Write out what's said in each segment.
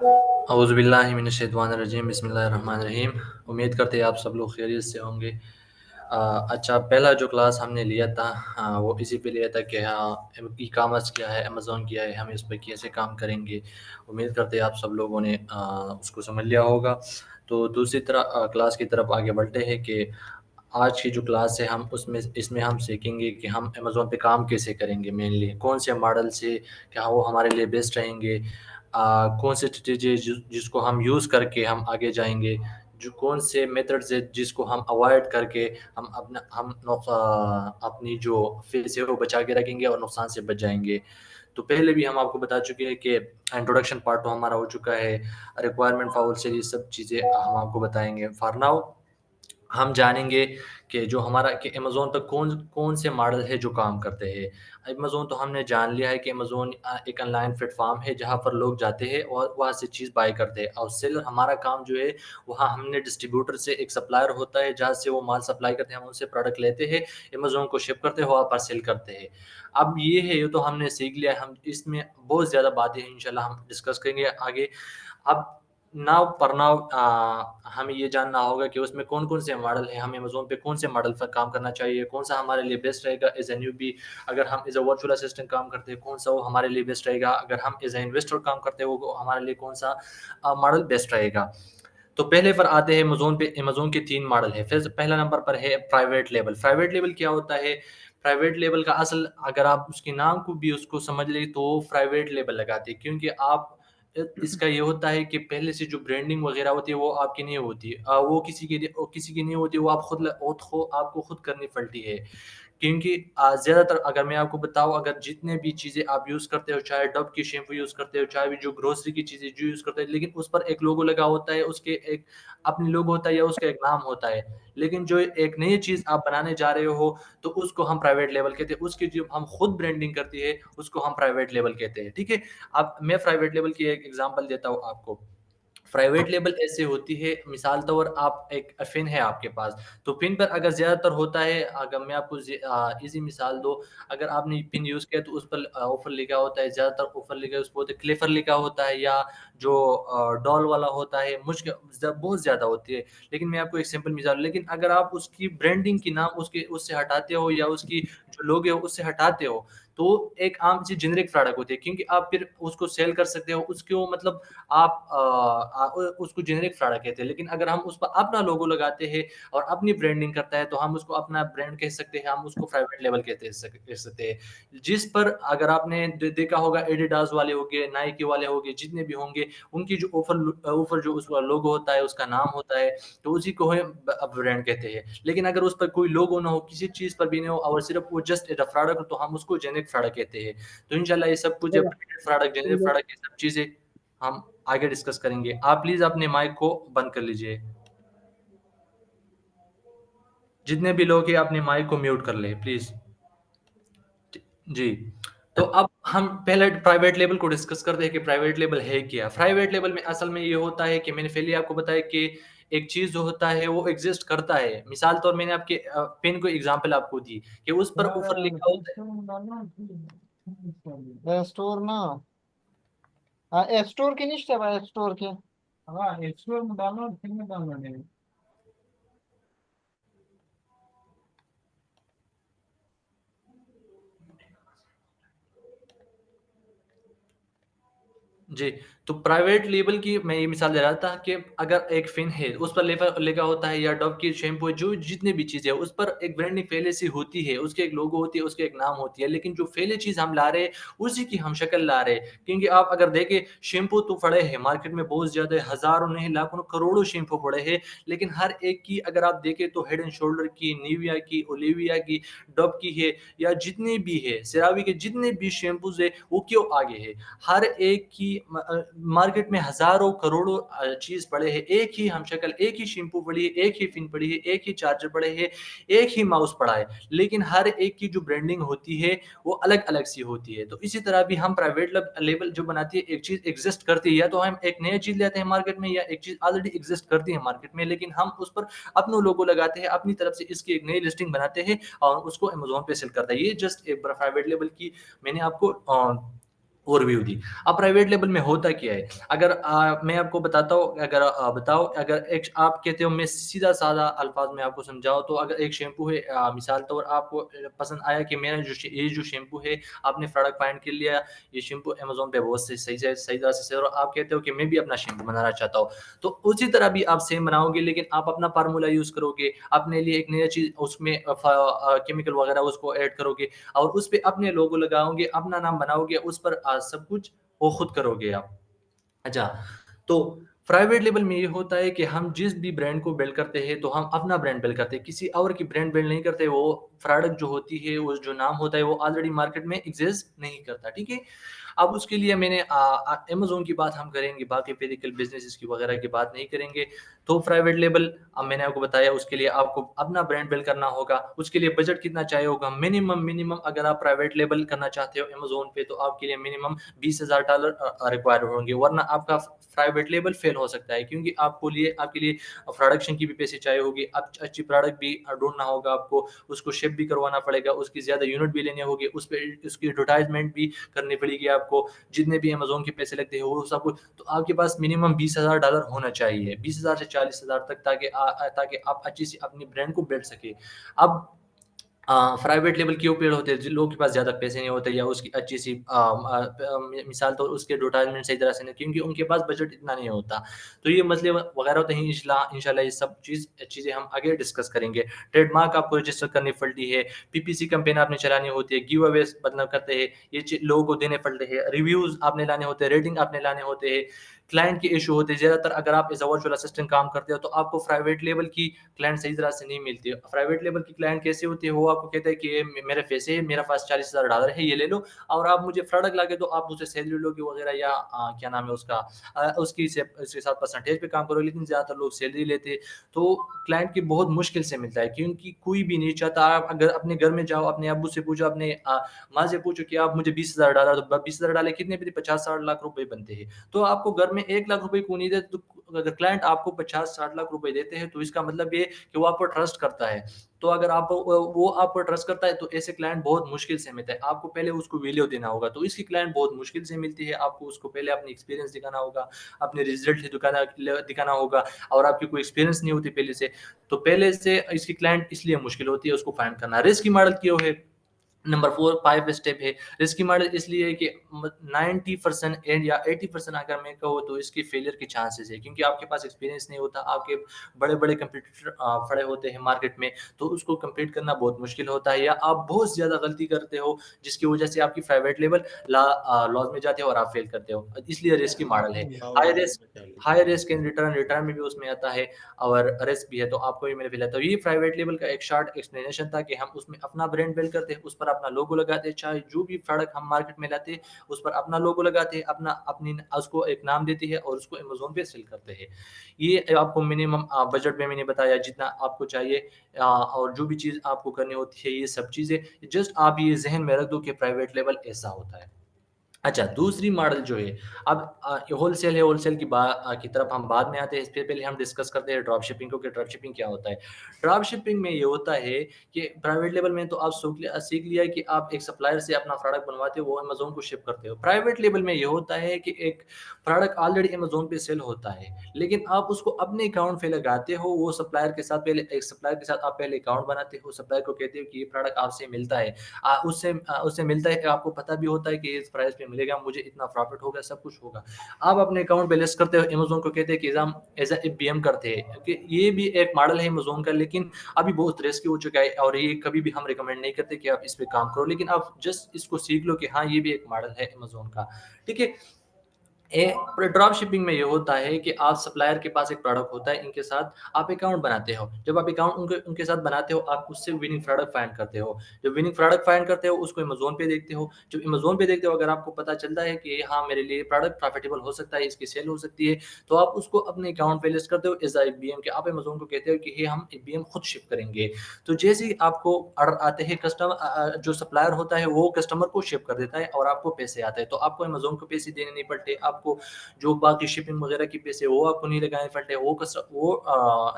औज़ुबिल्लाहि मिनश्शैतानिर्रजीम बिस्मिल्लाहिर्रहमानिर्रहीम। उम्मीद करते हैं आप सब लोग खैरियत से होंगे। अच्छा, पहला जो क्लास हमने लिया था, हाँ, वो इसी पे लिया था कि हाँ, ई कॉमर्स क्या है, अमेज़न क्या है, हम इस पे कैसे काम करेंगे। उम्मीद करते हैं आप सब लोगों ने उसको समझ लिया होगा। तो दूसरी क्लास की तरफ आगे बढ़ते हैं कि आज की जो क्लास है हम उसमें इसमें हम सीखेंगे कि हम अमेज़न पे काम कैसे करेंगे, मेनली कौन से मॉडल से क्या वो हमारे लिए बेस्ट रहेंगे, कौन से स्ट्रेटेजी जिसको हम यूज़ करके हम आगे जाएंगे, जो कौन से मेथड्स है जिसको हम अवॉइड करके अपनी जो फीस है वो बचा के रखेंगे और नुकसान से बच जाएंगे। तो पहले भी हम आपको बता चुके हैं कि इंट्रोडक्शन पार्ट तो हमारा हो चुका है, रिक्वायरमेंट फॉर से ये सब चीज़ें हम आपको बताएंगे। फॉर नाउ हम जानेंगे कि जो हमारा कि अमेज़न पे कौन से मॉडल है जो काम करते हैं। अमेज़न तो हमने जान लिया है कि अमेज़न एक ऑनलाइन प्लेटफ़ॉर्म है जहाँ पर लोग जाते हैं और वहाँ से चीज़ बाय करते हैं, और सेलर हमारा काम जो है वहाँ हमने डिस्ट्रीब्यूटर से एक सप्लायर होता है जहाँ से वो माल सप्लाई करते हैं, हम उनसे प्रोडक्ट लेते हैं, अमेज़न को शिप करते हैं, वहाँ पर सेल करते हैं। अब ये तो हमने सीख लिया है, हम इसमें बहुत ज़्यादा बातें हैं, इंशाल्लाह हम डिस्कस करेंगे आगे। अब हमें ये जानना होगा कि उसमें कौन-कौन से मॉडल हैं, हमें अमेज़न पे कौन से मॉडल पर काम करना चाहिए, कौन-सा हमारे लिए बेस्ट रहेगा एज़ अ न्यूबी। अगर हम एज़ अ वर्चुअल असिस्टेंट काम करते हैं, कौन-सा वो हमारे लिए बेस्ट रहेगा, अगर हम एज़ अ इन्वेस्टर काम करते हैं, वो हमारे लिए कौन-सा मॉडल बेस्ट रहेगा। तो पहले पर आते हैं अमेज़न पे। अमेज़न के 3 मॉडल हैं। फिर पहला नंबर पर है प्राइवेट लेबल। प्राइवेट लेबल क्या होता है? प्राइवेट लेबल का असल अगर आप उसके नाम को भी उसको समझ लें तो प्राइवेट लेबल लगाते हैं, क्योंकि आप इसका ये होता है कि पहले से जो ब्रांडिंग वगैरह होती है वो आपकी नहीं होती। वो किसी की नहीं होती, वो आप खुद ल खुद खो आपको खुद करनी पड़ती है। क्योंकि ज़्यादातर अगर मैं आपको बताऊँ, अगर जितने भी चीज़ें आप यूज़ करते हो, चाहे डव की शैम्पू यूज़ करते हो, चाहे भी जो ग्रोसरी की चीज़ें जो यूज़ करते हो, लेकिन उस पर एक लोगो लगा होता है, उसके एक अपनी लोगो होता है या उसका एक नाम होता है। लेकिन जो एक नई चीज़ आप बनाने जा रहे हो, तो उसको हम प्राइवेट लेबल कहते हैं। उसकी जो हम खुद ब्रांडिंग करती है, उसको हम प्राइवेट लेबल कहते हैं, ठीक है? अब मैं प्राइवेट लेबल की एक एग्ज़ाम्पल देता हूँ आपको। प्राइवेट लेबल ऐसे होती है, मिसाल तौर आप एक फ़िन है आपके पास, तो फ़िन पर अगर ज़्यादातर होता है, अगर मैं आपको ईज़ी मिसाल दूँ, अगर आपने फ़िन यूज़ किया तो उस पर ऑफ़र लिखा होता है, ज़्यादातर ऑफ़र लिखा है, उस पे क्लेफर लिखा होता है, या जो डॉल वाला होता है, बहुत ज़्यादा होती है। लेकिन मैं आपको एक सिंपल मिसाल, लेकिन अगर आप उसकी ब्रांडिंग की नाम उससे हटाते हो, या उसकी जो लोगो है उससे हटाते हो, तो एक आम सी जेनेरिक प्रोडक्ट होती है, क्योंकि आप फिर उसको सेल कर सकते हो, उसको मतलब आप उसको जेनेरिक प्रोडक्ट कहते हैं। लेकिन अगर हम उस पर अपना लोगो लगाते हैं और अपनी ब्रांडिंग करता है, तो हम उसको अपना ब्रांड कह सकते हैं, हम उसको प्राइवेट लेबल कह सकते हैं। जिस पर अगर आपने देखा होगा, एडिडास वाले हो गए, नाइकी वाले हो गए, जितने भी होंगे, उनकी जो ऑफर जो उसका लोगो होता है, उसका नाम होता है, तो उसी को है ब्रांड कहते हैं। लेकिन अगर उस पर कोई लोगो ना हो, किसी चीज़ पर भी ना हो, और सिर्फ वो जस्ट एज अ प्रोडक्ट हो, तो हम उसको जेनेरिक प्रोडक्ट कहते हैं। तो इंशाल्लाह ये सब कुछ प्रोडक्ट, जेनेरिक प्रोडक्ट, ये सब चीज़ें हम आगे डिस्कस करेंगे। आप प्लीज़ अपने माइक को बंद कर लीजिए। जितने भी लोग हैं अपने माइक को म्यूट कर लें प्लीज़। जी। तो अब हम पहले प्राइवेट लेबल को डिस्कस करते हैं कि प्राइवेट लेबल है क्या? प्राइवेट लेबल में असल में ये होता है कि मैंने पहले आपको बताया कि एक चीज़ जो होता है वो एग्ज़िस्ट करता है। मिसाल तौर मैंने आपके पेन को एग्ज़ाम्पल आपको दी कि उस पर ऊपर लिखा होता है। स्टोर ना। हाँ, एप स्टोर के नहीं भाई, एप स्टोर के। हाँ, एप स्टोर में डाउनलोड फिर में डाउनलोड है। जी, तो प्राइवेट लेबल की मैं ये मिसाल दे रहा था कि अगर एक फ़िन है, उस पर लिखा होता है, या डव की शैम्पू है, जो जितनी भी चीज़ें हैं, उस पर एक ब्रांडिंग पहले से होती है, उसकी एक लोगो होती है, उसकी एक नाम होती है, लेकिन जो पहले चीज़ हम ला रहे हैं, उसी की हम शक्ल ला रहे हैं। क्योंकि आप अगर देखें, शैम्पू तो पड़े हैं मार्केट में बहुत ज़्यादा, हज़ारों नहीं, लाखों, करोड़ों शैम्पू पड़े हैं, लेकिन हर एक की अगर आप देखें तो हेड एंड शोल्डर की, निविया की, ओलिविया की, डव की है, या जितनी भी है, सेरावी के जितने भी शैम्पूज़ हैं, वो क्यों आगे है? हर एक की मार्केट में हज़ारों करोड़ों चीज़ पड़े हैं, एक ही हम शक्ल, एक ही शैम्पू पड़ी है, एक ही पिन पड़ी है, एक ही चार्जर पड़े हैं, एक ही माउस पड़ा है, लेकिन हर एक की जो ब्रांडिंग होती है वो अलग-अलग सी होती है। तो इसी तरह भी हम प्राइवेट लेबल जो बनाती है, एक चीज़ एग्ज़िस्ट करती है, या तो हम एक नई चीज़ लाते हैं मार्केट में, या एक चीज़ ऑलरेडी एग्ज़िस्ट करती है मार्केट में, लेकिन हम उस पर अपना लोगो लगाते हैं, अपनी तरफ से इसकी एक नई लिस्टिंग बनाते हैं और उसको अमेज़न पे सेल करते हैं। ये जस्ट एक प्राइवेट लेबल की मैंने आपको ओवरव्यू दी। अब प्राइवेट लेवल में होता क्या है? अगर मैं आपको बताता हूँ, अगर बताओ, अगर एक आप कहते हो, मैं सीधा-साधा अल्फ़ाज़ में आपको समझाऊँ, तो अगर एक शैम्पू है, मिसाल तौर आपको पसंद आया कि मेरा ये जो शैम्पू है, आपने प्रोडक्ट फाइंड कर लिया, ये शैम्पू अमेज़न पे बहुत सही तरह से और आप कहते हो कि मैं भी अपना शैम्पू बनाना चाहता हूँ। तो उसी तरह भी आप सेम बनाओगे, लेकिन आप अपना फ़ॉर्मूला यूज़ करोगे, अपने लिए एक नया चीज़ उसमें केमिकल वगैरह उसको ऐड करोगे और उस पे अपने लोगो लगाओगे, अपना नाम बनाओगे, उस पर सब कुछ वो खुद करोगे आप। अच्छा, तो प्राइवेट लेवल में ये होता है कि हम जिस भी ब्रांड को बिल्ड करते हैं, तो हम अपना ब्रांड बिल्ड करते हैं, किसी और की ब्रांड बिल्ड नहीं करते। वो प्रोडक्ट जो होती है, वो जो नाम होता है, वो ऑलरेडी मार्केट में एक्सिस्ट नहीं करता, ठीक है? अब उसके लिए मैंने अमेज़न की बात हम करेंगे, बाकी फिज़िकल बिज़नेसेस की वगैरह की बात नहीं करेंगे। तो प्राइवेट लेबल, अब मैंने आपको बताया, उसके लिए आपको अपना ब्रांड बिल्ड करना होगा। उसके लिए बजट कितना चाहिए होगा? मिनिमम अगर आप प्राइवेट लेबल करना चाहते हो अमेज़न पे, तो आपके लिए मिनिमम $20,000 रिक्वायर होंगे, वरना आपका प्राइवेट लेबल फेल हो सकता है, क्योंकि आपके लिए प्रोडक्शन की भी पैसे चाहिए होगी, अच्छी प्रोडक्ट भी ढूँढना होगा आपको, उसको शिप भी करवाना पड़ेगा, उसकी ज़्यादा यूनिट भी लेने होंगे, उस पे उसकी एडवर्टाइज़मेंट भी करनी पड़ेगी आपको, जितने भी अमेज़न के पैसे लगते हैं वो सब कुछ। तो आपके पास मिनिमम $20,000 होना चाहिए, 20,000 से 40,000 तक, ताकि आप अच्छी सी अपनी ब्रांड को बेच सकें। अब प्राइवेट लेवल क्यों पेड़ होते हैं? जिन लोगों के पास ज़्यादा पैसे नहीं होते, या उसकी अच्छी सी मिसाल तो उसके एडवर्टाइज़मेंट सही तरह से नहीं, क्योंकि उनके पास बजट इतना नहीं होता। तो ये मसले वगैरह होते हैं, इंशाल्लाह ये सब चीज़ें हम आगे डिस्कस करेंगे। ट्रेडमार्क आपको रजिस्टर करनी पड़ती है, पीपीसी कैंपेन आपने चलानी होती है, गिव अवेज़ मतलब करते हैं, ये लोगों को देने पड़ते हैं, रिव्यूज़ आपने लाने होते हैं, रेटिंग आपने लाने होते हैं, क्लाइंट के इश्यू होते हैं। ज़्यादातर अगर आप एज़ अ वर्चुअल असिस्टेंट काम करते हो, तो आपको प्राइवेट लेवल की क्लाइंट सही तरह से नहीं मिलती है। प्राइवेट लेवल की क्लाइंट कैसे होती है? वो आपको कहता है कि ये मेरे पैसे है, मेरे पास $40,000 है, ये ले लो, और आप मुझे प्रोडक्ट लाके दो, आप मुझसे सैलरी लोगे वगैरह, या क्या नाम है उसका, उसके साथ परसेंटेज पे काम करो, लेकिन ज़्यादातर लोग सैलरी लेते हैं। तो क्लाइंट की बहुत मुश्किल से मिलता है, क्योंकि कोई भी नहीं चाहता। आप अगर अपने घर में जाओ, अपने अब्बू से पूछो, अपने माँ से पूछो कि आप मुझे $20,000 दो, 20,000 डाले कितने बने? 50-60 लाख रुपए बनते हैं। तो आपको घर में 1 लाख रुपए क्यों नहीं देते? तो अगर क्लाइंट आपको 50-60 लाख रुपए देते हैं, तो इसका मतलब ये कि वो आप पर ट्रस्ट करता है। तो अगर वो आप पर ट्रस्ट करता है, तो ऐसे क्लाइंट बहुत मुश्किल से मिलता है। आपको पहले उसको वैल्यू देना होगा, तो इसकी क्लाइंट बहुत मुश्किल से मिलती है। आपको उसको पहले अपनी एक्सपीरियंस दिखाना होगा, अपने रिजल्ट दिखाना होगा, और आपकी कोई एक्सपीरियंस नहीं होती पहले से, तो पहले से इसकी क्लाइंट इसलिए मुश्किल होती है उसको फाइंड करना। रिस्क की मॉडल क्यों है? नंबर 4 5 स्टेप है। रिस्की मॉडल इसलिए है कि 90% एंड या 80% अगर मैं कहूँ, तो इसकी फेलियर के चांसेस है, क्योंकि आपके पास एक्सपीरियंस नहीं होता, आपके बड़े-बड़े कंपटीटर खड़े होते हैं मार्केट में, तो उसको कम्पीट करना बहुत मुश्किल होता है, या आप बहुत ज़्यादा गलती करते हो, जिसकी वजह से आपकी प्राइवेट लेवल लॉस में जाते हो और आप फेल करते हो। इसलिए रिस्की मॉडल है। High risk high risk in return, return में भी उसमें आता है, और रिस्क भी है, तो आपको भी मैंने बताया। तो ये प्राइवेट लेवल का एक शॉर्ट एक्सप्लेनेशन था कि हम उसमें अपना ब्रांड बिल्ड करते हैं, उस पर अपना लोगो लगाते हैं, चाहे जो भी प्रोडक्ट हम मार्केट में लाते हैं, उस पर अपना लोगो लगाते हैं, उसको एक नाम देते हैं, और उसको अमेज़न पे सेल करते हैं। ये आपको मिनिमम बजट में मैंने बताया जितना आपको चाहिए, और जो भी चीज़ आपको करनी होती है, ये सब चीज़ें जस्ट आप ये ज़हन में रख दो कि प्राइवेट लेवल ऐसा होता है। अच्छा, दूसरी मॉडल जो है, अब होलसेल है, होलसेल की तरफ हम बाद में आते हैं, इससे पहले हम डिस्कस करते हैं ड्रॉप शिपिंग को, कि ड्रॉप शिपिंग क्या होता है। ड्रॉप शिपिंग में ये होता है कि प्राइवेट लेवल में तो आप सीख लिया है कि आप एक सप्लायर से अपना प्रोडक्ट बनवाते हो, वो अमेज़न को शिप करते हो। प्राइवेट लेवल में ये होता है कि एक प्रोडक्ट ऑलरेडी अमेज़न पे सेल होता है, लेकिन आप उसको अपने अकाउंट पे लगाते हो, वो सप्लायर के साथ पहले एक सप्लायर के साथ आप पहले अकाउंट बनाते हो, सप्लायर को कहते हो कि ये प्रोडक्ट आपसे मिलता है। उससे मिलता है कि आपको पता भी होता है कि इस प्राइस पे मिलेगा, मुझे इतना प्रॉफिट होगा, सब कुछ होगा। आप अपने अकाउंट पे लिस्ट करते हो, अमेज़न को कहते हैं कि हम एज़ अ बीएम करते हैं, कि ये भी एक मॉडल है अमेज़न का, लेकिन अभी बहुत रिस्की हो चुका है, और ये कभी भी हम रिकमेंड नहीं करते कि आप इस पे काम करो, लेकिन आप जस्ट इसको सीख लो कि हाँ, ये भी एक मॉडल है अमेज़न का, ठीक है? ड्रॉप शिपिंग में ये होता है कि आप सप्लायर के पास एक प्रोडक्ट होता है, इनके साथ आप अकाउंट बनाते हो। जब आप अकाउंट उनके उनके साथ बनाते हो, आप उससे विनिंग प्रोडक्ट फाइंड करते हो। जब विनिंग प्रोडक्ट फाइंड करते हो, उसको अमेज़न पे देखते हो। जब अमेज़न पे देखते हो, अगर आपको पता चलता है कि हाँ, मेरे लिए प्रोडक्ट प्रॉफिटेबल हो सकता है, इसकी सेल हो सकती है, तो आप उसको अपने अकाउंट पे लिस्ट करते हो एज़ अ बीएम, के आप अमेज़न को कहते हो कि ये हम बीएम खुद शिप करेंगे। तो जैसे ही आपको ऑर्डर आते हैं, जो सप्लायर होता है, वो कस्टमर को शिप कर देता है, और आपको पैसे आते हैं। तो आपको अमेज़न को पैसे देने नहीं पड़ते, आपको जो बाकी शिपिंग वगैरह के पैसे वो आपको नहीं लगाने पड़ते, वो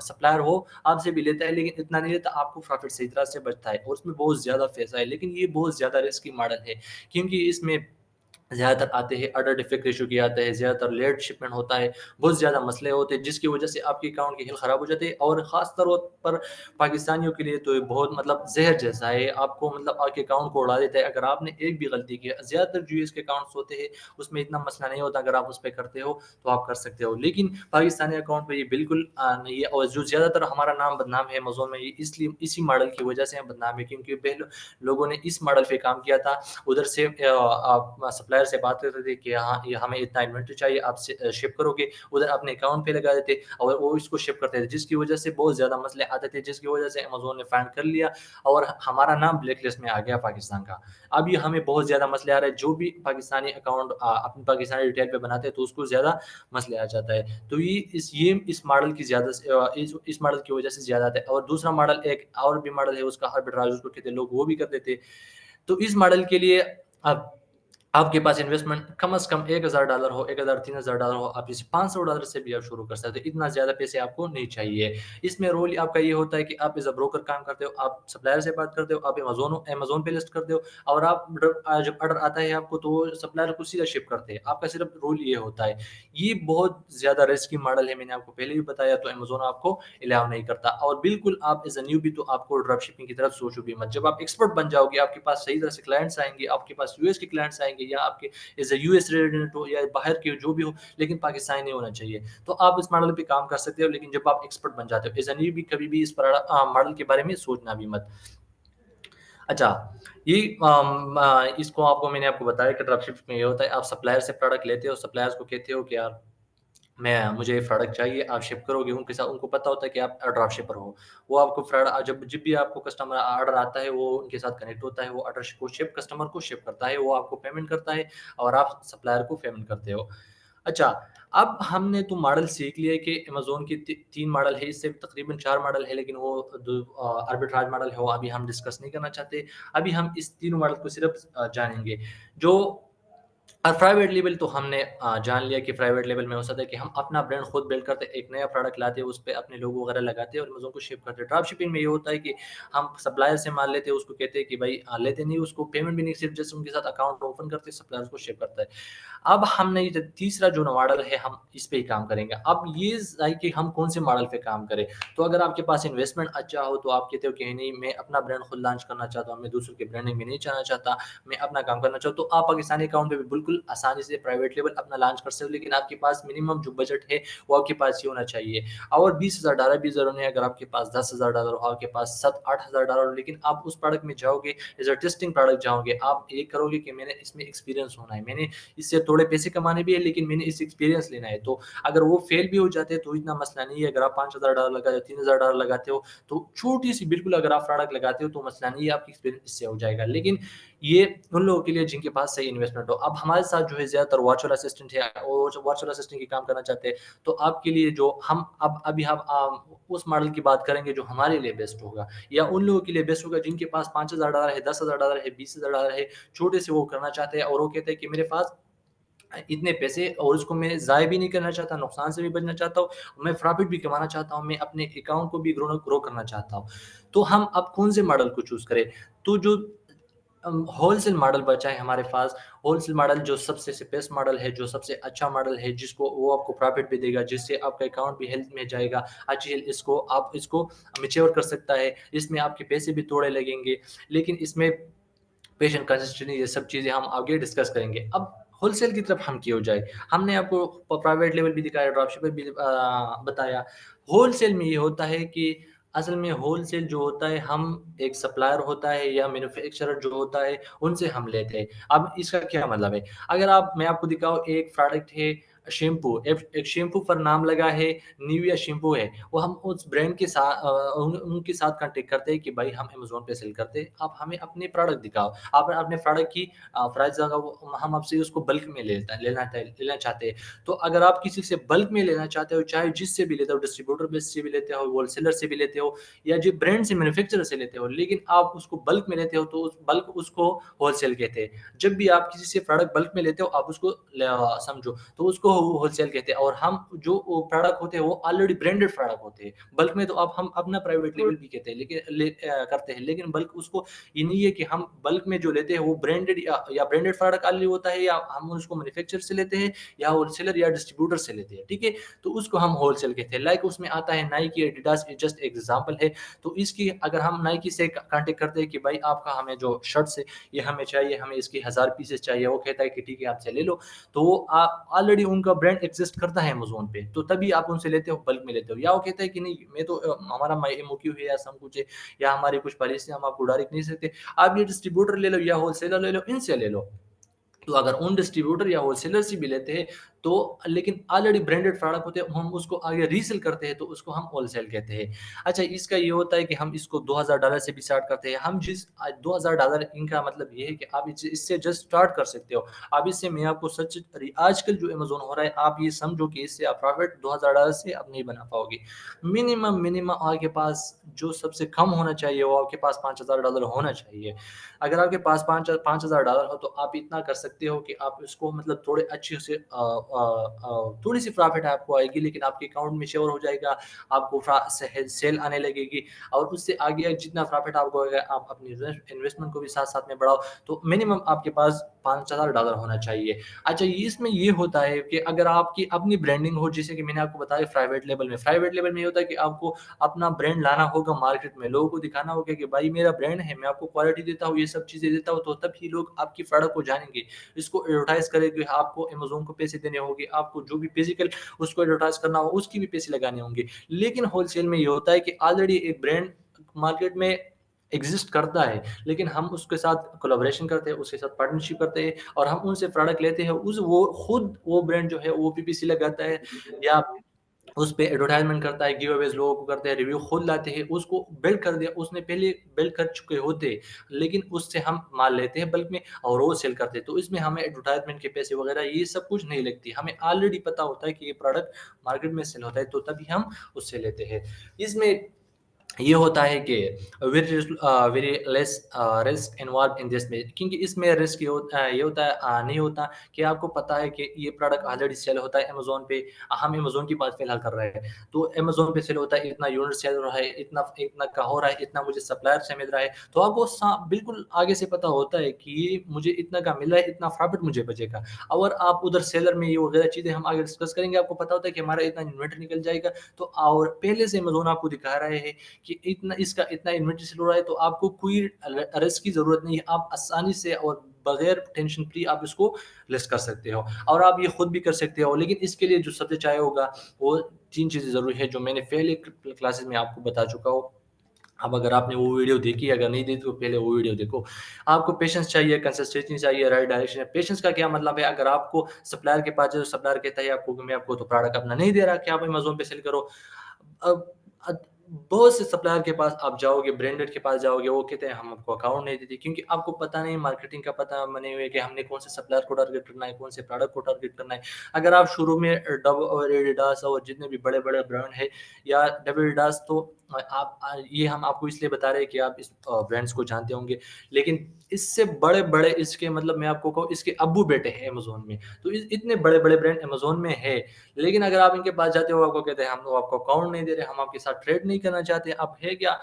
सप्लायर वो आपसे भी लेता है, लेकिन इतना नहीं लेता, आपको प्रॉफिट सही तरह से बचता है, और उसमें बहुत ज़्यादा पैसा है, लेकिन ये बहुत ज़्यादा रिस्की मॉडल है, क्योंकि इसमें ज़्यादातर आते हैं, ऑर्डर डिफेक्ट इश्यू किया आता है, ज़्यादातर लेट शिपमेंट होता है, बहुत ज़्यादा मसले होते हैं जिसकी वजह से आपके अकाउंट की हेल्थ ख़राब हो जाती है और ख़ास तौर पर पाकिस्तानियों के लिए तो ये बहुत मतलब ज़हर जैसा है, आपको मतलब आपके अकाउंट को उड़ा देता है अगर आपने एक भी गलती की। ज़्यादातर जो यूएस के अकाउंट्स होते हैं, उसमें इतना मसला नहीं होता, अगर आप उस पे करते हो, तो आप कर सकते हो। लेकिन पाकिस्तानी अकाउंट पे ये बिल्कुल नहीं है और जो ज़्यादातर हमारा नाम बदनाम है अमेज़न में, ये इसलिए इसी मॉडल की वजह से हम बदनाम है क्योंकि पहले लोगों ने इस मॉडल पे काम किया था। उधर से आप सप्लायर से बात करते थे कि हाँ, ये हमें इतना इन्वेंट्री चाहिए, आप शिप करोगे, उधर अपने अकाउंट पे लगा देते और वो इसको शिप करते थे, जिसकी वजह से बहुत ज़्यादा मसले आते थे, जिसकी वजह से अमेज़न ने फाइंड कर लिया और हमारा नाम ब्लैक लिस्ट में आ गया पाकिस्तान का। अब ये हमें बहुत ज़्यादा मसले आ रहे हैं, जो भी पाकिस्तानी अकाउंट अपनी पाकिस्तानी रिटेल पे बनाते हैं, तो उसको ज़्यादा मसले आ जाता है। तो ये इस मॉडल की ज़्यादा इस मॉडल की वजह से ज़्यादा आता है और दूसरा मॉडल एक और भी मॉडल है उसका आर्बिट्राज उसको कहते हैं, लोग वो भी कर देते हैं। तो इस मॉडल के लिए आप आपके पास इन्वेस्टमेंट कम से कम $1000 हो, 1000 $3000 हो, आप इसे $500 से भी आप शुरू कर सकते हो, इतना ज़्यादा पैसे आपको नहीं चाहिए। इसमें रोल आपका ये होता है कि आप एज़ अ ब्रोकर काम करते हो, आप सप्लायर से बात करते हो, आप अमेज़न पे लिस्ट करते हो और आप जब ऑर्डर आता है आपको तो वो सप्लायर को सीधा शिप करते हैं, आपका सिर्फ रोल ये होता है। ये बहुत ज़्यादा रिस्की मॉडल है, मैंने आपको पहले भी बताया, तो अमेज़न आपको अलाउ नहीं करता और बिल्कुल आप एज़ अ न्यूबी तो आपको ड्रॉप शिपिंग की तरफ सोचो भी मत। जब आप एक्सपर्ट बन जाओगे, आपके पास सही तरह से क्लाइंट्स आएँगे, आपके पास यूएस के क्लाइंट्स आएँगे या आपके एज़ अ यूएस रेज़िडेंट हो या बाहर के जो भी हो, लेकिन पाकिस्तानी नहीं होना चाहिए। तो आप इस मॉडल पे काम कर सकते हो, लेकिन जब आप एक्सपर्ट बन जाते हो, एज़ अ न्यूबी कभी भी इस मॉडल के बारे में सोचना भी मत। अच्छा, ये इसको आपको मैंने आपको बताया कि ड्रॉपशिपिंग में ये होता है, आप सप्लायर से प्रोडक्ट लेते हो, सप्लायर्स को कहते हो कि यार मुझे ये प्रोडक्ट चाहिए, आप शिप करोगे, उनके साथ उनको पता होता है कि आप ड्रॉप शिपर हो। वो आपको जब भी आपको कस्टमर ऑर्डर आता है, वो उनके साथ कनेक्ट होता है, वो ऑर्डर को शिप कस्टमर को शिप करता है, वो आपको पेमेंट करता है और आप सप्लायर को पेमेंट करते हो। अच्छा, अब हमने तो मॉडल सीख लिया है कि अमेज़न के 3 मॉडल है, इससे तकरीबन 4 मॉडल है, लेकिन वो आर्बिट्राज मॉडल है, वो अभी हम डिस्कस नहीं करना चाहते। अभी हम इस तीनों मॉडल को सिर्फ़ जानेंगे। जो प्राइवेट लेबल तो हमने जान लिया कि प्राइवेट लेबल में हो सकता है कि हम अपना ब्रांड खुद बिल्ड करते हैं, एक नया प्रोडक्ट लाते हैं, उस पे अपने लोगो वगैरह लगाते हैं और अमेज़न को शिप करते हैं। ड्रॉप शिपिंग में ये होता है कि हम सप्लायर से माल लेते हैं, उसको कहते हैं कि भाई लेते नहीं, उसको पेमेंट भी नहीं, सिर्फ जस्ट उनके साथ अकाउंट ओपन करते हैं, सप्लायर उसको शिप करता है। अब हमने ये तीसरा जो मॉडल है, हम इस पे ही काम करेंगे। अब ये है कि हम कौन से मॉडल पे काम करें। तो अगर आपके पास इन्वेस्टमेंट अच्छा हो, तो आप कहते हो कि नहीं, मैं अपना ब्रांड खुद लॉन्च करना चाहता हूँ, मैं दूसरों की ब्रांडिंग में नहीं जाना चाहता, मैं अपना काम करना चाहता हूँ, तो आप पाकिस्तानी अकाउंट पे भी बिल्कुल आसानी से प्राइवेट लेबल अपना लॉन्च कर सकते हो, लेकिन आपके पास मिनिमम जो बजट है, वो आपके पास ये होना चाहिए। और $20,000 भी ज़रूरी नहीं है, अगर आपके पास $10,000 हो, आपके पास $7,000-8,000 हो, लेकिन आप उस प्रोडक्ट में जाओगे, एज़ अ टेस्टिंग प्रोडक्ट जाओगे, आप ये करोगे कि मैंने इसमें एक्सपीरियंस होना है, मैंने इससे थोड़े पैसे कमाने भी है, लेकिन मैंने इससे एक्सपीरियंस लेना है। तो अगर वो फेल भी हो जाते हैं तो इतना मसला नहीं है। अगर आप $5,000 लगाते हो, $3,000 लगाते हो, तो छोटी-सी बिल्कुल अगर आप प्रोडक्ट लगाते हो तो मसला नहीं है, आपकी एक्सपीरियंस इससे हो जाएगा। लेकिन ये उन लोगों के लिए जिनके पास सही इन्वेस्टमेंट हो। अब हमारे साथ जो है ज़्यादातर वर्चुअल असिस्टेंट है और जो वर्चुअल असिस्टेंट की काम करना चाहते हैं, तो आपके लिए जो हम अब अभी हम उस मॉडल की बात करेंगे जो हमारे लिए बेस्ट होगा या उन लोगों के लिए बेस्ट होगा जिनके पास $5,000 है, $10,000 है, $20,000 है, छोटे से वो करना चाहते हैं और वो कहते हैं कि मेरे पास इतने पैसे और उसको मैं ज़ाया भी नहीं करना चाहता, नुकसान से भी बचना चाहता हूँ, मैं प्रॉफ़िट भी कमाना चाहता हूँ, मैं अपने अकाउंट को भी ग्रो करना चाहता हूँ। तो हम अब कौन से मॉडल को चूज़ करें? तो जो होलसेल मॉडल बचा है हमारे पास, होलसेल मॉडल जो सबसे बेस्ट मॉडल है, जो सबसे अच्छा मॉडल है, जिसको वो आपको प्रॉफ़िट भी देगा, जिससे आपका अकाउंट भी हेल्थ में जाएगा, अच्छी हेल्थ इसको मैच्योर कर सकता है, इसमें आपके पैसे भी थोड़े लगेंगे, लेकिन इसमें पेशेंट कंसिस्टेंसी ये सब चीज़ें हम आगे डिस्कस करेंगे। अब होलसेल की तरफ हम क्यों जाए? हमने आपको प्राइवेट लेवल भी दिखाया, ड्रॉपशिपर भी बताया। होलसेल में ये होता है कि असल में होलसेल जो होता है, हम एक सप्लायर होता है या मैन्युफैक्चरर जो होता है, उनसे हम लेते हैं। अब इसका क्या मतलब है? अगर मैं आपको दिखाऊँ, एक प्रोडक्ट है शैम्पू, एक शैम्पू पर नाम लगा है, निविया शैम्पू है। वो हम उस ब्रांड के साथ उनके साथ कॉन्टैक्ट करते हैं कि भाई हम अमेज़न पे सेल करते हैं, आप हमें अपने प्रोडक्ट दिखाओ। आप अपने प्रोडक्ट की प्राइस अगर हम आपसे उसको बल्क में लेना चाहते हैं। तो अगर आप किसी से बल्क में लेना चाहते हो, चाहे जिससे भी लेते हो, डिस्ट्रीब्यूटर बेस से भी लेते हो, होलसेलर से भी लेते हो या जो ब्रांड से मैन्युफैक्चरर से लेते हो, लेकिन आप उसको बल्क में लेते हो, तो उस बल्क उसको होलसेल कहते हैं। जब भी आप किसी से प्रोडक्ट बल्क में लेते हो, आप उसको समझो, तो उसको होलसेल कहते हैं। और हम जो प्रोडक्ट होते हैं वो ऑलरेडी ब्रांडेड प्रोडक्ट होते हैं। बल्क में तो अब हम अपना प्राइवेट लेबल भी कहते हैं, करते हैं, लेकिन बल्क उसको ये नहीं है कि हम बल्क में जो लेते हैं वो ब्रांडेड या ब्रांडेड प्रोडक्ट ऑनली होता है, या हम उसको मैन्युफैक्चरर से लेते हैं या होलसेलर या डिस्ट्रीब्यूटर से लेते हैं, ठीक है? तो उसको हम होलसेल कहते हैं। लाइक उसमें आता है नाइकी, एडिडास, ये जस्ट एग्जांपल है। तो इसकी अगर हम नाइकी से कांटेक्ट करते हैं कि भाई आपका हमें जो शर्ट्स है ये हमें चाहिए, हमें इसकी 1000 पीसेस चाहिए, वो कहता है कि ठीक है आपसे ले लो। तो वो ऑलरेडी उनका ब्रांड एग्जिस्ट करता है अमेज़न पे, तो तभी आप उनसे लेते हो, बल्क में लेते हो। या वो कहता है कि नहीं मैं तो हमारा एमओक्यू है या सब कुछ है या हमारी कुछ पॉलिसी, हम आपको डायरेक्ट नहीं सकते, आप ये डिस्ट्रीब्यूटर ले लो या होलसेलर ले लो, इनसे ले लो। तो अगर उन डिस्ट्रीब्यूटर या होलसेलर से भी लेते हैं तो, लेकिन ऑलरेडी ब्रांडेड प्रोडक्ट होते हैं, हम उसको आगे रीसेल करते हैं तो उसको हम होलसेल कहते हैं। अच्छा, इसका ये होता है कि हम इसको $2000 से भी स्टार्ट करते हैं। हम जिस $2000 इनका मतलब ये है कि आप इससे जस्ट स्टार्ट कर सकते हो। अब इससे मैं आपको सच, आजकल जो अमेज़न हो रहा है आप ये समझो कि इससे आप प्रॉफिट $2000 से आप नहीं बना पाओगे। मिनिमम मिनिमम आपके पास जो सबसे कम होना चाहिए वो आपके पास $5000 होना चाहिए। अगर आपके पास $5000 हो तो आप इतना कर सकते हो कि आप इसको मतलब थोड़े अच्छे से थोड़ी-सी प्रॉफ़िट आपको आएगी, लेकिन आपके अकाउंट में श्योर हो जाएगा, आपको सेल आने लगेगी और उससे आगे जितना प्रॉफ़िट आपको आएगा, आप अपनी इन्वेस्टमेंट को भी साथ-साथ में बढ़ाओ, तो मिनिमम आपके पास $5000 होना चाहिए। अच्छा, इसमें ये होता है कि अगर आपकी अपनी ब्रांडिंग हो, जैसे कि मैंने आपको बताया प्राइवेट लेबल में ये होता है कि आपको अपना ब्रांड लाना होगा मार्केट में, लोगों को दिखाना होगा कि भाई मेरा ब्रांड है, मैं आपको क्वालिटी देता हूँ, ये सब चीज़ें देता हूँ, तो तभी लोग आपकी प्रोडक्ट को जानेंगे। इसको एडवर्टाइज़ करेंगे, आपको अमेज़न को पैसे देने होंगे, आपको जो भी फिज़िकल उसको एडवर्टाइज़ करना हो, उसके भी पैसे लगाने होंगे। लेकिन होलसेल में ये होता है कि ऑलरेडी एक ब्रांड मार्केट में एक्ज़िस्ट करता है, लेकिन हम उसके साथ कोलैबोरेशन करते हैं, उसके साथ पार्टनरशिप करते हैं और हम उनसे प्रोडक्ट लेते हैं। उस वो खुद वो ब्रांड जो है वो पीपीसी लगाता है या उस पे एडवर्टाइज़मेंट करता है, गिव अवेज़ लोगों को करते हैं, रिव्यू खुद लाते हैं, उसको बिल्ड कर दिया, उसने पहले बिल्ड कर चुके होते, लेकिन उससे हम माल लेते हैं बल्क में और वो सेल करते हैं। तो इसमें हमें एडवर्टाइज़मेंट के पैसे वगैरह ये सब कुछ नहीं लगती। हमें ऑलरेडी पता होता है कि ये प्रोडक्ट मार्केट में सेल होता है, तो तभी हम उससे लेते हैं। इसमें ये होता है कि very less risk involve in this में, क्योंकि इसमें रिस्क ये होता है नहीं होता कि आपको पता है कि ये प्रोडक्ट ऑलरेडी सेल होता है अमेज़न पे। हम अमेज़न की बात फ़िलहाल कर रहे हैं, तो अमेज़न पे सेल होता है, इतना यूनिट सेल हो रहा है, इतना इतना का हो रहा है, इतना मुझे सप्लायर से मिल रहा है, तो आपको बिल्कुल आगे से पता होता है कि ये मुझे इतना का मिल रहा है, इतना प्रॉफ़िट मुझे बचेगा। और आप उधर सेलर में ये वगैरह चीज़ें हम आगे डिस्कस करेंगे, आपको पता होता है कि हमारा इतना इन्वेंटरी निकल जाएगा, तो और पहले से अमेज़न आपको दिखा रहे हैं कि इतना इन्वेंट्री सेल हो रहा है, तो आपको कोई रिस्क की ज़रूरत नहीं है। आप आसानी से और बगैर टेंशन फ्री आप इसको लिस्ट कर सकते हो और आप ये खुद भी कर सकते हो। लेकिन इसके लिए जो सबसे चाहिए होगा वो 3 चीज़ें ज़रूरी है, जो मैंने पहले क्लासेस में आपको बता चुका हूँ। अब अगर आपने वो वीडियो देखी, अगर नहीं देखी तो पहले वो वीडियो देखो। आपको पेशेंस चाहिए, कंसिस्टेंसी चाहिए, राइट डायरेक्शन। पेशेंस का क्या मतलब है, अगर आपको सप्लायर के पास जाओ, सप्लायर कहता है आपको कि मैं आपको तो प्रोडक्ट अपना नहीं दे रहा कि आप अमेज़न पे सेल करो। अब बहुत से सप्लायर के पास आप जाओगे, ब्रांडेड के पास जाओगे, वो कहते हैं हम आपको अकाउंट नहीं देते, क्योंकि आपको पता नहीं, मार्केटिंग का पता नहीं है कि हमने कौन से सप्लायर को टारगेट करना है, कौन से प्रोडक्ट को टारगेट करना है। अगर आप शुरू में डव और एडिडास और जितने भी बड़े-बड़े ब्रांड हैं या डव एडिडास, तो ये हम आपको इसलिए बता रहे हैं कि आप इस ब्रांड्स को जानते होंगे। लेकिन इससे बड़े-बड़े, इसके मतलब मैं आपको कहूँ, इसके अब्बू-बेटे हैं अमेज़न में। तो इतने बड़े-बड़े ब्रांड अमेज़न में है, लेकिन अगर आप इनके पास जाते हो, आपको कहते हैं हम तो आपको अकाउंट नहीं दे रहे, हम आपके साथ ट्रेड नहीं करना चाहते, आप है क्या?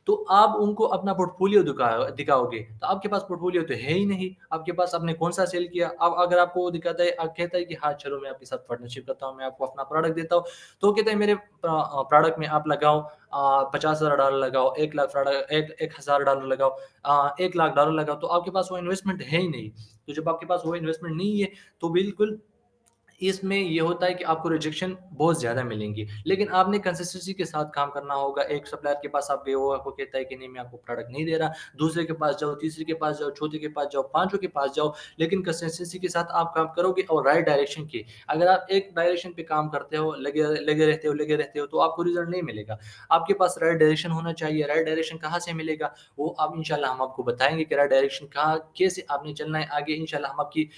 तो आप उनको अपना पोर्टफोलियो दिखाओगे, तो आपके पास पोर्टफोलियो तो है ही नहीं, आपके पास आपने कौन-सा सेल किया? अब अगर आपको वो दिखाता है, कहता है कि हाँ, चलो मैं आपके साथ पार्टनरशिप करता हूँ, मैं आपको अपना प्रोडक्ट देता हूँ, तो वो कहता है मेरे प्रोडक्ट में आप लगाओ $50,000 लगाओ, 1 लाख प्रोडक्ट, 1,000 लगाओ, $1,00,000 लगाओ, तो आपके पास वो इन्वेस्टमेंट है ही नहीं। तो जब आपके पास वो इन्वेस्टमेंट नहीं है, तो बिल्कुल इसमें ये होता है कि आपको रिजेक्शन बहुत ज़्यादा मिलेंगी। लेकिन आपने कंसिस्टेंसी के साथ काम करना होगा। एक सप्लायर के पास आप गए, वो आपको कहता है कि नहीं मैं आपको प्रोडक्ट नहीं दे रहा। दूसरे के पास जाओ, तीसरे के पास जाओ, चौथे के पास जाओ, पाँचों के पास जाओ, लेकिन कंसिस्टेंसी के साथ आप काम करोगे और राइट डायरेक्शन की। अगर आप एक डायरेक्शन पे काम करते हो, लगे रहते हो, तो आपको रिज़ल्ट नहीं मिलेगा। आपके पास राइट डायरेक्शन होना चाहिए। राइट डायरेक्शन कहाँ से मिलेगा? वो अब इंशाल्लाह हम आपको बताएँगे कि राइट डायरेक्शन कहाँ कैसे आपने चलना है आगे। इंशाल्लाह हम आपकी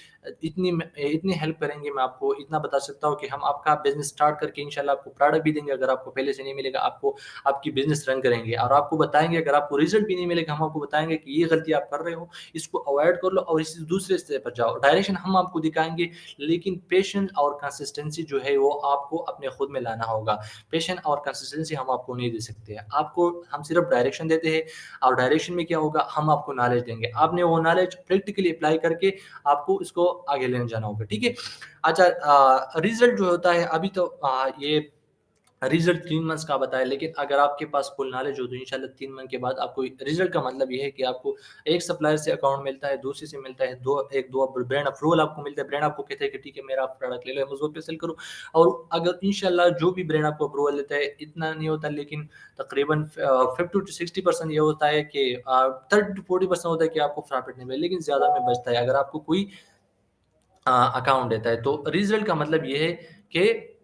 इतनी हेल्प करेंगे, मैं आपको आपको इतना बता सकता हूँ कि हम आपका बिज़नेस स्टार्ट करके इंशाल्लाह आपको प्रोडक्ट भी देंगे, अगर आपको पहले से नहीं मिलेगा, आपको आपकी बिज़नेस रन करेंगे और आपको बताएँगे अगर आपको रिज़ल्ट भी नहीं मिलेगा, हम आपको बताएँगे कि ये गलती आप कर रहे हो, इसको अवॉइड कर लो और इस दूसरे स्टेप पर जाओ। डायरेक्शन हम आपको दिखाएँगे, लेकिन पेशेंस और कंसिस्टेंसी जो है वो आपको अपने खुद में लाना होगा। पेशेंस और कंसिस्टेंसी हम आपको नहीं दे सकते हैं। आपको हम सिर्फ डायरेक्शन देते हैं और डायरेक्शन में क्या होगा, हम आपको नॉलेज देंगे। आपने वो नॉलेज प्रैक्टिकली अप्लाई करके आपको इसको आगे लेने जाना होगा, ठीक है? अच्छा रिज़ल्ट जो होता है अभी तो ये रिज़ल्ट 3 मंथ्स का बताया, लेकिन अगर आपके पास फुल नॉलेज हो तो इंशाल्लाह 3 मंथ के बाद आपको रिज़ल्ट का मतलब ये है कि आपको एक सप्लायर से अकाउंट मिलता है, दूसरे से मिलता है, 2 ब्रांड अप्रूवल आपको मिलता है। ब्रांड आपको कहता है कि ठीक है मेरा आप प्रोडक्ट ले लो, अमेज़न पे सेल करो और अगर इंशाल्लाह जो भी ब्रांड आपको अप्रूवल देता है, इतना नहीं होता लेकिन तकरीबन 50 टू 60% ये होता है कि 30 टू 40% होता है कि आपको प्रॉफिट नहीं मिले, लेकिन ज़्यादा में बचता है। अगर आपको कोई अकाउंट देता है, तो रिज़ल्ट का मतलब ये है कि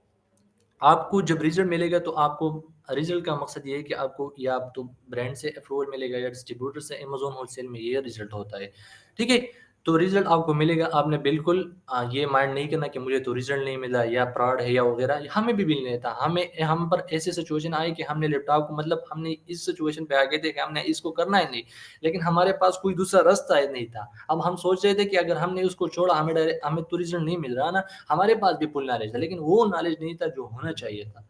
आपको जब रिज़ल्ट मिलेगा तो आपको रिज़ल्ट का मकसद ये है कि आपको या तो ब्रांड से अप्रूवल मिलेगा या डिस्ट्रीब्यूटर से, अमेज़न होलसेल में ये रिज़ल्ट होता है, ठीक है? तो रिज़ल्ट आपको मिलेगा, आपने बिल्कुल ये माइंड नहीं करना कि मुझे तो रिज़ल्ट नहीं मिला या फ्रॉड है या वगैरह, हमें भी नहीं था। हमें हम पर ऐसी सिचुएशन आई कि हमने लैपटॉप को मतलब हमने इस सिचुएशन पे आ गए थे कि हमने इसको करना ही नहीं, लेकिन हमारे पास कोई दूसरा रास्ता ही नहीं था। अब हम सोच रहे थे कि अगर हमने उसको छोड़ा, हमें तो रिज़ल्ट नहीं मिल रहा ना, हमारे पास भी फुल नॉलेज था, लेकिन वो नॉलेज नहीं था जो होना चाहिए था।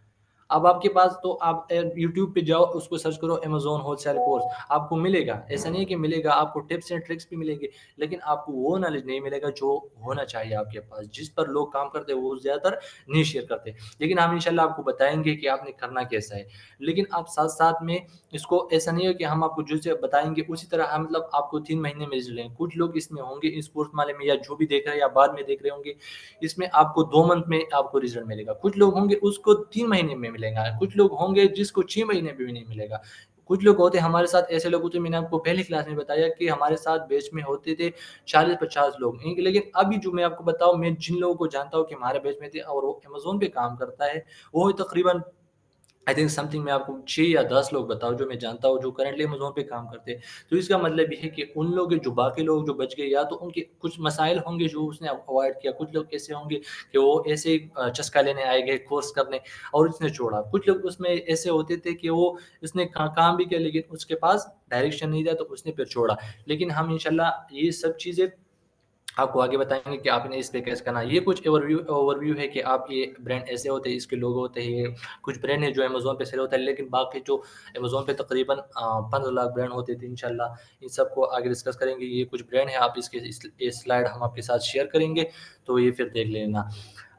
अब आपके पास तो आप यूट्यूब पे जाओ, उसको सर्च करो अमेज़न होलसेल कोर्स, आपको मिलेगा। ऐसा नहीं है कि मिलेगा, आपको टिप्स एंड ट्रिक्स भी मिलेंगे, लेकिन आपको वो नॉलेज नहीं मिलेगा जो होना चाहिए आपके पास। जिस पर लोग काम करते हैं, वो ज़्यादातर नहीं शेयर करते। लेकिन हम इंशाल्लाह आपको बताएँगे कि आपने करना कैसा है। लेकिन आप साथ-साथ में इसको ऐसा नहीं है कि हम आपको जैसे बताएँगे, उसी तरह हम मतलब आपको 3 महीने में रिज़ल्ट लेंगे। कुछ लोग इसमें होंगे, इस कोर्स वाले में या जो भी देख रहे हैं या बाद में देख रहे होंगे, इसमें आपको 2 मंथ में आपको रिज़ल्ट मिलेगा। कुछ लोग होंगे उसको 3 महीने में मिलेगा, कुछ लोग होंगे जिसको 6 महीने में भी नहीं मिलेगा। कुछ लोग होते हैं हमारे साथ ऐसे लोग होते हैं मैंने आपको पहली क्लास में बताया कि हमारे साथ बैच में होते थे 40-50 लोग। लेकिन अभी जो मैं आपको बताऊँ मैं जिन लोगों को जानता हूँ कि हमारे बैच में थे और वो अमेज़न पे काम करता है, वो तकरीबन आई थिंक समथिंग मैं आपको 6 या 10 लोग बताऊँ जो मैं जानता हूँ, जो करंटली अमेज़न पे काम करते हैं। तो इसका मतलब ये है कि उन लोग जो बाकी लोग जो बच गए या तो उनके कुछ मसाइल होंगे जो उसने अवॉइड किया, कुछ लोग ऐसे होंगे कि वो ऐसे ही चस्का लेने आए गए कोर्स करने और उसने छोड़ा। कुछ लोग उसमें ऐसे होते थे कि वो उसने काम भी किया लेकिन उसके पास डायरेक्शन नहीं था तो उसने फिर छोड़ा। लेकिन हम इंशाल्लाह ये सब चीज़ें आपको आगे बताएँगे कि आपने इस पे कैसे करना है। ये कुछ ओवरव्यू है कि आप ये ब्रांड ऐसे होते हैं, इसके लोगो होते हैं, ये कुछ ब्रांड है जो अमेज़न पे सेल होता है, लेकिन बाकी जो अमेज़न पे तकरीबन 15 लाख ब्रांड होते थे इंशाल्लाह, इन सबको आगे डिस्कस करेंगे। ये कुछ ब्रांड है, आप इसके ये स्लाइड हम आपके साथ शेयर करेंगे, तो ये फिर देख लेना।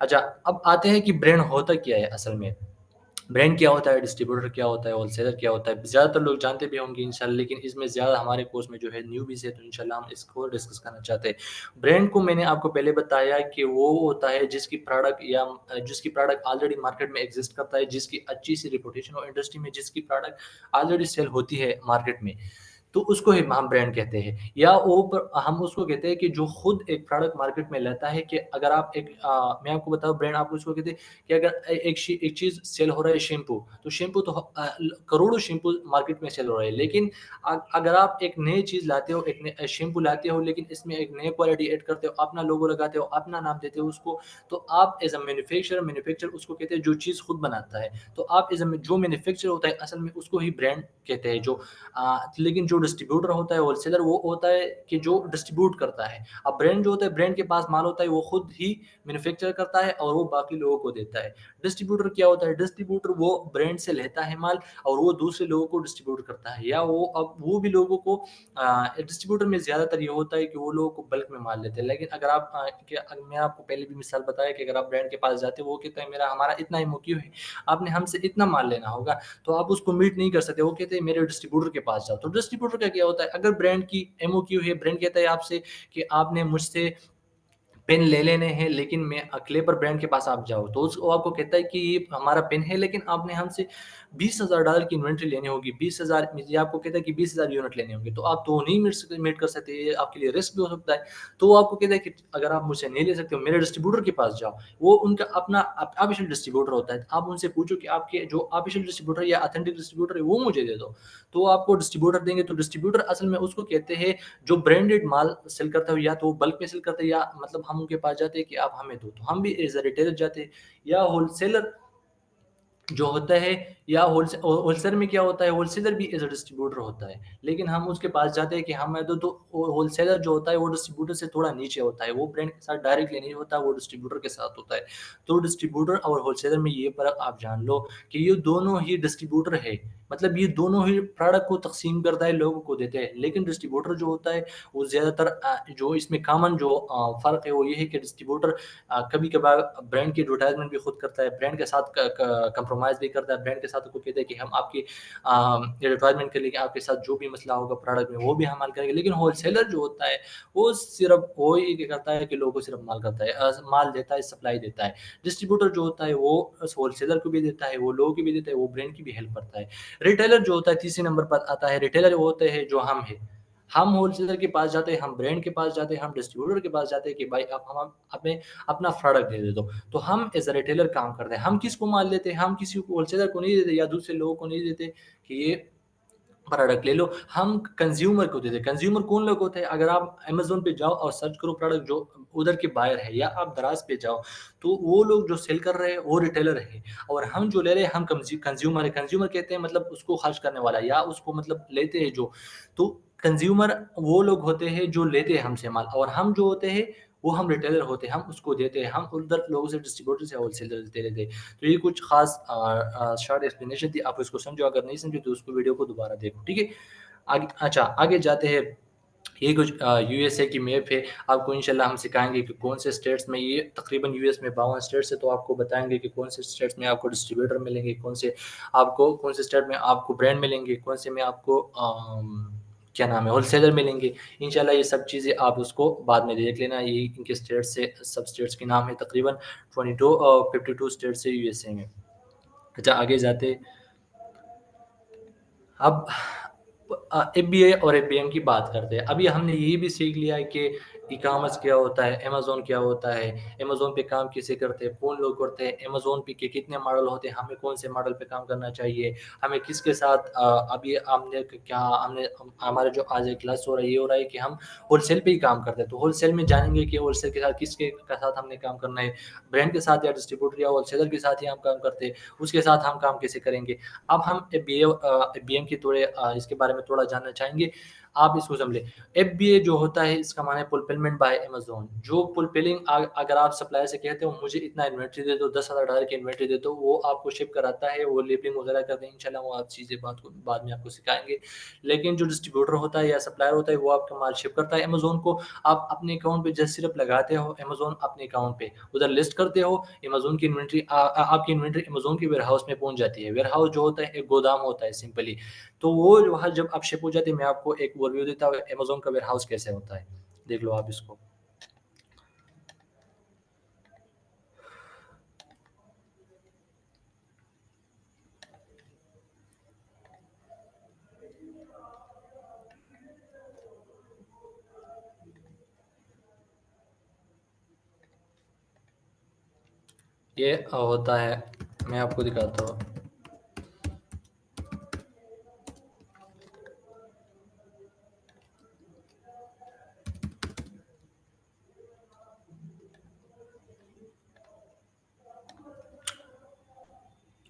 अच्छा, अब आते हैं कि ब्रांड होता क्या है असल में? ब्रांड क्या होता है, डिस्ट्रीब्यूटर क्या होता है, होलसेलर क्या होता है? ज़्यादातर लोग जानते भी होंगे इंशाल्लाह, लेकिन इसमें ज़्यादा हमारे कोर्स में जो है न्यूबीज़ है, तो इंशाल्लाह हम इसको डिस्कस करना चाहते हैं। ब्रांड को मैंने आपको पहले बताया कि वो होता है जिसकी प्रोडक्ट या जिसकी प्रोडक्ट ऑलरेडी मार्केट में एक्ज़िस्ट करता है, जिसकी अच्छी-सी रेपुटेशन हो इंडस्ट्री में, जिसकी प्रोडक्ट ऑलरेडी सेल होती है मार्केट में। तो उसको ही हम ब्रांड कहते हैं या वो हम उसको कहते हैं कि जो खुद एक प्रोडक्ट मार्केट में लाता है कि अगर आप एक मैं आपको बताऊँ ब्रांड आप उसको कहते हैं कि अगर एक चीज़ सेल हो रहा है शैम्पू, तो शैम्पू तो करोड़ों शैम्पू मार्केट में सेल हो रहा है। लेकिन अगर आप एक नई चीज़ लाते हो, एक नए शैम्पू लाते हो लेकिन इसमें एक नई क्वालिटी ऐड करते हो, अपना लोगो लगाते हो, अपना नाम देते हो उसको, तो आप एज़ अ मैन्युफैक्चरर उसको कहते हैं जो चीज़ खुद बनाता है। तो आप एज़ अ जो मैन्युफैक्चरर होता है असल में उसको ही ब्रांड कहते हैं जो लेकिन जो डिस्ट्रीब्यूटर होता है, होलसेलर वो होता है कि जो डिस्ट्रीब्यूट करता है। अब ब्रांड जो होता है, ब्रांड के पास माल होता है, वो खुद ही मैन्युफैक्चर करता है और वो बाकी लोगों को देता है। डिस्ट्रीब्यूटर क्या होता है? डिस्ट्रीब्यूटर वो ब्रांड से लेता है माल और वो दूसरे लोगों को डिस्ट्रीब्यूट करता है या वो अब वो भी लोगों को डिस्ट्रीब्यूटर में ज़्यादातर ये होता है कि वो लोगों को बल्क में माल लेते हैं। लेकिन अगर आप मैंने आपको पहले भी मिसाल बताया कि अगर आप ब्रांड के पास जाते हो, वो कहता है मेरा हमारा इतना एमओक्यू है, आपने हमसे इतना माल लेना होगा। तो आप उसको मीट नहीं कर सकते। वो कहते हैं मेरे डिस्ट्रीब्यूटर के पास जाओ। तो डिस्ट्रीब्यूटर का क्या होता है, अगर ब्रांड की एमओक्यू है, ब्रांड कहता है आपसे कि आपने मुझसे पेन ले लेने हैं लेकिन मैं क्लेपर ब्रांड के पास आप जाओ, तो वो आपको कहता है कि ये हमारा पेन है लेकिन आपने हमसे $20,000 की इन्वेंट्री लेनी होगी, 20,000 ये आपको कहता है कि 20,000 यूनिट लेने होंगे, तो आप तो नहीं मीट कर सकते, ये आपके लिए रिस्क भी हो सकता है। तो वो आपको कहता है कि अगर आप मुझसे नहीं ले सकते हो, मेरे डिस्ट्रीब्यूटर के पास जाओ। वो उनका अपना ऑफिशियल डिस्ट्रीब्यूटर होता है। आप उनसे पूछो कि आपके जो ऑफिशियल डिस्ट्रीब्यूटर या ऑथेंटिक डिस्ट्रीब्यूटर है, वो मुझे दे दो। तो वो आपको डिस्ट्रीब्यूटर देंगे, तो डिस्ट्रीब्यूटर असल में उसको कहते हैं जो ब्रांडेड माल सेल करता है या तो वो बल्क में सेल करता है या मतलब हम उनके पास जाते हैं कि आप हमें दो, तो हम भी एज़ अ रिटेलर जाते हैं, या होलसेलर जो होता है, या होलसेलर में क्या होता है, होलसेलर भी एज़ अ डिस्ट्रीब्यूटर होता है, लेकिन हम उसके पास जाते हैं कि हमें दो, तो होलसेलर जो होता है वो डिस्ट्रीब्यूटर से थोड़ा नीचे होता है, वो ब्रांड के साथ डायरेक्टली नहीं होता, वो डिस्ट्रीब्यूटर के साथ होता है। तो डिस्ट्रीब्यूटर और होलसेलर में ये फ़र्क आप जान लो कि ये दोनों ही डिस्ट्रीब्यूटर है, मतलब ये दोनों ही प्रोडक्ट को तक़सीम करता है, लोगों को देते हैं, लेकिन डिस्ट्रीब्यूटर जो होता है वो ज़्यादातर जो इसमें कॉमन जो फ़र्क है वो ये है कि डिस्ट्रीब्यूटर कभी-कभार ब्रांड की एडवर्टाइज़मेंट भी खुद करता है, ब्रांड के साथ क क कंप्रोमाइज़ भी करता है, ब्रांड के साथ वो कहता है कि हम आपकी एडवर्टाइज़मेंट के लिए आपके साथ जो भी मसला होगा प्रोडक्ट में, वो भी हम हल करेंगे। लेकिन होलसेलर जो होता है, वो सिर्फ़ वो ये क्या करता है कि लोगों को सिर्फ़ माल करता है, माल देता है, सप्लाई देता है। डिस्ट्रीब्यूटर जो होता है, वो उस होलसेलर को भी देता है, वो लोगों को भी देता है, वो ब्रांड की भी हेल्प करता है। रिटेलर जो होता है, तीसरे नंबर पर आता है, रिटेलर वो होते हैं जो हम हैं। हम होलसेलर के पास जाते हैं, हम ब्रांड के पास जाते हैं, हम डिस्ट्रीब्यूटर के पास जाते हैं कि भाई आप हम हमें अपना प्रोडक्ट दे दो। तो हम एज़ अ रिटेलर काम करते हैं। हम किसको माल देते हैं? हम किसी को होलसेलर को नहीं देते या दूसरे लोगों को नहीं देते कि ये प्रोडक्ट ले लो, हम कंज़्यूमर को देते हैं। कंज़्यूमर कौन लोग होते हैं? अगर आप अमेज़न पे जाओ और सर्च करो प्रोडक्ट जो उधर के बायर है, या आप दराज़ पे जाओ, तो वो लोग जो सेल कर रहे हैं वो रिटेलर है, और हम जो ले रहे हैं हम कंज़्यूमर है। कंज़्यूमर कहते हैं मतलब उसको खर्च करने वाला, या उसको मतलब लेते हैं जो। तो कंज़्यूमर वो लोग होते हैं जो लेते हैं हमसे माल, और हम जो होते हैं वो हम रिटेलर होते हैं, हम उसको देते हैं, हम उधर लोगों से डिस्ट्रीब्यूटर से होलसेलर से लेते हैं। तो ये कुछ ख़ास शॉर्ट एक्सप्लेनेशन थी, आप इसको समझो, अगर नहीं समझे तो उसको वीडियो को दोबारा देखो, ठीक है? आगे अच्छा, आगे जाते हैं। ये कुछ यूएसए की मैप है, आपको इंशाल्लाह हम सिखाएँगे कि कौन से स्टेट्स में, ये तकरीबन यूएस में 52 स्टेट्स है, तो आपको बताएँगे कि कौन से स्टेट्स में आपको डिस्ट्रीब्यूटर मिलेंगे, कौन से स्टेट में आपको ब्रांड मिलेंगे, कौन से में आपको क्या नाम है, होलसेलर मिलेंगे। इंशाल्लाह ये सब चीज़ें आप उसको बाद में देख लेना, ये इनके स्टेट्स से सब स्टेट्स के नाम है, तकरीबन 52 स्टेट्स है यूएसए में। अच्छा, आगे जाते, अब एफबीए और एफबीएम की बात करते हैं। अभी हमने ये भी सीख लिया है कि ई-कॉमर्स क्या होता है, अमेज़न क्या होता है, अमेज़न पे काम कैसे करते हैं, कौन लोग करते हैं, अमेज़न पे के कितने मॉडल होते हैं, हमें कौन से मॉडल पे काम करना चाहिए, हमें किसके साथ अभी हमने क्या हमने हमारा जो आज एक क्लास हो रहा है, ये हो रहा है कि हम होलसेल पे ही काम करते हैं। तो होलसेल में जानेंगे कि होलसेल के साथ किसके के साथ हमने काम करना है, ब्रांड के साथ या डिस्ट्रीब्यूटर या होलसेलर के साथ ही हम काम करते हैं, उसके साथ हम काम कैसे करेंगे। अब हम एफबीएम के थोड़े इसके बारे में थोड़ा जानना चाहेंगे, आप इसको समझें। एफबीए जो होता है इसका माने है फुलफिलमेंट बाय अमेज़न, जो फुलफिलिंग अगर आप सप्लायर से कहते हो मुझे इतना इन्वेंटरी दे दो, $10,000 की इन्वेंटरी दे दो, वो आपको शिप कराता है, वो लेबलिंग वगैरह करते हैं, इंशाल्लाह वो आप चीज़ें बाद में आपको सिखाएँगे। लेकिन जो डिस्ट्रीब्यूटर होता है या सप्लायर होता है, वो आपका माल शिप करता है अमेज़न को, आप अपने अकाउंट पे जस्ट सिर्फ लगाते हो, अमेज़न अपने अकाउंट पे उधर लिस्ट करते हो, अमेज़न की इन्वेंटरी आपकी इन्वेंटरी अमेज़न के वेयरहाउस में पहुँच जाती है। वेयरहाउस जो होता है एक गोदाम होता है सिंपली। तो वो वहाँ जब आप शिप हो जाती है, मैं आपको एक ओवरव्यू देता हूँ अमेज़न का वेयरहाउस कैसे होता है। देख लो आप इसको। ये होता है, मैं आपको दिखाता हूँ।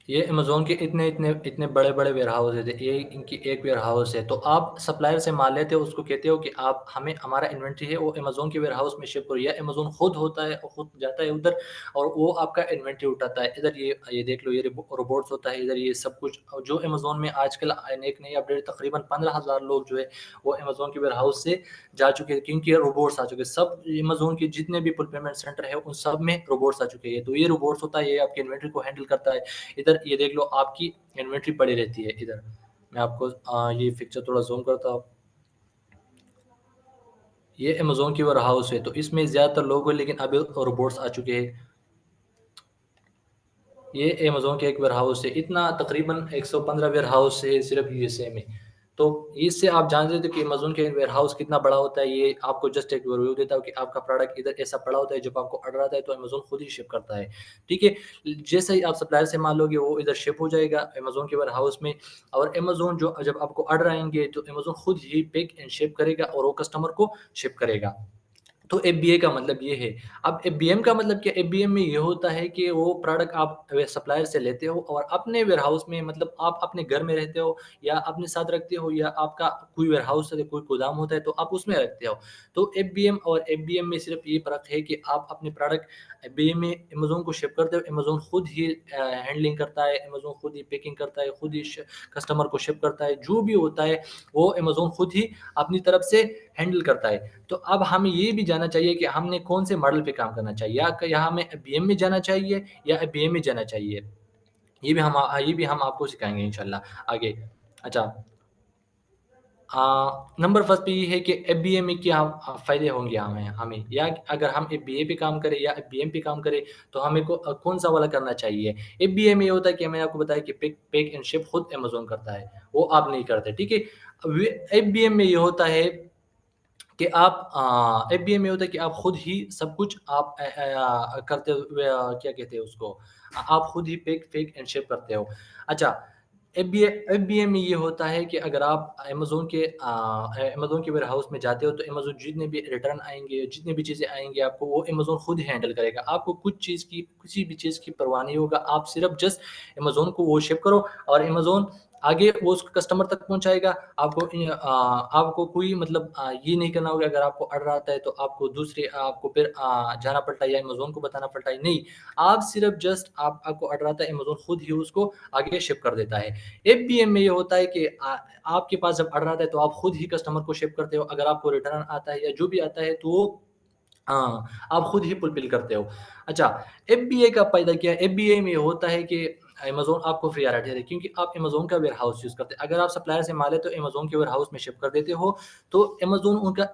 ये अमेज़न के इतने-इतने इतने बड़े-बड़े वेयरहाउस है, ये इनकी एक वेयरहाउस है, तो आप सप्लायर से माल लेते हो, उसको कहते हो कि आप हमें हमारा इन्वेंटरी है वो अमेज़न के वेयरहाउस में शिप करो, या अमेज़न खुद होता है और खुद जाता है उधर और वो आपका इन्वेंटरी उठाता है। इधर ये देख लो, ये रोबोट्स होता है, इधर ये सब कुछ जो अमेज़न में आजकल एक नई अपडेट, तकरीबन 15,000 लोग जो है वो अमेज़न के वेयरहाउस से जा चुके हैं, क्योंकि ये रोबोट्स आ चुके हैं। सब अमेज़न के जितने भी फुलफिलमेंट सेंटर है, उन सब में रोबोट्स आ चुके हैं। तो ये रोबोट्स होता है, ये आपकी इन्वेंटरी को हैंडल करता है। इधर ये देख लो, आपकी इन्वेंटरी पड़ी रहती है इधर। मैं आपको ये पिक्चर थोड़ा ज़ूम करता हूँ। ये अमेज़न की वेयरहाउस है, तो इसमें ज़्यादातर लोग हैं, लेकिन अब रोबोट्स आ चुके हैं। ये अमेज़न के एक वेयरहाउस है, इतना तकरीबन 115 वेयरहाउस है सिर्फ़ यूएसए में। तो इससे आप जान सकते हो कि अमेज़न के वेयरहाउस कितना बड़ा होता है। ये आपको जस्ट एक ओवरव्यू देता हूँ कि आपका प्रोडक्ट इधर ऐसा पड़ा होता है, जब आपको ऑर्डर आता है तो अमेज़न खुद ही शिप करता है, ठीक है? जैसे ही आप सप्लायर से माल लोगे, वो इधर शिप हो जाएगा अमेज़न के वेयरहाउस में, और अमेज़न जो जब आपको ऑर्डर आएँगे, तो अमेज़न खुद ही पिक एंड शिप करेगा और वो कस्टमर को शिप करेगा। तो एफबीए का मतलब ये है। अब एफबीएम का मतलब क्या? एफबीएम में ये होता है कि वो प्रोडक्ट आप वे सप्लायर से लेते हो और अपने वेयरहाउस में, मतलब आप अपने घर में रहते हो या अपने साथ रखते हो, या आपका कोई वेयरहाउस है, कोई गोदाम होता है तो आप उसमें रखते हो। तो एफबीएम और एफबीएम में सिर्फ ये फ़र्क है कि आप अपने प्रोडक्ट एफबीएम में अमेज़न को शिप करते हो, अमेज़न खुद ही हैंडलिंग करता है, अमेज़न खुद ही पैकिंग करता है, खुद ही कस्टमर को शिप करता है, जो भी होता है वो अमेज़न खुद ही अपनी तरफ से हैंडल करता है। तो अब हमें ये भी जानना चाहिए कि हमने कौन से मॉडल पे काम करना चाहिए, या हमें बीएम में जाना चाहिए या बीएम में जाना चाहिए। ये भी हम आपको सिखाएँगे इंशाल्लाह आगे। अच्छा, नंबर फर्स्ट पे ये है कि एफबीए में क्या फ़ायदे होंगे हमें हमें या अगर हम एफबीए पे काम करें या एफबीएम पे काम करें, तो हमें कौन-सा वाला करना चाहिए। एफबीए में ये होता है कि मैंने आपको बताया कि पिक पैक एंड शिप खुद अमेज़न करता है, वो आप नहीं करते, ठीक है। वे एफबीएम में ये होता है कि आप एफबीए में होता है कि आप खुद ही सब कुछ आप करते हुए क्या कहते हैं उसको, आप खुद ही पिक, पैक एंड शिप करते हो। अच्छा, एफबीए में ये होता है कि अगर आप अमेज़न के वेयरहाउस में जाते हो तो अमेज़न जितने भी रिटर्न आएँगे, जितनी भी चीज़ें आएँगी आपको, वो अमेज़न खुद ही हैंडल करेगा। आपको कुछ चीज़ की किसी भी चीज़ की परवाह नहीं होगा, आप सिर्फ़ जस्ट अमेज़न को वो शिप करो और अमेज़न आगे वो उस कस्टमर तक पहुँचाएगा। आपको कोई मतलब ये नहीं करना होगा, अगर आपको ऑर्डर आता है तो आपको फिर जाना पड़ता है या अमेज़न को बताना पड़ता है, नहीं। आप सिर्फ़ जस्ट आपको ऑर्डर आता है, अमेज़न खुद ही उसको आगे शिप कर देता है। एफबीएम में ये होता है कि आपके पास जब ऑर्डर आता है तो आप खुद ही कस्टमर को शिप करते हो। अगर आपको रिटर्न आता है या जो भी आता है तो वो आप खुद ही फुलफ़िल करते हो। अच्छा, एफबीए का फ़ायदा क्या है? एफबीए में होता है कि अमेज़न आपको प्रायोरिटी देती है क्योंकि आप अमेज़न का वेयरहाउस यूज़ करते हैं। अगर आप सप्लायर से माल लेते हो, अमेज़न के वेयरहाउस में शिप कर देते हो, तो अमेज़न उनका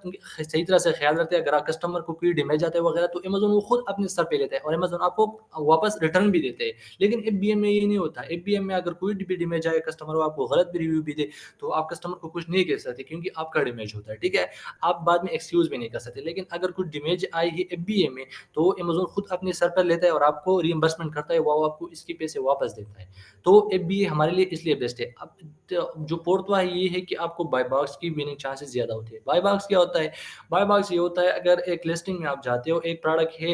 सही तरह से ख़्याल रखते हैं। अगर आप कस्टमर को कोई डैमेज आता है वग़ैरह, तो अमेज़न वो खुद अपने सर पे लेता है और अमेज़न आपको वापस रिटर्न भी देते हैं। लेकिन एफबीए में ये नहीं होता। एफबीए में अगर कोई भी डैमेज आए, कस्टमर वो आपको गलत भी रिव्यू भी दे, तो आप कस्टमर को कुछ नहीं कह सकते क्योंकि आपका डैमेज होता है, ठीक है? आप बाद में एक्सक्यूज़ भी नहीं कर सकते। लेकिन अगर कुछ डैमेज आई है एफबीए में, तो अमेज़न खुद अपने सर पर लेता है और आपको रिइंबर्समेंट करता है, वो आपको इसके पैसे वापस देता है। तो एफबीए हमारे लिए इसलिए बेस्ट है। अब जो फोर्थवा है ये है कि आपको बाय बॉक्स की विनिंग चांसेस ज़्यादा होते हैं। बाय बॉक्स क्या होता है? बाय बॉक्स ये होता है, अगर एक लिस्टिंग में आप जाते हो, एक प्रोडक्ट है,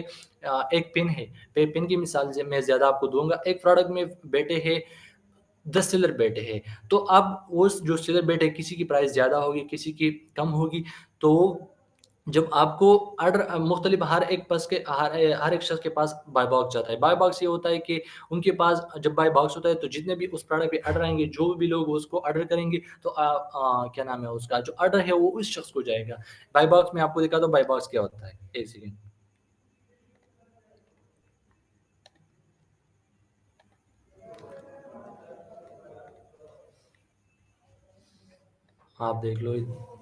एक पेन है, पेन की मिसाल से मैं ज़्यादा आपको दूँगा। एक प्रोडक्ट में बैठे हैं 10 सेलर बैठे हैं, तो अब उस जो सेलर बैठे हैं, किसी की प्राइस ज़्यादा होगी, किसी की कम होगी, तो जब आपको ऑर्डर मुख्तलिफ हर एक शख्स के पास बाय बॉक्स जाता है। बाय बॉक्स ये होता है कि उनके पास जब बाय बॉक्स होता है तो जितने भी उस प्रोडक्ट पे ऑर्डर आएँगे, जो भी लोग उसको ऑर्डर करेंगे, तो क्या नाम है उसका, जो ऑर्डर है वो उस शख्स को जाएगा। बाय बॉक्स मैं आपको दिखाता हूँ बाय बॉक्स क्या होता है। 1 सेकंड, आप देख लो।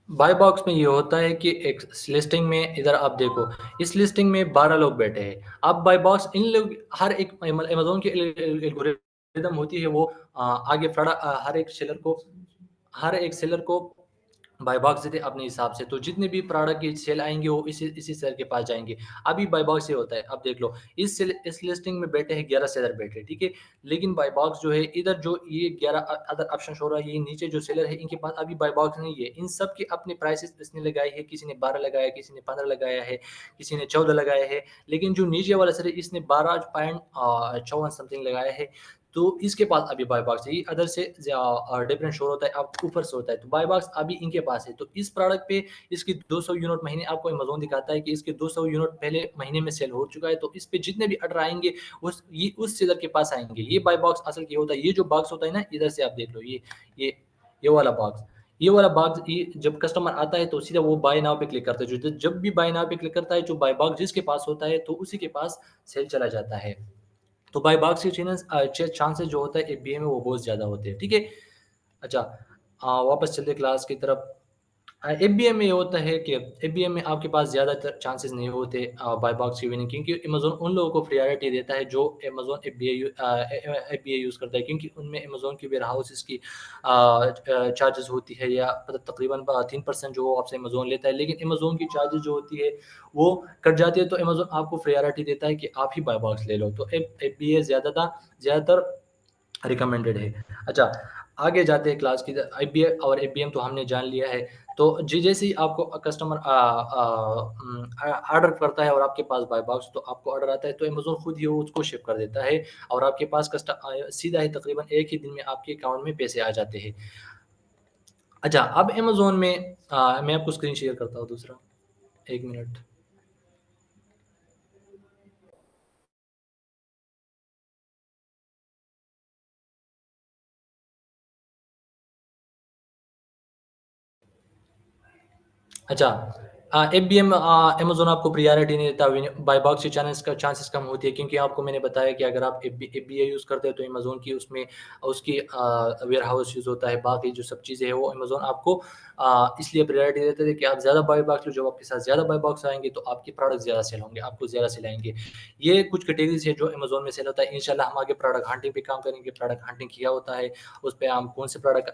बाय बॉक्स में ये होता है कि एक लिस्टिंग में इधर आप देखो, इस लिस्टिंग में 12 लोग बैठे हैं। अब बाय बॉक्स इन लोग हर एक अमेज़न की एल्गोरिदम होती है, वो आगे हर एक सेलर को बाय बॉक्स देते हैं अपने हिसाब से, तो जितने भी प्रोडक्ट की सेल आएँगे वो इसी इसी सेलर के पास जाएँगे। अभी बाय बॉक्स ये होता है, अब देख लो, इस लिस्टिंग में बैठे हैं 11 सेलर बैठे हैं, ठीक है? लेकिन बाय बॉक्स जो है, इधर जो ये 11 अदर ऑप्शन शो हो रहा है, ये नीचे जो सेलर है इनके पास अभी बाय बॉक्स नहीं है। इन सब के अपने प्राइसेज़ इसने लगाए हैं, किसी ने 12 लगाया, किसी ने 15 लगाया है, किसी ने 14 लगाया है। लेकिन जो नीचे वाला सेलर है इसने 12.54 समथिंग लगाया है। तो इसके पास अभी बाय बॉक्स है, ये अदर से डिफरेंट शो होता है, अब ऊपर से होता है, तो बाय बॉक्स अभी इनके पास है। तो इस प्रोडक्ट पे इसकी 200 यूनिट महीने आपको अमेज़न दिखाता है कि इसके 200 यूनिट पहले महीने में सेल हो चुका है, तो इस पे जितने भी ऑर्डर आएँगे उस सेलर के पास आएँगे। ये बाय बॉक्स असल ये होता है, ये जो बॉक्स होता है ना, इधर से आप देख लो, ये ये वाला बॉक्स, ये जब कस्टमर आता है तो सीधा वो बाय नाउ पे क्लिक करता है। जो जब भी बाय नाउ पे क्लिक करता है, जो बाय बॉक्स जिसके पास होता है, तो उसी के पास सेल चला जाता है। तो बाय बॉक्स के चांसेस जो होता है एफबीए में वो बहुत ज़्यादा होते हैं, ठीक है? अच्छा, वापस चलते हैं क्लास की तरफ। एफबीए में ये होता है कि एफबीए में आपके पास ज़्यादातर चांसेस नहीं होते बाय बॉक्स की विनिंग, क्योंकि अमेज़न उन लोगों को प्रायोरिटी देता है जो अमेज़न एफबीए यूज़ करता है, क्योंकि उनमें अमेज़न की वेयरहाउसेस की चार्जेस होती है, या तकरीबन 3% जो आपसे अमेज़न लेता है, लेकिन अमेज़न की चार्जेस जो होती है वो कट जाती है, तो अमेज़न आपको प्रायोरिटी देता है कि आप ही बाय बॉक्स ले लो। तो एफबीए ज़्यादातर रिकमेंडेड है। अच्छा, आगे जाते हैं क्लास की। आईबीए और एफबीएम तो हमने जान लिया है। तो जैसे ही आपको कस्टमर ऑर्डर करता है और आपके पास बाय बॉक्स तो आपको ऑर्डर आता है, तो अमेज़न खुद ही वो उसको शिप कर देता है और आपके पास सीधा ही तकरीबन एक ही दिन में आपके अकाउंट में पैसे आ जाते हैं। अच्छा, अब अमेज़न में मैं आपको स्क्रीन शेयर करता हूँ दूसरा, 1 मिनट। अच्छा, एफबीएम अमेज़न आपको प्रायोरिटी नहीं देता, बाय बॉक्स के चांसेस कम होती है, क्योंकि आपको मैंने बताया कि अगर आप एफबीए यूज़ करते हैं तो अमेज़न की उसमें उसकी वेयरहाउस यूज़ होता है, बाकी जो सब चीज़ें हैं वो अमेज़न आपको इसलिए प्रायोरिटी देते थे कि आप ज़्यादा बाय बॉक्स लो, जब आपके साथ ज़्यादा बाय बॉक्स आएँगे तो आपके प्रोडक्ट ज़्यादा सेल होंगे, आपको ज़्यादा सेल आएँगे। ये कुछ कैटेगरीज़ है जो अमेज़न में सेल होता है। इंशाल्लाह हम आगे प्रोडक्ट हंटिंग पे काम करेंगे, प्रोडक्ट हंटिंग क्या होता है, उस पे हम कौन से प्रोडक्ट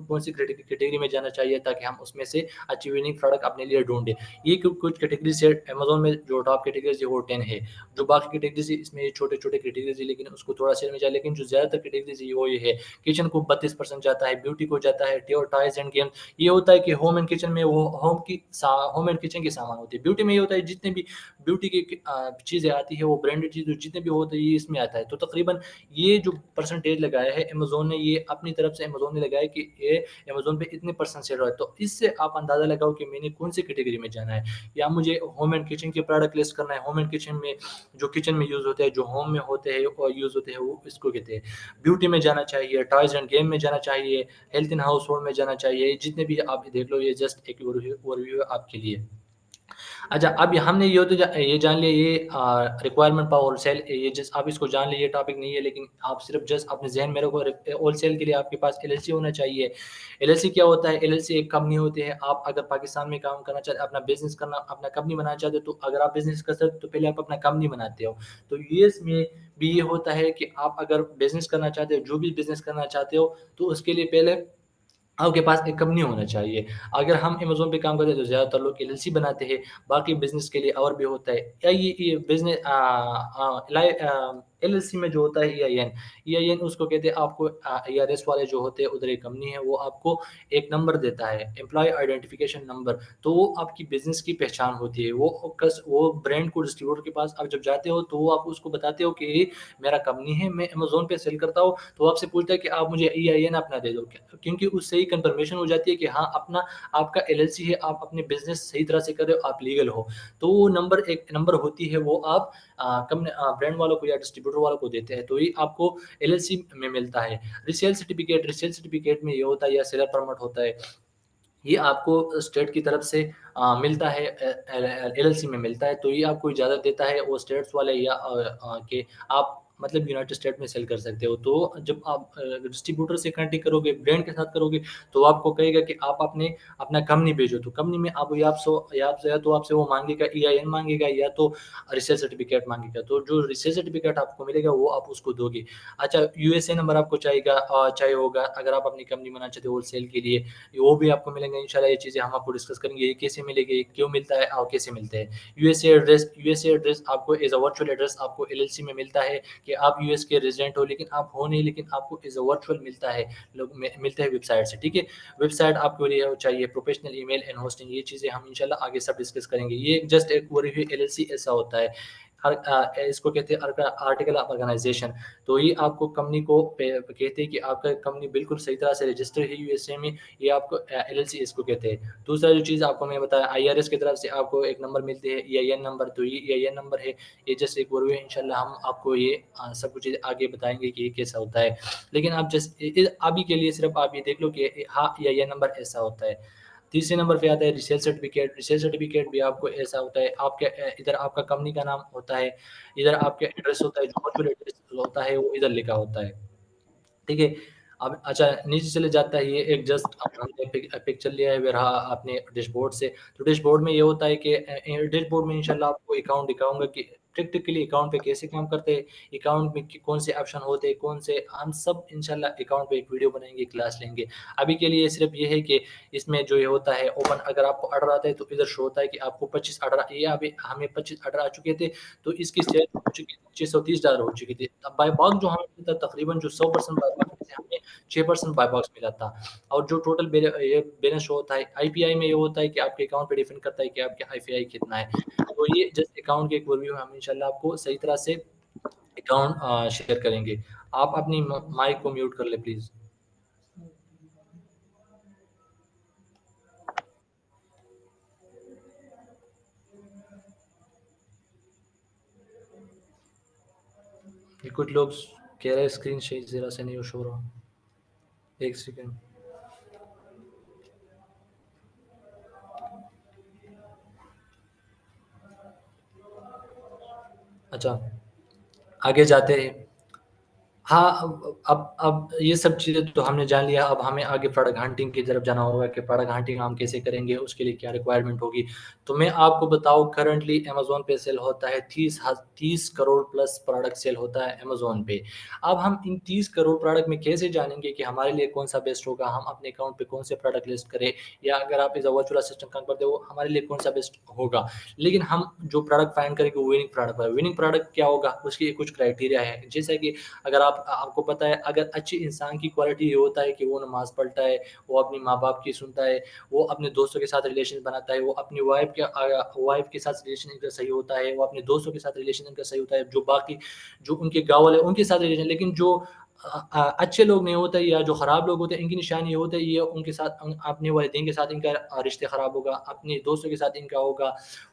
कौन सी कैटेगरी में जाना चाहिए ताकि हम उसमें से अच्छी विनिंग प्रोडक्ट अपने लिए ढूँढें। ये कुछ कैटेगरीज़ है अमेज़न में, जो टॉप कैटेगरीज़ है वो 10 है। जो बाकी कैटेगरीज़ है इसमें छोटे-छोटे कैटेगरीज़ है, लेकिन उसको थोड़ा शेयर में जाए, लेकिन जो ज़्यादातर कैटेगरीज़ है वो ये है। किचन को 32% जाता है, ब्यूटी को जाता है, टॉयज़ एंड गेम्स। ये होता है कि होम एंड किचन में वो होम एंड किचन के सामान होते हैं। ब्यूटी में ये होता है जितने भी ब्यूटी की चीज़ें आती है, वो ब्रांडेड चीज़ें जितने भी होते हैं ये इसमें आता है। तो तकरीबन ये जो परसेंटेज लगाया है अमेज़न ने, ये अपनी तरफ से अमेज़न ने लगाया कि ये अमेज़न पे इतने परसेंट सेल हो रहा है। तो इससे आप अंदाज़ा लगाओ कि मैंने कौन-सी कैटेगरी में जाना है, या मुझे होम एंड किचन के प्रोडक्ट लिस्ट करना है। होम एंड किचन में जो किचन में यूज़ होते हैं, जो होम में होते हैं और यूज़ होते हैं, वो इसको कहते हैं। ब्यूटी में जाना चाहिए, टॉयज़ एंड गेम में जाना चाहिए, हेल्थ एंड हाउस होल्ड में जाना चाहिए। जितने भी आप देख लो, ये जस्ट एक ओवरव्यू है आपके लिए। अच्छा, अब हमने ये जान लिया, ये रिक्वायरमेंट फॉर होलसेल, ये जस्ट आप इसको जान लीजिए, टॉपिक नहीं है, लेकिन आप सिर्फ जस्ट अपने ज़हन में रखो। होलसेल के लिए आपके पास एलएलसी होना चाहिए। एलएलसी क्या होता है? एलएलसी एक कंपनी होती है। आप अगर पाकिस्तान में काम करना चाहते, अपना बिज़नेस करना, अपना कंपनी बनाना चाहते हो, तो अगर आप बिज़नेस कर सकते हो तो पहले आप अपना कंपनी बनाते हो। तो यूएस में भी ये होता है कि आप अगर बिज़नेस करना चाहते हो, जो भी बिज़नेस करना चाहते हो, तो उसके लिए पहले आपके पास एक कंपनी होना चाहिए। अगर हम अमेज़न पे काम करते हैं तो ज़्यादातर लोग एलएलसी बनाते हैं, बाकी बिज़नेस के लिए और भी होता है। या ये बिज़नेस एलएलसी में जो होता है ईआईएन, ईआईएन उसको कहते हैं। आपको आईआरएस वाले जो होते हैं, उधर एक कंपनी है, वो आपको एक नंबर देता है, एम्प्लॉयी आइडेंटिफिकेशन नंबर। तो वो आपकी बिज़नेस की पहचान होती है। वो ब्रांड को डिस्ट्रीब्यूटर के पास आप जब जाते हो, तो वो आप उसको बताते हो कि ये मेरा कंपनी है, मैं अमेज़न पे सेल करता हूँ। तो वो आपसे पूछता है कि आप मुझे ईआईएन अपना दे दो, क्योंकि उससे ही कंफर्मेशन हो जाती है कि हाँ, अपना आपका एलएलसी है, आप अपने बिज़नेस सही तरह से कर रहे हो, आप लीगल हो। तो वो नंबर, एक नंबर होती है, वो आप ब्रांड वालों को या डिस्ट्रीब्यूटर वालों को देते हैं, तो ये आपको एलएलसी में मिलता है। रीसेल सर्टिफिकेट में ये होता है, या सेलर परमिट होता है, ये आपको स्टेट की तरफ से मिलता है, एलएलसी में मिलता है, तो ये आपको इजाज़त देता है वो स्टेट्स वाले, या कि आप मतलब यूनाइटेड स्टेट में सेल कर सकते हो। तो जब आप डिस्ट्रीब्यूटर से कनेक्ट करोगे, ब्रांड के साथ करोगे, तो वो आपको कहेगा कि आप अपना कंपनी भेजो। तो कंपनी में आप या तो आपसे वो माँगेगा, ईआईएन माँगेगा, या तो रीसेल सर्टिफिकेट माँगेगा। तो जो रीसेल सर्टिफिकेट आपको मिलेगा वो आप उसको दोगे। अच्छा, यूएसए नंबर आपको चाहिए होगा, अगर आप अपनी कंपनी बनाना चाहते हो होलसेल के लिए, वो भी आपको मिलेंगे। इंशाल्लाह ये चीज़ें हम आपको डिस्कस करेंगे, ये कैसे मिलेंगे, ये क्यों मिलता है और कैसे मिलते हैं। यूएसए एड्रेस आपको एज़ अ वर्चुअल एड्रेस आपको एलएलसी में मिलता है कि आप यूएस के रेज़िडेंट हो, लेकिन आप हो नहीं, लेकिन आपको एज़ अ वर्चुअल मिलता है, लोग मिलते हैं वेबसाइट से, ठीक है? वेबसाइट आपको लिए चाहिए, प्रोफेशनल ईमेल एंड होस्टिंग, ये चीज़ें हम इंशाल्लाह आगे सब डिस्कस करेंगे। ये जस्ट एक ओवरव्यू, एलएलसी ऐसा होता है। इसको कहते हैं आर्टिकल ऑफ ऑर्गेनाइज़ेशन। तो ये आपको कंपनी को कहते हैं कि आपका कंपनी बिल्कुल सही तरह से रजिस्टर है यूएसए में, ये आपको एलएलसी इसको कहते हैं। दूसरा जो चीज़ आपको मैंने बताया, आईआरएस की तरफ से आपको एक नंबर मिलती है, ईआईएन नंबर, तो ये ईआईएन नंबर है। ये जस्ट एक ओवरव्यू है, इंशाल्लाह हम आपको ये सब कुछ आगे बताएँगे कि ये कैसा होता है। लेकिन आप जस्ट अभी के लिए सिर्फ आप ये देख लो कि हाँ, ईआईएन नंबर ऐसा होता है। तीसरे नंबर पे आता है रीसेल सर्टिफिकेट। रीसेल सर्टिफिकेट भी आपको ऐसा होता है, आपके इधर आपका कंपनी का नाम होता है, इधर आपका एड्रेस होता है, जो वर्चुअल एड्रेस होता है वो इधर लिखा होता है। ठीक है? अब अच्छा नीचे चले जाता है ये एक जस्ट हमने पिक्चर लिया है वे रहा अपने डैशबोर्ड से। तो डैशबोर्ड में ये होता है कि डैशबोर्ड में इंशाल्लाह आपको अकाउंट दिखाऊंगा कि प्रैक्टिकली अकाउंट पे कैसे काम करते हैं, अकाउंट में कौन से ऑप्शन होते हैं, कौन से हम सब इंशाल्लाह अकाउंट पे एक वीडियो बनाएंगे, क्लास लेंगे। अभी के लिए सिर्फ ये है कि इसमें जो ये होता है ओपन, अगर आपको ऑर्डर आता है तो इधर शो होता है कि आपको 25 ऑर्डर, ये अभी हमें 25 ऑर्डर आ चुके थे, तो इसकी सेल हो चुकी थी $630 हो चुकी थी। अब बाय बॉक्स जो हमें मिलता है तकरीबन जो 100% बाय बॉक्स में से हमें 6% बाय बॉक्स मिला था। और जो टोटल ये बैलेंस शो होता है आईपीआई में, ये होता है कि आपके अकाउंट पे डिपेंड करता है कि आपके आईपीआई कितना है। तो ये जस्ट अकाउंट की एक ओवरव्यू है, हम इंशाल्लाह आपको सही तरह से अकाउंट शेयर करेंगे। आप अपनी माइक को म्यूट कर ले प्लीज। ये कुछ लोग कह रहे हैं स्क्रीन शेयर जरा से नहीं शो रहा। एक सेकेंड। अच्छा, आगे जाते हैं। हाँ, अब ये सब चीज़ें तो हमने जान लिया, अब हमें आगे प्रोडक्ट हंटिंग की तरफ जाना होगा कि प्रोडक्ट हंटिंग हम कैसे करेंगे, उसके लिए क्या रिक्वायरमेंट होगी। तो मैं आपको बताऊँ, करंटली अमेज़न पे सेल होता है 30 करोड़ प्लस प्रोडक्ट सेल होता है अमेज़न पे। अब हम इन 30 करोड़ प्रोडक्ट में कैसे जानेंगे कि हमारे लिए कौन-सा बेस्ट होगा, हम अपने अकाउंट पे कौन से प्रोडक्ट लिस्ट करें, या अगर आप एज़ अ वर्चुअल असिस्टेंट काम करते हो, वो हमारे लिए कौन-सा बेस्ट होगा। लेकिन हम जो प्रोडक्ट फाइंड करेंगे वो विनिंग प्रोडक्ट है। विनिंग प्रोडक्ट क्या होगा, उसकी कुछ क्राइटेरिया है। जैसे कि अगर आपको पता है, अगर अच्छे इंसान की क्वालिटी ये होता है कि वो नमाज़ पढ़ता है, वो अपनी माँ-बाप की सुनता है, वो अपने दोस्तों के साथ रिलेशन बनाता है, वो अपनी वाइफ़ के साथ रिलेशन इनका सही होता है, वो अपने दोस्तों के साथ रिलेशन इनका सही होता है, जो बाकी जो उनके गाँव वाले उनके साथ रिलेशन। लेकिन जो अच्छे लोग नहीं होते या जो ख़राब लोग होते हैं, इनकी निशानी ये होता है, ये उनके साथ अपने वालिदैन के साथ इनका रिश्ते ख़राब होगा, अपने दोस्तों के साथ इनका होगा,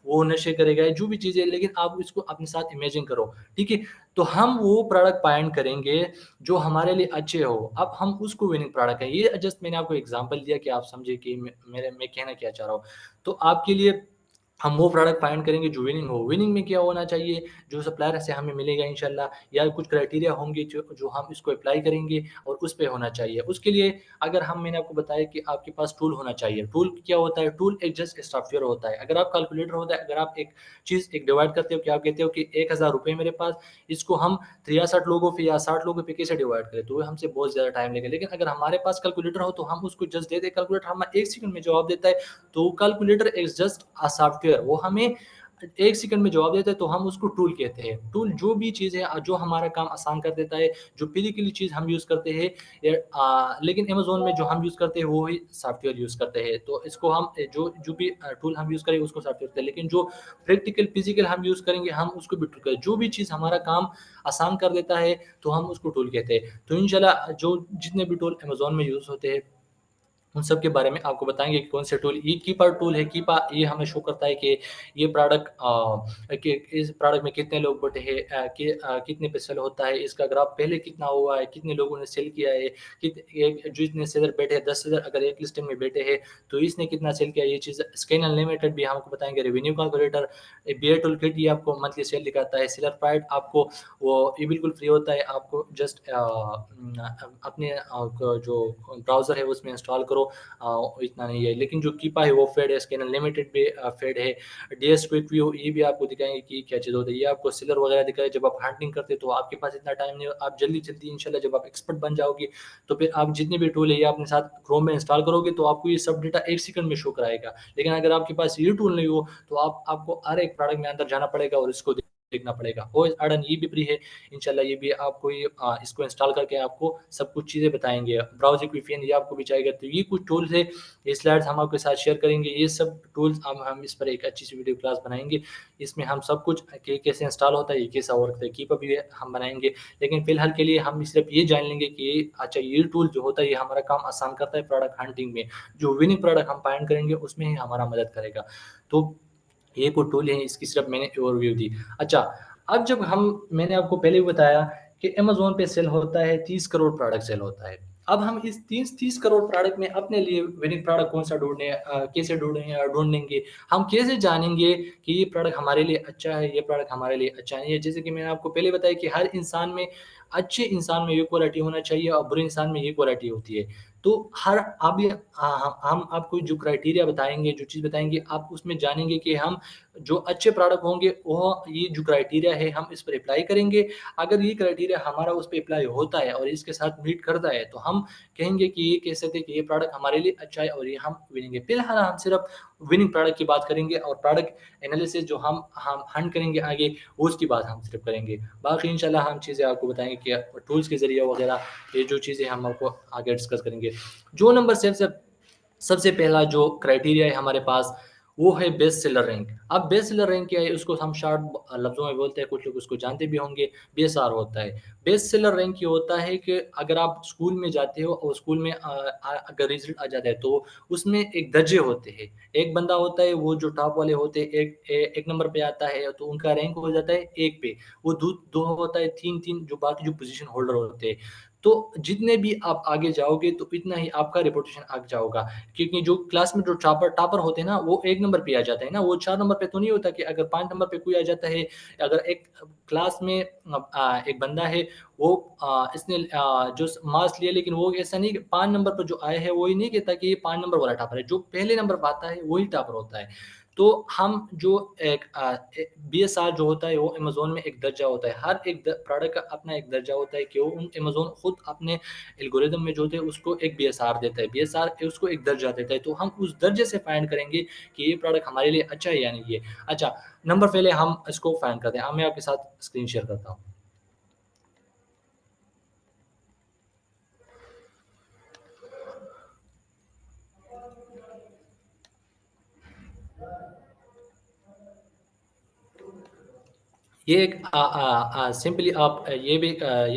वो नशे करेगा, जो भी चीज़ें। लेकिन आप इसको अपने साथ इमेजिन करो, ठीक है? तो हम वो प्रोडक्ट फाइंड करेंगे जो हमारे लिए अच्छे हो। अब हम उसको विनिंग प्रोडक्ट है। ये जस्ट मैंने आपको एग्ज़ाम्पल दिया कि आप समझे कि मैं कहना क्या चाह रहा हूँ। तो आपके लिए हम वो प्रोडक्ट फाइंड करेंगे जो विनिंग हो। विनिंग में क्या होना चाहिए, जो सप्लायर से हमें मिलेगा इंशाल्लाह, या कुछ क्राइटेरिया होंगे जो जो हम इसको अप्लाई करेंगे और उस पे होना चाहिए। उसके लिए अगर मैंने आपको बताया कि आपके पास टूल होना चाहिए। टूल क्या होता है? टूल एक जस्ट सॉफ्टवेयर होता है। अगर आप कैलकुलेटर होता है, अगर आप एक चीज़ एक डिवाइड करते हो कि आप कहते हो कि ₹1000 मेरे पास, इसको हम 63 लोगों पे या 60 लोगों पे कैसे डिवाइड करें, तो वो हमसे बहुत ज़्यादा टाइम लेगा। लेकिन अगर हमारे पास कैलकुलेटर हो तो हम उसको जस्ट दे दें, कैलकुलेटर हमें 1 सेकंड में जवाब देता है। तो कैलकुलेटर इज़ जस्ट सॉफ्टवेयर, वो हमें 1 सेकंड में जवाब देता है, तो हम उसको टूल कहते हैं। टूल जो भी चीज़ है जो हमारा काम आसान कर देता है, जो फिज़िकली चीज़ हम यूज़ करते हैं, लेकिन अमेज़न में जो हम यूज़ करते हैं वो ही सॉफ्टवेयर यूज़ करते हैं। तो इसको हम जो जो भी टूल हम यूज़ करेंगे उसको सॉफ्टवेयर कहते हैं। लेकिन जो प्रैक्टिकल फिज़िकल हम यूज़ करेंगे, हम उसको भी टूल कहते हैं। जो भी चीज़ हमारा काम आसान कर देता है, तो हम उसको टूल कहते हैं। तो इंशाल्लाह जो जितने भी टूल अमेज़न में यूज़ होते हैं, उन सब के बारे में आपको बताएँगे कि कौन से टूल। ये कीपा टूल है। कीपा ये हमें शो करता है कि ये प्रोडक्ट कि इस प्रोडक्ट में कितने लोग बटे हैं, कितने पे सेल होता है, इसका ग्राफ पहले कितना हुआ है, कितने लोगों ने सेल किया है, एक जितने सेलर बैठे हैं 10 सेलर अगर एक लिस्टिंग में बैठे हैं, तो इसने कितना सेल किया, ये चीज़। स्कैन अनलिमिटेड भी हमको बताएँगे, revenue calculator, BA tool kit ये आपको मंथली सेल दिखाता है, सेलर प्राइड आपको वो ये बिल्कुल फ्री होता है, आपको जस्ट अपने जो ब्राउज़र है उसमें इंस्टॉल करो। इतना नहीं है। लेकिन जो कीपा है वो फेड है, स्कैन अनलिमिटेड भी फेड है। डीएस क्विक व्यू ये भी आपको दिखाएँगे कि क्या चीज़ होती है। ये आपको सेलर वगैरह दिखाए, जब आप हंटिंग करते हो तो आपके पास इतना टाइम नहीं हो, आप जल्दी-जल्दी इंशाल्लाह जब आप एक्सपर्ट बन जाओगे, तो फिर आप जितने भी टूल है ये अपने साथ क्रोम में इंस्टॉल करोगे, तो आपको ये सब डेटा 1 सेकंड में शो कराएगा। लेकिन अगर आपके पास ये टूल नहीं हो, तो आपको हर एक प्रोडक्ट में अंदर जाना पड़ेगा और इसको देखना पड़ेगा। ओएस अर्डन ये भी फ्री है। इंशाल्लाह ये भी आपको इसको इंस्टॉल करके आपको सब कुछ चीज़ें बताएँगे। ब्राउज़िंग वीपीएन ये आपको भी चाहिएगा। तो ये कुछ टूल्स है, ये स्लाइड्स हम आपके साथ शेयर करेंगे। ये सब टूल्स हम इस पर एक अच्छी-सी वीडियो क्लास बनाएँगे। इसमें हम सब कुछ कि कैसे इंस्टॉल होता है, ये कैसा वर्क करता है, कीपअप भी हम बनाएँगे। लेकिन फ़िलहाल के लिए हम सिर्फ़ ये जान लेंगे कि अच्छा ये टूल जो होता है ये हमारा काम आसान करता है प्रोडक्ट हंटिंग में। जो विनिंग प्रोडक्ट हम फाइंड करेंगे उसमें ही हमारा मदद करेगा। तो ये कुछ टूल हैं, इसकी सिर्फ़ मैंने ओवरव्यू दी। अच्छा, अब जब मैंने आपको पहले भी बताया कि अमेज़न पे सेल होता है 30 करोड़ प्रोडक्ट सेल होता है। अब हम इस 30 करोड़ प्रोडक्ट में अपने लिए विनिंग प्रोडक्ट कौन-सा कैसे ढूँढें या ढूँढेंगे? हम कैसे जानेंगे कि ये प्रोडक्ट हमारे लिए अच्छा है, ये प्रोडक्ट हमारे लिए अच्छा नहीं है? जैसे कि मैंने आपको पहले बताया कि हर इंसान में अच्छे इंसान में ये क्वालिटी होना चाहिए और बुरे इंसान में ये क्वालिटी होती है। तो हर अब ये हम आपको जो क्राइटेरिया बताएँगे, जो चीज़ बताएँगे, आप उसमें जानेंगे कि हम जो अच्छे प्रोडक्ट होंगे, वो ये जो क्राइटेरिया है, हम इस पर अप्लाई करेंगे। अगर ये क्राइटेरिया हमारा उस पे अप्लाई होता है और इसके साथ मीट करता है, तो हम कहेंगे कि ये कह सकते हैं कि ये प्रोडक्ट हमारे लिए अच्छा है और ये हम विनिंग है। फिलहाल हम सिर्फ़ विनिंग प्रोडक्ट की बात करेंगे और प्रोडक्ट एनालिसिस जो हम हंट करेंगे आगे, उसकी बात हम सिर्फ़ करेंगे। बाकी इंशाल्लाह हम चीज़ें आपको बताएँगे कि टूल्स के ज़रिए वगैरह ये जो चीज़ें हम आपको आगे डिस्कस करेंगे। जो नंबर सबसे सबसे पहला जो क्राइटेरिया है हमारे पास, वो है बेस्ट सेलर रैंक। अब बेस्ट सेलर रैंक क्या है, उसको हम शॉर्ट लफ्ज़ों में बोलते हैं, कुछ लोग उसको जानते भी होंगे, बीएसआर होता है। बेस्ट सेलर रैंक ये होता है कि अगर आप स्कूल में जाते हो और स्कूल में अगर रिज़ल्ट आ जाता है, तो उसमें एक दर्जे होते हैं। एक बंदा होता है, वो जो टॉप वाले होते हैं, 1 नंबर पे आता है, तो उनका रैंक हो जाता है 1 पे। वो 2 होता है, 3-3 जो बाकी जो पोज़ीशन होल्डर होते हैं। तो जितने भी आप आगे जाओगे, तो इतना ही आपका रेपुटेशन आगे जाओगा। क्योंकि जो क्लास में जो टॉपर होते हैं ना, वो 1 नंबर पे आ जाते हैं ना, वो 4 नंबर पे तो नहीं होता कि अगर 5 नंबर पे कोई आ जाता है, अगर एक क्लास में एक बंदा है, वो इसने जो मार्क्स लिए, लेकिन वो ऐसा नहीं कि 5 नंबर पर जो आए हैं, वो ये नहीं कहता कि ये 5 नंबर वाला टॉपर है, जो पहले नंबर पे आता है, वही टॉपर होता है। तो हम जो एक बीएसआर जो होता है, वो अमेज़न में एक दर्जा होता है। हर एक प्रोडक्ट का अपना एक दर्जा होता है कि वो अमेज़न खुद अपने एल्गोरिदम में जो होते हैं, उसको एक बीएसआर देता है। बीएसआर उसको एक दर्जा देता है, तो हम उस दर्जे से फाइंड करेंगे कि ये प्रोडक्ट हमारे लिए अच्छा है या नहीं है। अच्छा, नंबर पहले हम इसको फाइंड करते हैं। अब मैं आपके साथ स्क्रीन शेयर करता हूँ। ये एक सिंपली आप ये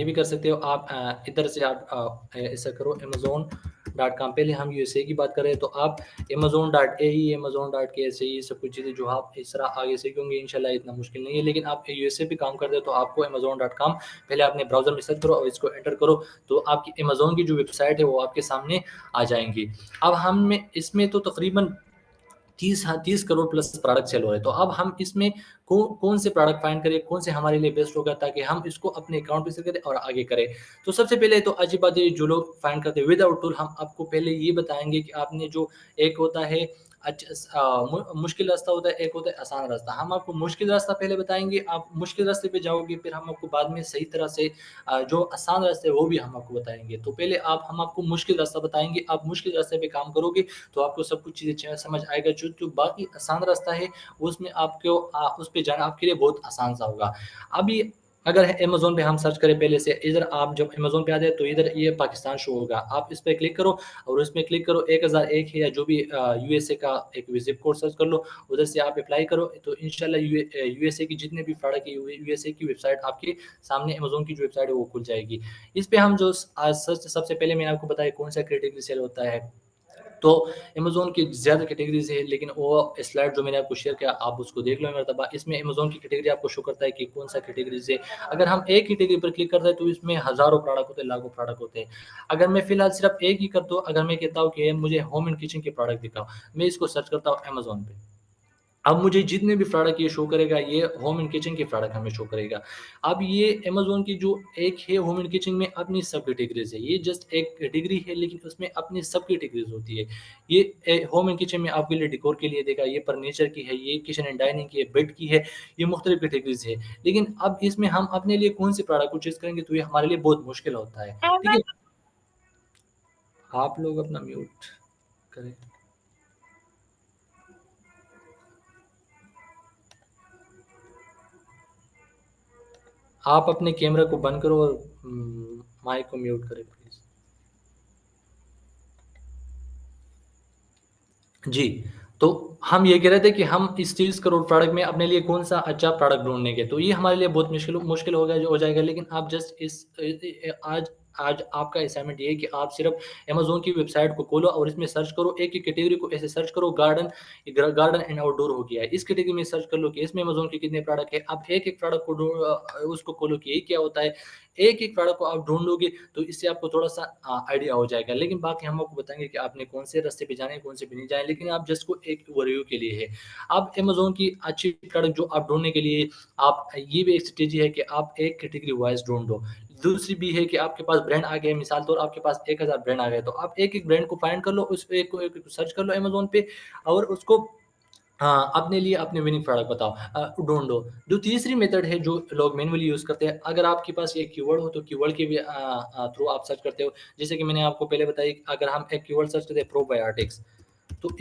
भी कर सकते हो। आप इधर से आप ऐसा करो, अमेज़न.com, पहले हम यूएसए की बात करें, तो आप अमेज़न.एई, अमेज़न.के, ऐसे ये सब कुछ चीज़ें जो आप इस तरह आगे सीखेंगे, इंशाल्लाह इतना मुश्किल नहीं है। लेकिन आप यूएसए पे काम करते हो, तो आपको अमेज़न.com पहले अपने ब्राउज़र में सर्च करो और इसको एंटर करो, तो आपकी अमेज़न की जो वेबसाइट है, वो आपके सामने आ जाएँगी। अब हम में इसमें तो तकरीबन 30 करोड़ प्लस प्रोडक्ट सेल हो रहे हैं। तो अब हम इसमें कौन से प्रोडक्ट फाइंड करें, कौन से हमारे लिए बेस्ट होगा, ताकि हम इसको अपने अकाउंट पे सेल करें और आगे करें। तो सबसे पहले तो अच्छी बात है, जो लोग फाइंड करते हैं विदाउट टूल, हम आपको पहले ये बताएँगे कि आपने जो एक होता है मुश्किल रास्ता होता है, एक होता है आसान रास्ता। हम आपको मुश्किल रास्ता पहले बताएँगे, आप मुश्किल रास्ते पे जाओगे, फिर हम आपको बाद में सही तरह से जो आसान रास्ते हैं, वो भी हम आपको बताएँगे। तो पहले हम आपको मुश्किल रास्ता बताएँगे, आप मुश्किल रास्ते पे काम करोगे, तो आपको सब कुछ चीज़ें समझ आएगा। जो बाकी आसान रास्ता है, उसमें आपको उस पे जाना आपके लिए बहुत आसान सा होगा। अभी अगर अमेज़न पे हम सर्च करें पहले से, इधर आप जब अमेज़न पे आ जाए, तो इधर ये पाकिस्तान शो होगा। आप इस पे क्लिक करो और उसमें क्लिक करो, 1001 है या जो भी यूएसए का एक ज़िप कोड सर्च कर लो, उधर से आप अप्लाई करो, तो इंशाल्लाह यूएसए की जितने भी प्रोडक्ट है, यूएसए की वेबसाइट आपके सामने अमेज़न की जो वेबसाइट है, वो खुल जाएगी। इस पे हम जो आज सर्च, सबसे पहले मैंने आपको बताया कौन-सा कैटेगरी सेल होता है। तो अमेज़न की ज़्यादा कैटेगरीज़ है, लेकिन वो स्लाइड जो मैंने आपको शेयर किया, आप उसको देख लो एक मर्तबा। इसमें अमेज़न की कैटेगरी आपको शो करता है कि कौन-सा कैटेगरीज़ है। अगर हम एक कैटेगरी पर क्लिक करते हैं, तो इसमें हज़ारों प्रोडक्ट होते हैं, लाखों प्रोडक्ट होते हैं। अगर मैं फ़िलहाल सिर्फ़ एक ही करता हूँ, अगर मैं कहता हूँ कि मुझे होम एंड किचन के प्रोडक्ट दिखाओ, मैं इसको सर्च करता हूँ अमेज़न पे। अब मुझे जितने भी प्रोडक्ट ये शो करेगा, ये होम एंड किचन के प्रोडक्ट हमें शो करेगा। अब ये अमेज़न की जो एक है होम एंड किचन में अपनी सब कैटेगरीज़ है। ये जस्ट एक कैटेगरी है, लेकिन उसमें अपनी सब कैटेगरीज़ होती है। ये होम एंड किचन में आपके लिए डेकोर के लिए देगा, ये फर्नीचर की है, ये किचन एंड डाइनिंग की है, बेड की है, ये मुख्तलिफ कैटेगरीज़ है। लेकिन अब इसमें हम अपने लिए कौन-सी प्रोडक्ट को चूज़ करेंगे, तो ये हमारे लिए बहुत मुश्किल होता है। ठीक है? आप लोग अपना म्यूट करें। आप अपने कैमरा को बंद करो और माइक को म्यूट करें प्लीज़। जी, तो हम ये कह रहे थे कि हम इस 30 करोड़ प्रोडक्ट में अपने लिए कौन-सा अच्छा प्रोडक्ट ढूँढेंगे, तो ये हमारे लिए बहुत मुश्किल हो जाएगा। लेकिन आप जस्ट इस आज आज आपका असाइनमेंट ये है कि आप सिर्फ़ अमेज़न की वेबसाइट को खोलो और इसमें सर्च करो, एक-एक कैटेगरी को ऐसे सर्च करो। गार्डन एंड आउटडोर हो गया है, इस कैटेगरी में सर्च कर लो कि इसमें अमेज़न के कितने प्रोडक्ट हैं। आप एक-एक प्रोडक्ट को उसको खोलो कि ये क्या होता है। एक-एक प्रोडक्ट को आप ढूँढोगे, तो इससे आपको थोड़ा-सा आइडिया हो जाएगा। लेकिन बाकी हम आपको बताएँगे कि आपने कौन से रास्ते पे जाना है, कौन से पे नहीं जाना है, लेकिन आप जस्ट को एक ओवरव्यू के लिए है। आप अमेज़न की अच्छी प्रोडक्ट जो आप ढूँढने के लिए, आप ये भी एक स्ट्रैटेजी है कि आप एक कैटेगरी वाइज़ ढूँढो। दूसरी भी है कि आपके पास ब्रांड आ गए, मिसाल तौर आपके पास 1000 ब्रांड आ गए, तो आप एक-एक ब्रांड को फाइंड कर लो, उस पे एक को एक सर्च कर लो अमेज़न पे और उसको अपने लिए अपने विनिंग प्रोडक्ट बताओ ढूँढो। जो तीसरी मेथड है जो लोग मैनुअली यूज़ करते हैं, अगर आपके पास ये कीवर्ड हो तो कीवर्ड के भी थ्रू आप सर्च करते हो। जैसे कि मैंने आपको पहले बताया कि अगर हम एक कीवर्ड सर्च करते हैं प्रोबायोटिक्स, तो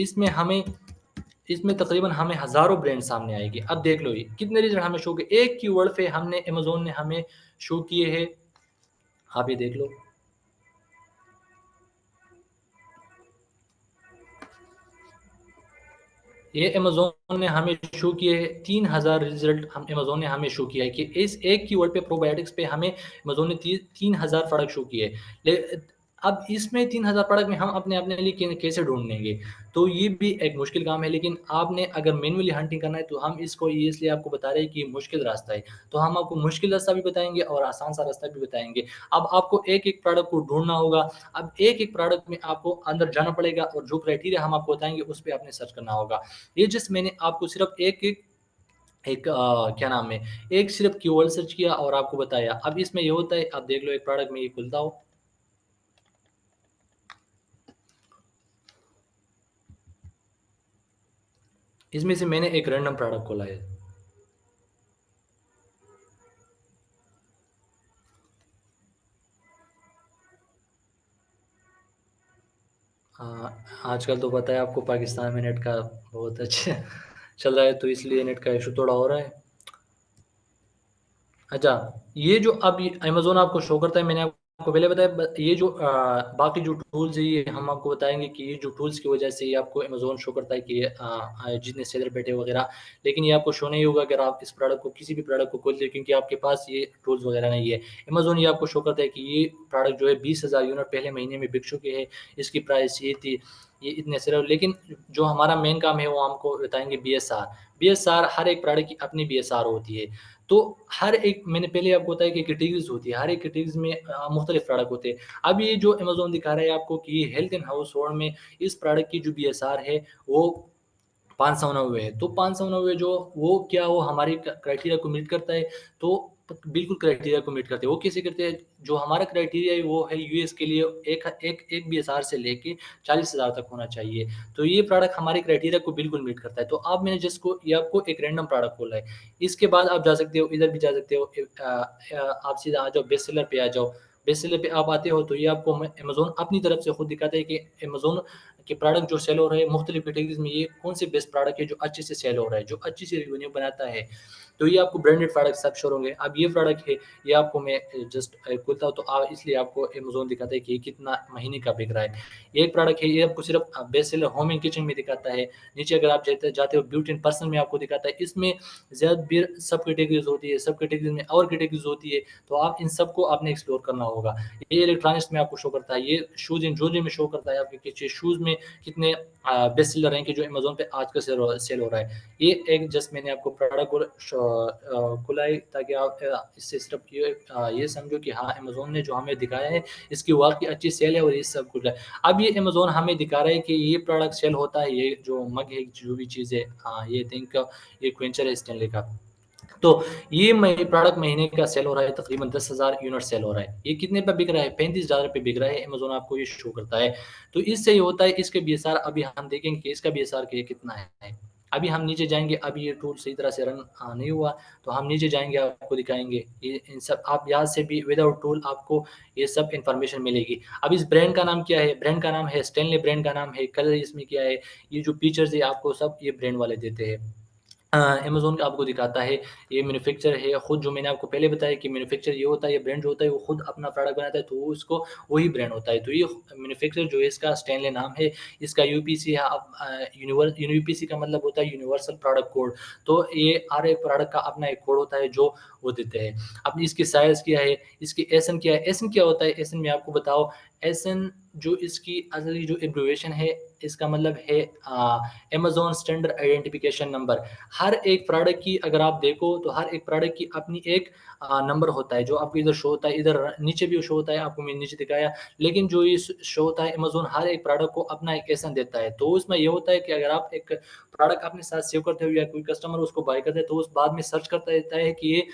इसमें तकरीबन हमें हज़ारों ब्रांड सामने आएँगे। अब देख लो ये कितने रिज़ल्ट हमें शो किए, एक कीवर्ड पे हमने अमेज़न ने हमें शो किए हैं, आप ये देख लो। ये अमेज़न ने हमें शो किए हैं 3000 रिज़ल्ट हम अमेज़न ने हमें शो किया है कि इस एक कीवर्ड पे प्रोबायोटिक्स पे हमें अमेज़न ने 3000 प्रोडक्ट शो किए। ले अब इसमें 3000 प्रोडक्ट में हम अपने लिए कैसे ढूँढेंगे? तो ये भी एक मुश्किल काम है, लेकिन आपने अगर मैनुअली हंटिंग करना है तो हम इसको ये इसलिए आपको बता रहे हैं कि ये मुश्किल रास्ता है। तो हम आपको मुश्किल रास्ता भी बताएँगे और आसान सा रास्ता भी बताएँगे। अब आपको एक-एक प्रोडक्ट को ढूँढना होगा। अब एक-एक प्रोडक्ट में आपको अंदर जाना पड़ेगा और जो क्राइटेरिया हम आपको बताएँगे उस पे आपने सर्च करना होगा। ये जस्ट मैंने आपको सिर्फ़ क्या नाम है, एक सिर्फ़ कीवर्ड सर्च किया और आपको बताया। अब इसमें ये होता है, आप देख लो एक प्रोडक्ट में ये खुलता हो, इसमें से मैंने एक रैंडम प्रोडक्ट खोला है। अ, आजकल तो पता है आपको पाकिस्तान में नेट का बहुत अच्छा चल रहा है, तो इसलिए नेट का इश्यू थोड़ा हो रहा है। अच्छा, ये जो अब ये अमेज़न आपको शो करता है, मैंने आपको पहले बताया ये जो बाकी जो टूल्स हैं ये हम आपको बताएँगे कि ये जो टूल्स की वज़ह से ये आपको अमेज़न शो करता है कि जितने सेलर बैठे वग़ैरह, लेकिन ये आपको शो नहीं होगा अगर आप इस प्रोडक्ट को किसी भी प्रोडक्ट को खोलते हैं क्योंकि आपके पास ये टूल्स वग़ैरह नहीं है। अमेज़न ये आपको शो करता है कि ये प्रोडक्ट जो है 20,000 यूनिट पहले महीने में बिक चुके हैं, इसकी प्राइस ये थी, ये इतने सेलर, लेकिन जो हमारा मेन काम है वो हमको बताएँगे बीएसआर। बीएसआर हर एक प्रोडक्ट की अपनी बीएसआर होती है। तो हर एक मैंने पहले आपको बताया कि कैटेगरीज़ होती है, हर एक कैटेगरीज़ में मुख्तलिफ प्रोडक्ट होते हैं। अब ये जो अमेज़न दिखा रहा है आपको कि ये हेल्थ एंड हाउस होल्ड में इस प्रोडक्ट की जो बीएसआर है वो 590 है। तो 590 जो वो क्या वो हमारी क्राइटेरिया को मीट करता है? तो बिल्कुल क्राइटेरिया को मीट करते हैं। वो कैसे करते हैं? जो हमारा क्राइटेरिया है वो है यूएस के लिए एक बीएसआर से लेके 40,000 तक होना चाहिए। तो ये प्रोडक्ट हमारे क्राइटेरिया को बिल्कुल मीट करता है। तो अब मैंने जिसको ये आपको एक रैंडम प्रोडक्ट खोला है। इसके बाद आप जा सकते हो, इधर भी जा सकते हो। आप सीधा आ जाओ, बेस्ट सेलर पे आ जाओ। बेस्ट सेलर पे आप आते हो तो ये आपको अमेज़न अपनी तरफ से खुद दिखाता है कि अमेज़न के प्रोडक्ट जो सेल हो रहे हैं मुख्तलिफ कैटेगरीज़ में, ये कौन से बेस्ट प्रोडक्ट है जो अच्छे से सेल हो रहा है, जो अच्छी सी रेवेन्यू बनाता है। तो ये आपको ब्रांडेड प्रोडक्ट सब शो होंगे। अब ये प्रोडक्ट है, ये आपको मैं जस्ट खोलता हूँ तो इसलिए आपको अमेज़न दिखाता है कि ये कितना महीने का बिक रहा है। ये एक प्रोडक्ट है, ये आपको सिर्फ़ best seller home and kitchen में दिखाता है। नीचे अगर आप जाते हो ब्यूटी एंड पर्सनल में आपको दिखाता है। इसमें ज़्यादा फिर सब कैटेगरीज़ होती है, सब कैटेगरीज़ में और कैटेगरीज़ होती है, तो आप इन सबको आपने एक्सप्लोर करना होगा। ये इलेक्ट्रॉनिक्स में आपको शो करता है, ये शूज़ एंड ज्वेलरी में शो करता है आपके कि शूज़ में कितने बेस्ट सेलर हैं कि जो अमेज़न पे आज का सेल हो रहा है। ये एक जस्ट मैंने आपको प्रोडक्ट खोला है ताकि आप इससे सिर्फ़ ये समझो कि हाँ, अमेज़न ने जो हमें दिखाया है इसकी वाक़ई अच्छी सेल है और ये सब कुछ है। अब ये अमेज़न हमें दिखा रहा है कि ये प्रोडक्ट सेल होता है, ये जो मग है, जो भी चीज़ है, ये थिंक ये क्वेंचर है स्टेनली का। तो ये प्रोडक्ट महीने का सेल हो रहा है, तकरीबन 10,000 यूनिट सेल हो रहा है। ये कितने पे बिक रहा है? 35,000 पे बिक रहा है, अमेज़न आपको ये शो करता है। तो इससे ये होता है, इसके बीएसआर अभी हम देखेंगे कि इसका बीएसआर के कितना है। अभी हम नीचे जाएँगे, अभी ये टूल सही तरह से रन नहीं हुआ, तो हम नीचे जाएँगे, आपको दिखाएँगे। ये इन सब आप यहाँ से भी विदाउट टूल आपको ये सब इन्फॉर्मेशन मिलेगी। अब इस ब्रांड का नाम क्या है? ब्रांड का नाम है स्टेनली, ब्रांड का नाम है, कलर इसमें क्या है, ये जो फीचर्स है आपको सब ये ब्रांड वाले देते हैं। अमेज़न आपको दिखाता है, ये मैन्युफैक्चर है खुद, जो मैंने आपको पहले बताया कि मैन्युफैक्चर ये होता है, ये ब्रांड जो होता है वो खुद अपना प्रोडक्ट बनाता है, तो वो उसको वही ब्रांड होता है। तो ये मैन्युफैक्चर जो है इसका स्टेनली नाम है, इसका यूपीसी है। अब यूपीसी का मतलब होता है यूनिवर्सल प्रोडक्ट कोड। तो ये हर एक प्रोडक्ट का अपना एक कोड होता है जो वो देते हैं। अब इसकी साइज़ क्या है, इसकी एसएन क्या है? एसएन क्या होता है? एसएन मैं आपको बताऊँ, एसएन जो इसकी असली जो एब्रिविएशन है, इसका मतलब है अमेज़न स्टैंडर्ड आइडेंटिफिकेशन नंबर। हर एक प्रोडक्ट की अगर आप देखो तो हर एक प्रोडक्ट की अपनी एक नंबर होता है जो आपको इधर शो होता है, इधर नीचे भी शो होता है, आपको मैंने नीचे दिखाया। लेकिन जो ये शो होता है, अमेज़न हर एक प्रोडक्ट को अपना एक एहसान देता है। तो उसमें ये होता है कि अगर आप एक प्रोडक्ट अपने साथ सेव करते हो या कोई कस्टमर उसको बाय करता है तो उस बाद में सर्च करता रहता है कि ये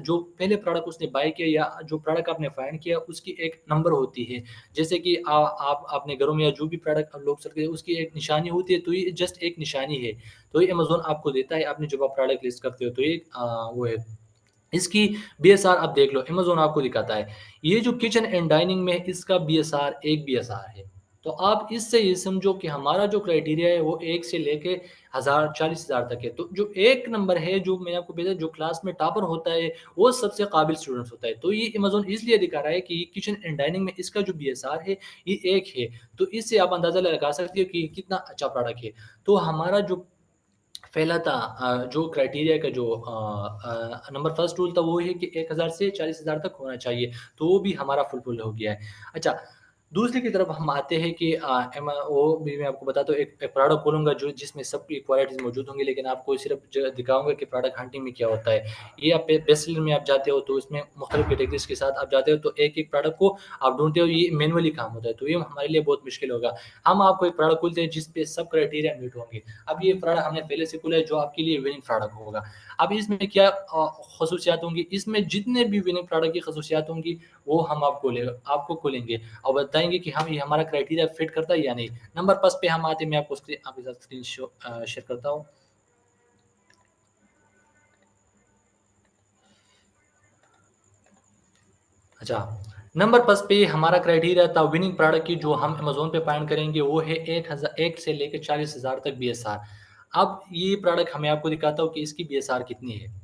जो पहले प्रोडक्ट उसने बाय किया या जो प्रोडक्ट आपने फाइंड किया उसकी एक नंबर होती है। जैसे कि आप अपने घरों में या जो भी प्रोडक्ट लोग सर्च करते हैं उसकी एक निशानी होती है, तो ये जस्ट एक निशानी है। तो ये अमेज़न आपको देता है आपने जब आप प्रोडक्ट लिस्ट करते हो, तो ये वो है। इसकी बीएसआर आप देख लो, अमेज़न आपको दिखाता है। ये जो किचन एंड डाइनिंग में है, इसका बीएसआर 1 बीएसआर है। तो आप इससे ये समझो कि हमारा जो क्राइटेरिया है वो 1 से लेके 1000 40,000 तक है। तो जो 1 नंबर है, जो मैंने आपको भेजा, जो क्लास में टॉपर होता है, वो सबसे काबिल स्टूडेंट्स होता है। तो ये अमेज़न इसलिए दिखा रहा है कि किचन एंड डाइनिंग में इसका जो बीएसआर है, ये 1 है। तो इससे आप अंदाज़ा लगा सकते हो कि कितना अच्छा प्रोडक्ट है। तो हमारा जो पहला था जो क्राइटेरिया का जो नंबर फर्स्ट रूल था वो है कि 1000 से 40,000 तक होना चाहिए, तो वो भी हमारा फुलफिल हो गया है। अच्छा, दूसरी की तरफ हम आते हैं कि वो भी मैं आपको बताता हूँ, एक प्रोडक्ट खोलूँगा जो जिसमें सबकी क्वालिटीज़ मौजूद होंगी, लेकिन आपको सिर्फ दिखाऊँगा कि प्रोडक्ट हंटिंग में क्या होता है। ये आप बेस्ट सेलर में आप जाते हो तो इसमें मुख्तलिफ कैटेगरीज़ के साथ आप जाते हो, तो एक-एक प्रोडक्ट को आप ढूँढते हो, ये मैनुअली काम होता है, तो ये हमारे लिए बहुत मुश्किल होगा। हम आपको एक प्रोडक्ट खोलते हैं जिस पे सब क्राइटेरिया मीट होंगे। अब ये प्रोडक्ट हमने पहले से खोला है जो आपके लिए विनिंग प्रोडक्ट होगा। अब इसमें क्या खसूसियात होंगी, इसमें जितने भी विनिंग प्रोडक्ट की खसूसियात होंगी वो हम आपको खोलेंगे और बताएँगे कि हम ये हमारा क्राइटेरिया फिट करता है या नहीं। नंबर फर्स्ट पे हम आते हैं, मैं आपके साथ स्क्रीन शेयर करता हूँ। अच्छा, नंबर फर्स्ट पे हमारा क्राइटेरिया था विनिंग प्रोडक्ट की, जो हम अमेज़न पे फाइंड करेंगे वो है 1 से लेके 40,000 तक बीएसआर। अब ये प्रोडक्ट मैं आपको दिखाता हूँ कि इसकी बीएसआर कितनी है।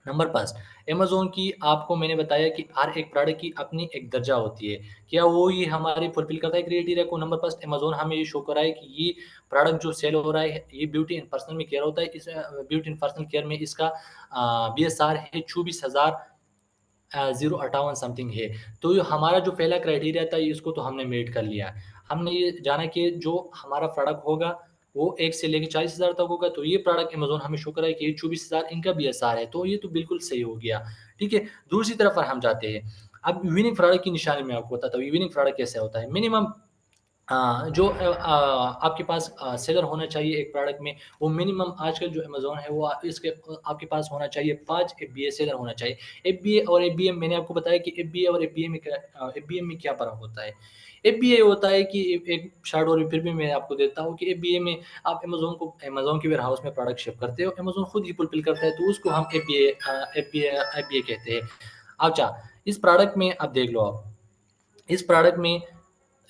नंबर 5, अमेज़न की आपको मैंने बताया कि हर एक प्रोडक्ट की अपनी एक दर्जा होती है। क्या वो ये हमारी फुलफ़िल करता है क्राइटेरिया को? नंबर फर्स्ट अमेज़न हमें ये शो कर रहा है कि ये प्रोडक्ट जो सेल हो रहा है, ये ब्यूटी एंड पर्सनल में केयर होता है। इस ब्यूटी एंड पर्सनल केयर में इसका बीएसआर है 24,000 058 समथिंग है। तो ये हमारा जो पहला क्राइटेरिया था इसको तो हमने मीट कर लिया। हमने ये जाना कि जो हमारा प्रोडक्ट होगा वो 1 से लेके 40,000 तक होगा, तो ये प्रोडक्ट अमेज़न हमें शो कर रहा है कि ये 24,000 इनका बीएसआर है, तो ये तो बिल्कुल सही हो गया, ठीक है? दूसरी तरफ पर हम जाते हैं। अब विनिंग प्रोडक्ट की निशानी मैं आपको बताता हूँ, ये विनिंग प्रोडक्ट कैसे होता है? मिनिमम आपके पास सेलर होना चाहिए एक प्रोडक्ट में, वो मिनिमम आजकल जो अमेज़न है वो आपके पास होना चाहिए 5 एफबीए सेलर होना चाहिए। एफबीए और एफबीएम मैंने आपको बताया कि एफबीए और एफबीएम में क्या फ़र्क होता है। एफबीए होता है कि एक शॉर्ट और फिर भी मैं आपको देता हूँ कि एफबीए में आप अमेज़न के वेयरहाउस में प्रोडक्ट शिप करते हो, अमेज़न खुद ही फुलफ़िल करता है, तो उसको हम एफबीए कहते हैं। अच्छा, इस प्रोडक्ट में अब देख लो आप, इस प्रोडक्ट में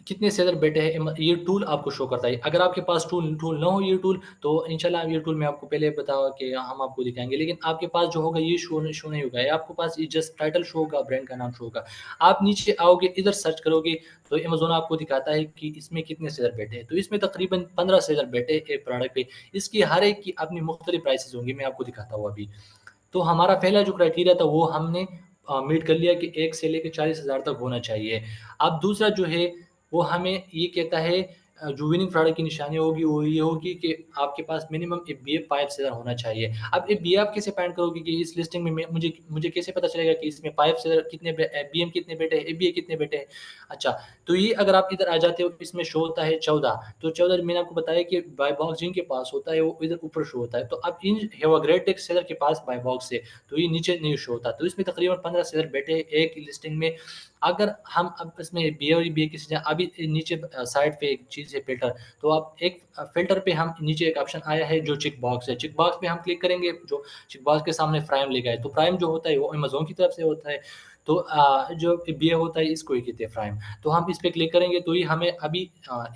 कितने सेलर बैठे हैं, ये टूल आपको शो करता है। अगर आपके पास टूल टूल ना हो ये टूल, तो इंशाल्लाह ये टूल मैं आपको पहले बताया कि हम आपको दिखाएँगे। लेकिन आपके पास जो होगा ये शो नहीं होगा। ये आपके पास ये जस्ट टाइटल शो होगा, ब्रांड का नाम शो होगा। आप नीचे आओगे, इधर सर्च करोगे, तो अमेज़न आपको दिखाता है कि इसमें कितने सेलर बैठे हैं। तो इसमें तकरीबन 15 सेलर बैठे हैं एक प्रोडक्ट पे। इसकी हर एक की अपनी मुख्तलिफ प्राइसेज़ होंगी, मैं आपको दिखाता हूँ अभी। तो हमारा पहला जो क्राइटेरिया था वो हमने मीट कर लिया कि 1 से लेके 40,000 तक होना चाहिए। अब दूसरा जो है वो हमें ये कहता है, जो विनिंग प्रोडक्ट की निशानी होगी वो ये होगी कि आपके पास मिनिमम एफबीए 5 से ज़्यादा होना चाहिए। अब एफबीए आप कैसे फाइंड करोगे कि इस लिस्टिंग में मुझे मुझे कैसे पता चलेगा कि इसमें 5 से कितने एफबीएम कितने बैठे हैं, एफबीए कितने बैठे हैं? अच्छा, तो ये अगर आप इधर आ जाते हो इसमें शो होता है 14, तो 14 मैंने आपको बताया कि बाय बॉक्स जिनके पास होता है वो इधर ऊपर शो होता है। तो अब in have a great tech seller के पास बाय बॉक्स है, तो ये नीचे नहीं शो होता। तो इसमें तकरीबन 15 सेलर बैठे हैं एक ही लिस्टिंग में। अगर हम अब इसमें बीए और बीए की चीज़ें अभी नीचे साइड पे एक चीज़ है फ़िल्टर, तो आप एक फ़िल्टर पे हम नीचे एक ऑप्शन आया है जो चेक बॉक्स है। चेक बॉक्स पे हम क्लिक करेंगे, जो चेक बॉक्स के सामने प्राइम लिखा है, तो प्राइम जो होता है वो अमेज़न की तरफ से होता है। तो जो बीए होता है इसको ही कहते हैं प्राइम। तो हम इस पे क्लिक करेंगे तो ये हमें अभी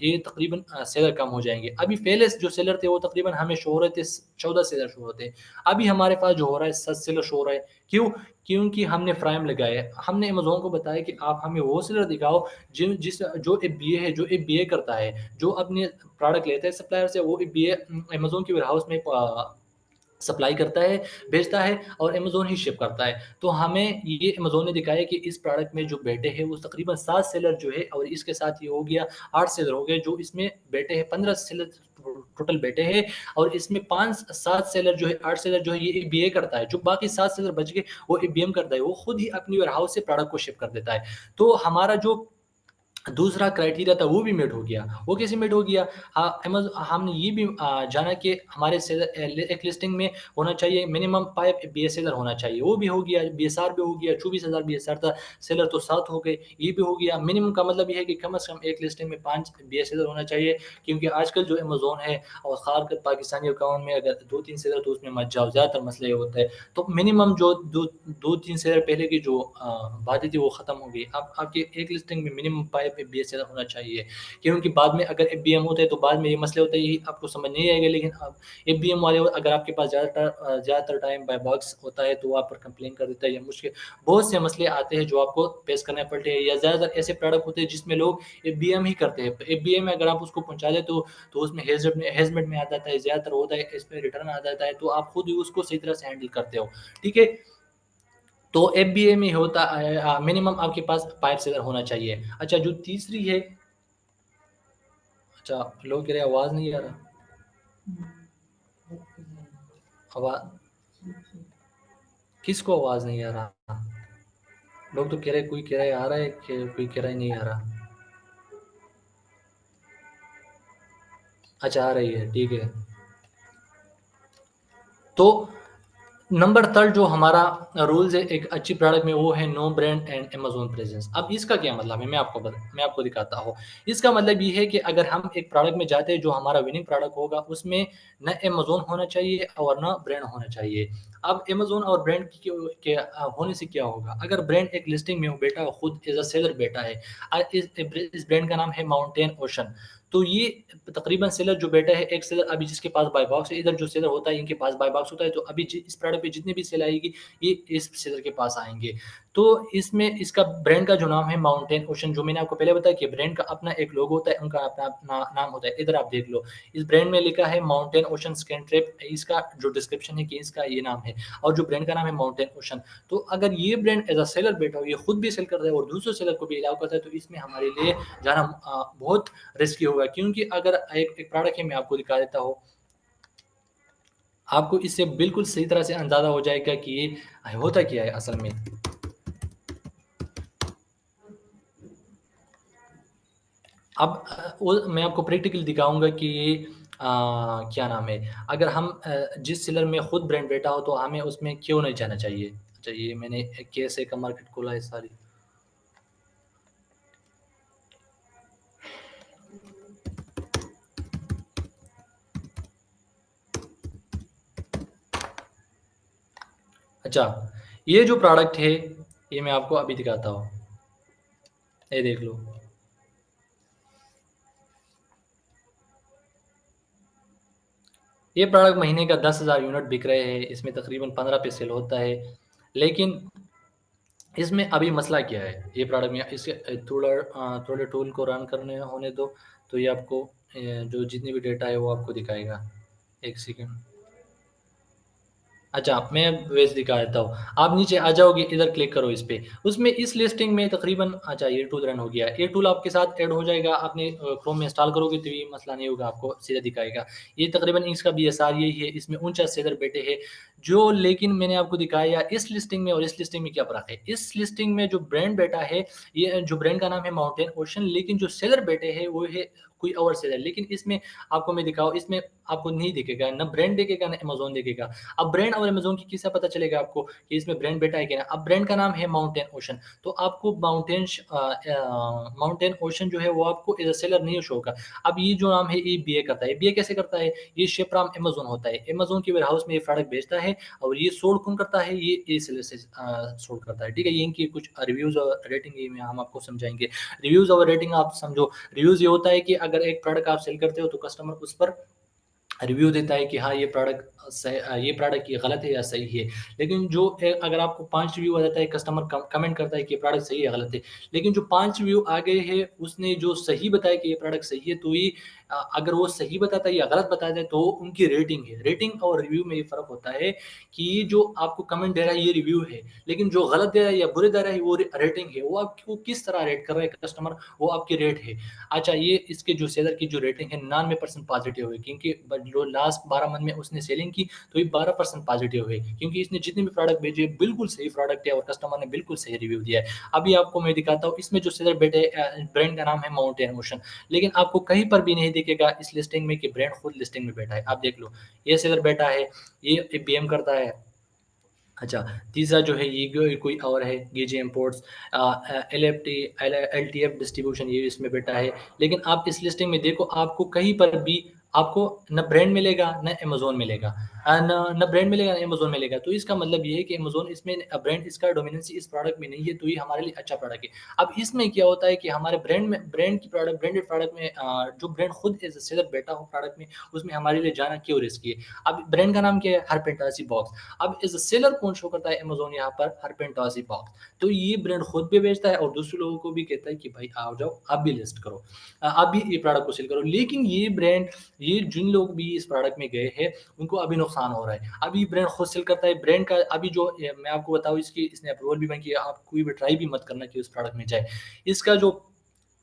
ये तकरीबन सेलर कम हो जाएँगे। अभी पहले जो सेलर थे वो तकरीबन हमें शो हो रहे थे 14 सेलर शो होते हैं। अभी हमारे पास जो हो रहा है 7 सेलर शो हो रहा है। क्यों? क्योंकि हमने प्राइम लगाया है। हमने अमेज़न को बताया कि आप हमें वो सेलर दिखाओ जो एफबीए है, जो एफबीए करता है, जो अपने प्रोडक्ट लेता है सप्लायर से, वो एफबीए अमेज़न के वेयरहाउस में सप्लाई करता है, भेजता है और अमेज़न ही शिप करता है। तो हमें ये अमेज़न ने दिखाया कि इस प्रोडक्ट में जो बैठे हैं वो तकरीबन 7 सेलर जो है, और इसके साथ ये हो गया 8 सेलर हो गए, जो इसमें बैठे हैं 15 सेलर टोटल बैठे हैं, और इसमें 5-7 सेलर जो है, 8 सेलर जो है ये ईबीए करता है, जो बाकी 7 सेलर बच गए वो ईबीएम करता है, वो खुद ही अपनी वेयरहाउस से प्रोडक्ट को शिप कर देता है। तो हमारा जो दूसरा क्राइटेरिया था वो भी मीट हो गया। वो कैसे मीट हो गया? हमने ये भी जाना कि हमारे सेलर एक लिस्टिंग में होना चाहिए मिनिमम 5 बीएस सेलर होना चाहिए, वो भी हो गया। बीएसआर भी हो गया, 24,000 बीएसआर था, सेलर तो 7 हो गए, ये भी हो गया। मिनिमम का मतलब ये है कि कम से कम एक लिस्टिंग में 5 बीएस सेलर होना चाहिए, क्योंकि आजकल जो अमेज़न है और ख़ासकर पाकिस्तानी अकाउंट में अगर 2-3 सेलर तो उसमें मत जाओ, ज़्यादातर मसला ये होता है। तो मिनिमम जो 2-3 सेलर पहले की जो बातें थी वो ख़त्म हो गई। अब आपकी एक लिस्टिंग में मिनिमम 5 एफबीएस सेलर होना चाहिए, क्योंकि बाद में अगर एफबीएम होता है तो बाद में ये मसले होते हैं, ये आपको समझ नहीं आएगा। लेकिन अब एफबीएम वाले अगर आपके पास ज़्यादातर टाइम बाय बग्स होता है तो वो आप पर कंप्लेन कर देता है, या मुश्किल बहुत से मसले आते हैं जो आपको फेस करने पड़ते हैं, या ज़्यादातर ऐसे प्रोडक्ट होते हैं जिसमें लोग एफबीएम ही करते हैं। एफबीएम में अगर आप उसको पहुँचा दें तो उसमें हेज़मेंट में आ जाता है, ज़्यादातर होता है, इसमें रिटर्न आ जाता है, तो आप खुद ही उसको सही तरह से हैंडल करते हो। ठीक है? तो एफबीए में होता है मिनिमम आपके पास 5 सीटर होना चाहिए। अच्छा, जो तीसरी है, अच्छा लोग कह रहे हैं आवाज़ नहीं आ रहा। आवाज़ किसको आवाज़ नहीं आ रहा? लोग तो कह रहे हैं, कोई कह रहा है आ रहा है, कोई कह रहा है नहीं आ रहा। अच्छा आ रही है, ठीक है। तो नंबर थर्ड जो हमारा रूल्स है एक अच्छी प्रोडक्ट में, वो है no brand and Amazon presence. अब इसका क्या मतलब है, मैं आपको दिखाता हूँ। इसका मतलब ये है कि अगर हम एक प्रोडक्ट में जाते हैं जो हमारा विनिंग प्रोडक्ट होगा, उसमें ना अमेज़न होना चाहिए और ना ब्रांड होना चाहिए। अब अमेज़न और ब्रांड के होने से क्या होगा? अगर ब्रांड एक लिस्टिंग में बैठा है, खुद एज़ अ सेलर बैठा है, इस ब्रांड का नाम है माउंटेन ओशन। तो ये तकरीबन सेलर जो बैठा है, एक सेलर अभी जिसके पास बाय बॉक्स है, इधर जो सेलर होता है इनके पास बाय बॉक्स होता है, तो अभी इस प्रोडक्ट पे जितनी भी सेल आएगी ये इस सेलर के पास आएँगे। तो इसमें इसका ब्रांड का जो नाम है माउंटेन ओशन, जो मैंने आपको पहले बताया कि ब्रांड का अपना एक लोगो होता है, उनका अपना अपना नाम होता है। इधर आप देख लो, इस ब्रांड में लिखा है माउंटेन ओशन स्कैन ट्रैप, इसका जो डिस्क्रिप्शन है कि इसका ये नाम है, और जो ब्रांड का नाम है माउंटेन ओशन। तो अगर ये ब्रांड एज़ अ सेलर बैठा हो, ये खुद भी सेल कर रहा है और दूसरे सेलर को भी अलाउ करता है, तो इसमें हमारे लिए जाना बहुत रिस्की होगा, क्योंकि अगर एक प्रोडक्ट है, मैं आपको दिखा देता हूँ, आपको इससे बिल्कुल सही तरह से अंदाज़ा हो जाएगा कि ये होता क्या है असल में। अब वो मैं आपको प्रैक्टिकली दिखाऊँगा कि ये क्या नाम है, अगर हम जिस सेलर में खुद ब्रांड बैठा हो तो हमें उसमें क्यों नहीं जाना चाहिए। अच्छा, ये मैंने कैसे का मार्केट खोला है सॉरी। अच्छा, ये जो प्रोडक्ट है, ये मैं आपको अभी दिखाता हूँ, ये देख लो। ये प्रोडक्ट महीने का 10,000 यूनिट बिक रहे हैं, इसमें तकरीबन 15 पे सेल होता है। लेकिन इसमें अभी मसला क्या है, ये प्रोडक्ट में इसके थोड़े टूल को रन करने होने दो, तो ये आपको जो जितनी भी डेटा है वो आपको दिखाएगा। 1 सेकंड। अच्छा, मैं वैसे दिखा देता हूँ। आप नीचे आ जाओगे, इधर क्लिक करो इस पे। उसमें इस लिस्टिंग में तकरीबन, अच्छा ये टूल रन हो गया। ये टूल आपके साथ ऐड हो जाएगा, आपने क्रोम में इंस्टॉल करोगे तो ये मसला नहीं होगा, आपको सीधा दिखाएगा। ये तकरीबन इसका बीएसआर यही है, इसमें 49 सेलर बैठे हैं। जो लेकिन मैंने आपको दिखाया इस लिस्टिंग में और इस लिस्टिंग में क्या फ़र्क है? इस लिस्टिंग में जो ब्रांड बैठा है, ये जो ब्रांड का नाम है माउंटेन ओशन, लेकिन जो सेलर बैठे हैं वो है कोई और सेलर। लेकिन इसमें आपको मैं दिखाऊँ, इसमें आपको नहीं दिखेगा, ना ब्रांड दिखेगा, ना अमेज़न दिखेगा। अब ब्रांड और अमेज़न की किससे पता चलेगा आपको कि इसमें ब्रांड बेटा है कि ना? अब ब्रांड का नाम है माउंटेन ओशन, तो आपको माउंटेन ओशन जो है वो आपको एज़ अ सेलर नहीं शो होगा। अब ये जो नाम है ये बीए करता है। बीए कैसे करता है? ये शिपराम अमेज़न होता है। अमेज़न के वेयरहाउस में ये प्रोडक्ट बेचता है, और ये सोल्ड कौन करता है? ये सेलर से सोल्ड करता है। ठीक है? ये इनकी कुछ रिव्यूज़ और रेटिंग ये में हम आपको समझाएँगे। रिव्यूज़ और रेटिंग आप समझो। रिव्यूज़ ये होता है कि अगर एक प्रोडक्ट आप सेल करते हो तो कस्टमर उस पर रिव्यू देता है कि हाँ, ये प्रोडक्ट ये गलत है या सही है। लेकिन जो अगर आपको 5 रिव्यू आ जाता है, कस्टमर कमेंट करता है कि ये प्रोडक्ट सही है या गलत है। लेकिन जो 5 रिव्यू आ गए हैं, उसने जो सही बताया कि ये प्रोडक्ट सही है, तो ये अगर वो सही बताता है या गलत बताता है, तो उनकी रेटिंग है। रेटिंग और रिव्यू में ये फ़र्क होता है कि ये जो आपको कमेंट दे रहा है ये रिव्यू है, लेकिन जो गलत दे रहा है या बुरे दे रहा है वो रेटिंग है। वो आपको किस तरह रेट कर रहा है कस्टमर, वो आपकी रेट है। अच्छा, ये इसके जो सेलर की जो रेटिंग है 99% पॉज़िटिव है, क्योंकि ब जो लास्ट 12 मंथ में उसने सेलिंग की तो ये 12% पॉजिटिव हुई, क्योंकि इसने जितने भी प्रोडक्ट भेजे बिल्कुल सही प्रोडक्ट है और कस्टमर ने बिल्कुल सही रिव्यू दिया है। अभी आपको मैं दिखाता हूँ, इसमें जो सेलर बैठे ब्रांड का नाम है माउंटेन ओशन, लेकिन आपको कहीं पर भी नहीं दिखेगा इस लिस्टिंग में कि ब्रांड खुद लिस्टिंग में बैठा है। आप देख लो, ये सेलर बैठा है, ये बीएम करता है। अच्छा, तीसरा जो है ये कोई और है, गेजे इम्पोर्ट्स, एलएफटी एलटीएफ डिस्ट्रीब्यूशन, ये इसमें बैठा है। लेकिन आप इस लिस्टिंग में देखो, आपको कहीं पर भी आपको न ब्रांड मिलेगा न अमेज़न मिलेगा, न ब्रांड मिलेगा न अमेज़न मिलेगा। तो इसका मतलब ये है कि अमेज़न इसमें ब्रांड, इसका डोमिनेंसी इस प्रोडक्ट में नहीं है, तो ये हमारे लिए अच्छा प्रोडक्ट है। अब इसमें क्या होता है कि हमारे ब्रांड की प्रोडक्ट, ब्रांडेड प्रोडक्ट में जो ब्रांड खुद एज़ अ सेलर बैठा हो प्रोडक्ट में, उसमें हमारे लिए जाना क्यों रिस्की है। अब ब्रांड का नाम क्या है? हरपेंटासी बॉक्स। अब एज़ अ सेलर कौन शो करता है अमेज़न यहाँ पर? हरपेंटासी बॉक्स। तो ये ब्रांड खुद भी बेचता है और दूसरे लोगों को भी कहता है कि भाई आओ जाओ, आप भी लिस्ट करो, आप भी ये प्रोडक्ट को सेल करो। लेकिन ये ब्रांड, ये जिन लोग भी इस प्रोडक्ट में गए हैं, उनको अभी नुकसान हो रहा है। अभी ब्रांड खुद सेल करता है, ब्रांड का अभी जो मैं आपको बताऊँ, इसकी इसने अप्रूवल भी माँगी है, आप कोई भी ट्राई भी मत करना कि उस प्रोडक्ट में जाए। इसका जो